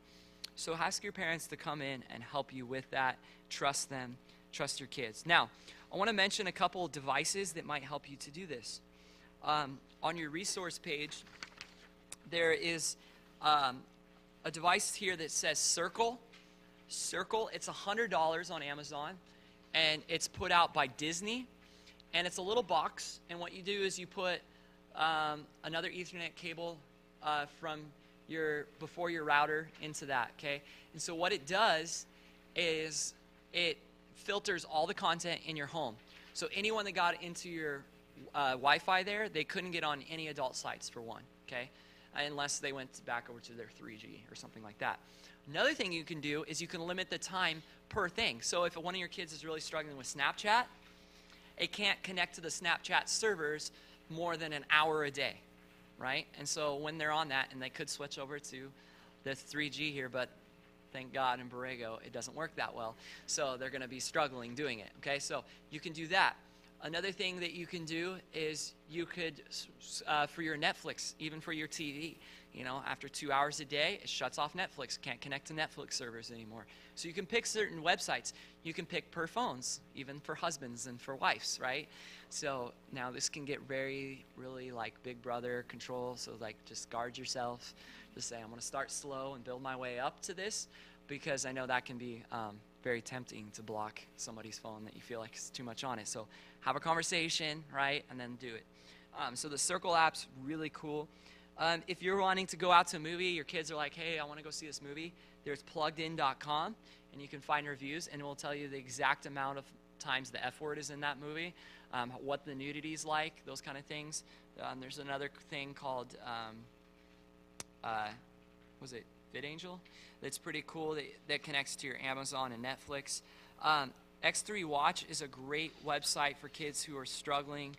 So ask your parents to come in and help you with that. Trust them. Trust your kids. Now, I want to mention a couple of devices that might help you to do this. On your resource page, there is a device here that says Circle. Circle, it's $100 on Amazon, and it's put out by Disney. And it's a little box, and what you do is you put another Ethernet cable from before your router into that, okay? And so what it does is it filters all the content in your home. So anyone that got into your Wi-Fi there, they couldn't get on any adult sites for one, okay? Unless they went back over to their 3G or something like that. Another thing you can do is you can limit the time per thing. So if one of your kids is really struggling with Snapchat, it can't connect to the Snapchat servers more than an hour a day, right? And so when they're on that, and they could switch over to the 3G here, but thank God in Borrego it doesn't work that well. So they're going to be struggling doing it, okay? So you can do that. Another thing that you can do is you could, for your Netflix, even for your TV, you know, after 2 hours a day, it shuts off Netflix. Can't connect to Netflix servers anymore. So you can pick certain websites. You can pick per phones, even for husbands and for wives, right? So now this can get really like Big Brother control. So like just guard yourself. Just say, I'm going to start slow and build my way up to this, because I know that can be very tempting to block somebody's phone that you feel like is too much on it. So have a conversation, right, and then do it. So the Circle app's really cool. If you're wanting to go out to a movie, your kids are like, hey, I want to go see this movie, there's pluggedin.com, and you can find reviews, and it will tell you the exact amount of times the F word is in that movie, what the nudity's like, those kind of things. There's another thing called, was it VidAngel? That's pretty cool that connects to your Amazon and Netflix. X3 Watch is a great website for kids who are struggling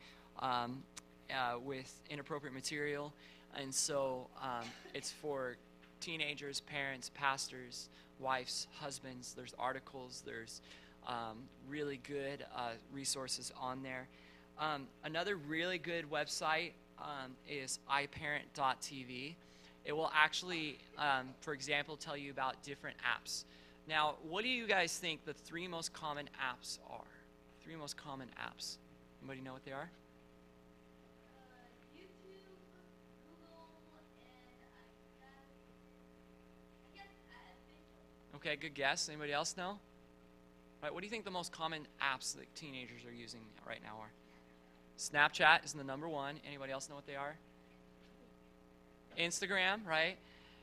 with inappropriate material. And so it's for teenagers, parents, pastors, wives, husbands. There's articles. There's really good resources on there. Another really good website is iParent.tv. It will actually, for example, tell you about different apps. Now, what do you guys think the 3 most common apps are? 3 most common apps. Anybody know what they are? YouTube, Google, and I guess Facebook. Okay, good guess. Anybody else know? All right, what do you think the most common apps that teenagers are using right now are? Snapchat is the number 1. Anybody else know what they are? Instagram, right?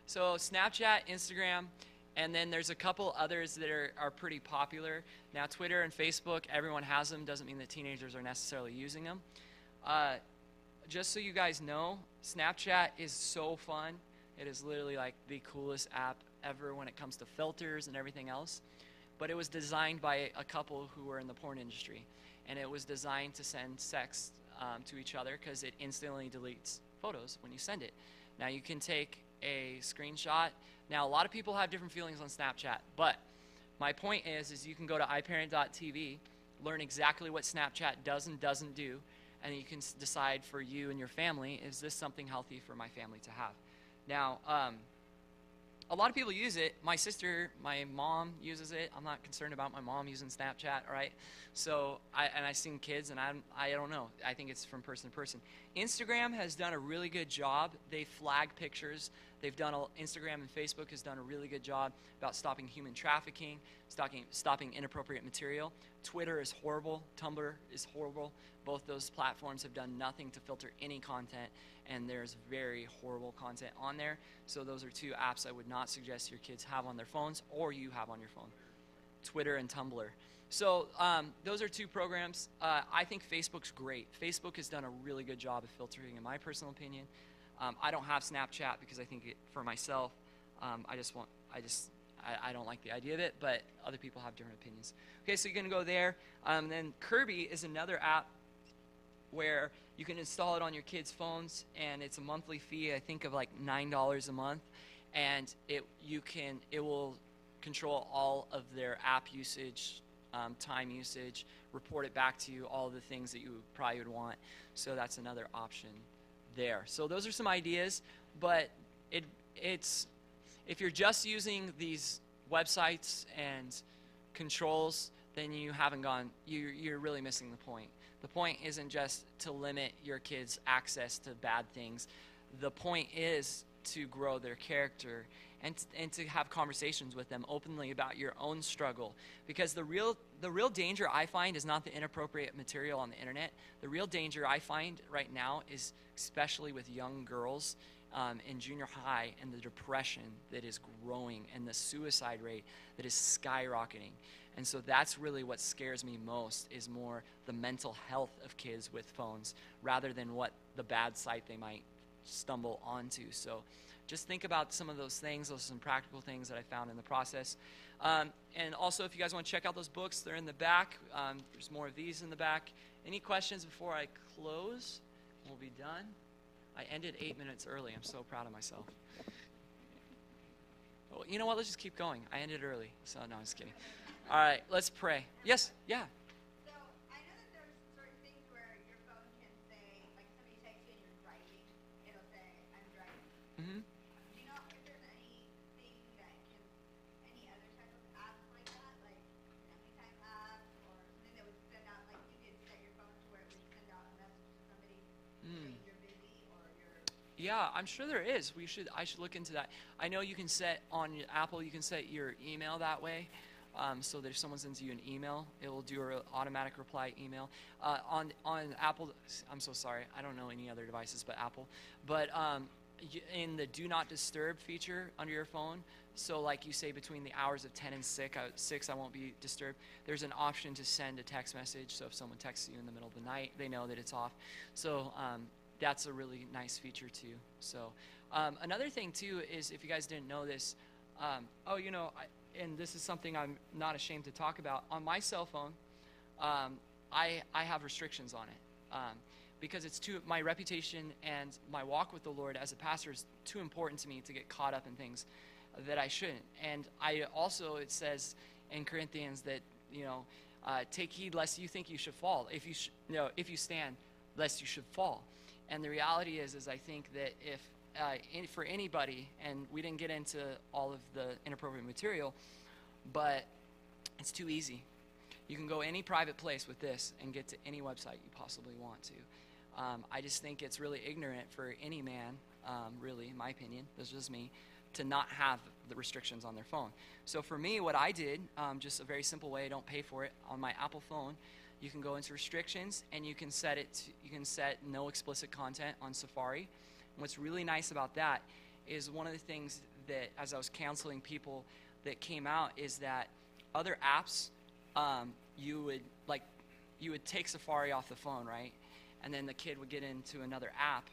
So Snapchat, Instagram, and then there's a couple others that are pretty popular. Now Twitter and Facebook, everyone has them. Doesn't mean that teenagers are necessarily using them. Just so you guys know, Snapchat is so fun. It is literally like the coolest app ever when it comes to filters and everything else. But it was designed by a couple who were in the porn industry. And it was designed to send sex to each other because it instantly deletes photos when you send it. Now you can take a screenshot. Now a lot of people have different feelings on Snapchat, but my point is you can go to iParent.tv, learn exactly what Snapchat does and doesn't do, and you can decide for you and your family, is this something healthy for my family to have? Now, a lot of people use it. My sister, my mom uses it. I'm not concerned about my mom using Snapchat, right? So, I've seen kids, and I don't know. I think it's from person to person. Instagram has done a really good job. They flag pictures They've done Instagram and Facebook has done a really good job about stopping human trafficking, stopping inappropriate material. Twitter is horrible. Tumblr is horrible. Both those platforms have done nothing to filter any content, and there's very horrible content on there. So those are two apps I would not suggest your kids have on their phones or you have on your phone. Twitter and Tumblr. So those are two programs. I think Facebook's great. Facebook has done a really good job of filtering, in my personal opinion. I don't have Snapchat because I think for myself, I don't like the idea of it, but other people have different opinions. Okay, so you're going to go there. Then Kirby is another app where you can install it on your kids' phones, and it's a monthly fee, I think of like $9 a month, and it will control all of their app usage, time usage, report it back to you, all the things that you probably would want. So that's another option there. So those are some ideas, but it's if you're just using these websites and controls, then you haven't gone. You're really missing the point. The point isn't just to limit your kids' access to bad things. The point is to grow their character and to have conversations with them openly about your own struggle. Because the real danger I find is not the inappropriate material on the internet. The real danger I find right now is, especially with young girls in junior high, and the depression that is growing and the suicide rate that is skyrocketing. And so that's really what scares me most, is more the mental health of kids with phones rather than what the bad site they might stumble onto. So just think about some of those things. Those are some practical things that I found in the process. And also, if you guys want to check out those books, they're in the back. There's more of these in the back. Any questions before I close? We'll be done. I ended 8 minutes early. I'm so proud of myself. Well, you know what? Let's just keep going. I ended early. So, no, I'm just kidding. All right, let's pray. Yes? Yeah. So I know that there's certain things where your phone can say, like somebody texts you and you're driving, it'll say, I'm driving. Mm-hmm. Do you know if there's anything that can, any other type of app like that, like family time app or something that would send out, like you could set your phone to where it would send out a message to somebody saying you're busy or you're... Yeah, I'm sure there is. I should look into that. I know you can set on Apple, you can set your email that way. So that if someone sends you an email, it will do an automatic reply email. On Apple, I'm so sorry, I don't know any other devices but Apple. But in the Do Not Disturb feature under your phone, so like you say between the hours of 10 and 6 I won't be disturbed, there's an option to send a text message. So if someone texts you in the middle of the night, they know that it's off. So that's a really nice feature too. So another thing too is, if you guys didn't know this, and this is something I'm not ashamed to talk about. On my cell phone, I have restrictions on it because my reputation and my walk with the Lord as a pastor is too important to me to get caught up in things that I shouldn't. And it says in Corinthians that, take heed lest you think you should fall. If you stand, lest you should fall. And the reality is I think that if for anybody, and we didn't get into all of the inappropriate material, but it's too easy. You can go any private place with this and get to any website you possibly want to. I just think it's really ignorant for any man, really, in my opinion, this is just me, to not have the restrictions on their phone. So for me, what I did, just a very simple way, don't pay for it, on my Apple phone, you can go into restrictions and you can set no explicit content on Safari. What's really nice about that is one of the things that, as I was counseling people, that came out is that other apps, you would take Safari off the phone, right? And then the kid would get into another app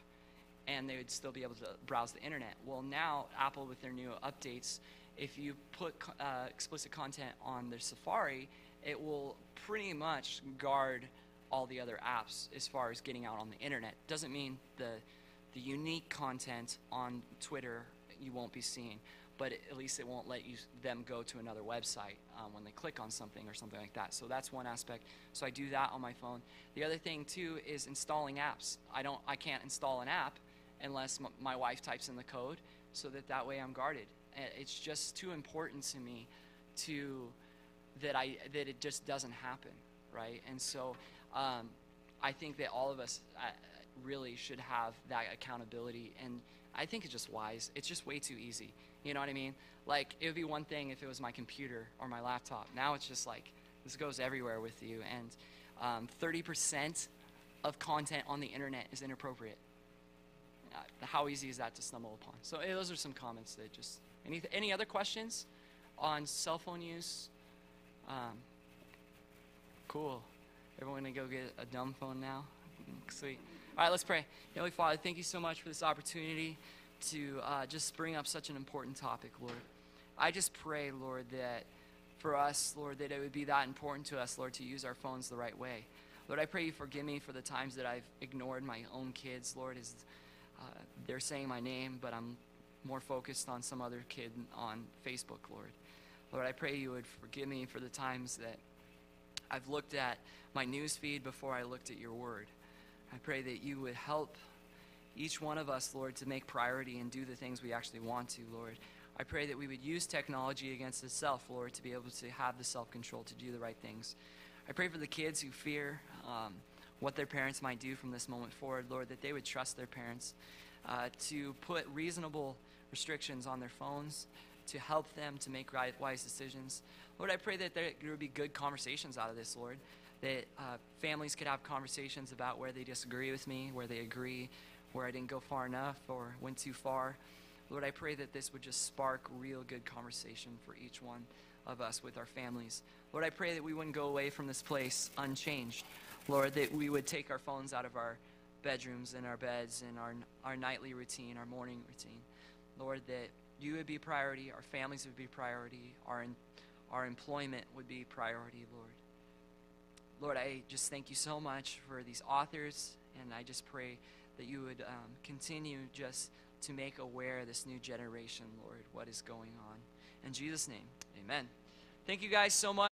and they would still be able to browse the internet. Well, now Apple, with their new updates, if you put explicit content on their Safari, it will pretty much guard all the other apps as far as getting out on the internet. Doesn't mean the unique content on Twitter you won't be seeing, but at least it won't let them go to another website when they click on something or something like that. So that's one aspect. So I do that on my phone. The other thing too is installing apps. I can't install an app unless my wife types in the code, so that way I'm guarded. It's just too important to me that it just doesn't happen, right? And so I think that all of us really should have that accountability. And I think it's just wise. It's just way too easy. You know what I mean? Like, it would be one thing if it was my computer or my laptop. Now it's just like, this goes everywhere with you. And 30% of content on the internet is inappropriate. How easy is that to stumble upon? So those are some comments that just, any other questions on cell phone use? Cool. Everyone gonna go get a dumb phone now? Sweet. All right, let's pray. Heavenly Father, thank you so much for this opportunity to just bring up such an important topic, Lord. I just pray, Lord, that for us, Lord, that it would be that important to us, Lord, to use our phones the right way. Lord, I pray you forgive me for the times that I've ignored my own kids, Lord, as they're saying my name, but I'm more focused on some other kid on Facebook, Lord. Lord, I pray you would forgive me for the times that I've looked at my news feed before I looked at your word. I pray that you would help each one of us, Lord, to make priority and do the things we actually want to, Lord. I pray that we would use technology against itself, Lord, to be able to have the self-control to do the right things. I pray for the kids who fear what their parents might do from this moment forward, Lord, that they would trust their parents to put reasonable restrictions on their phones, to help them to make wise decisions. Lord, I pray that there would be good conversations out of this, Lord, that families could have conversations about where they disagree with me, where they agree, where I didn't go far enough or went too far. Lord, I pray that this would just spark real good conversation for each one of us with our families. Lord, I pray that we wouldn't go away from this place unchanged. Lord, that we would take our phones out of our bedrooms and our beds and our nightly routine, our morning routine. Lord, that you would be priority, our families would be priority, our employment would be priority, Lord. Lord, I just thank you so much for these authors, and I just pray that you would continue just to make aware this new generation, Lord, what is going on. In Jesus' name, amen. Thank you guys so much.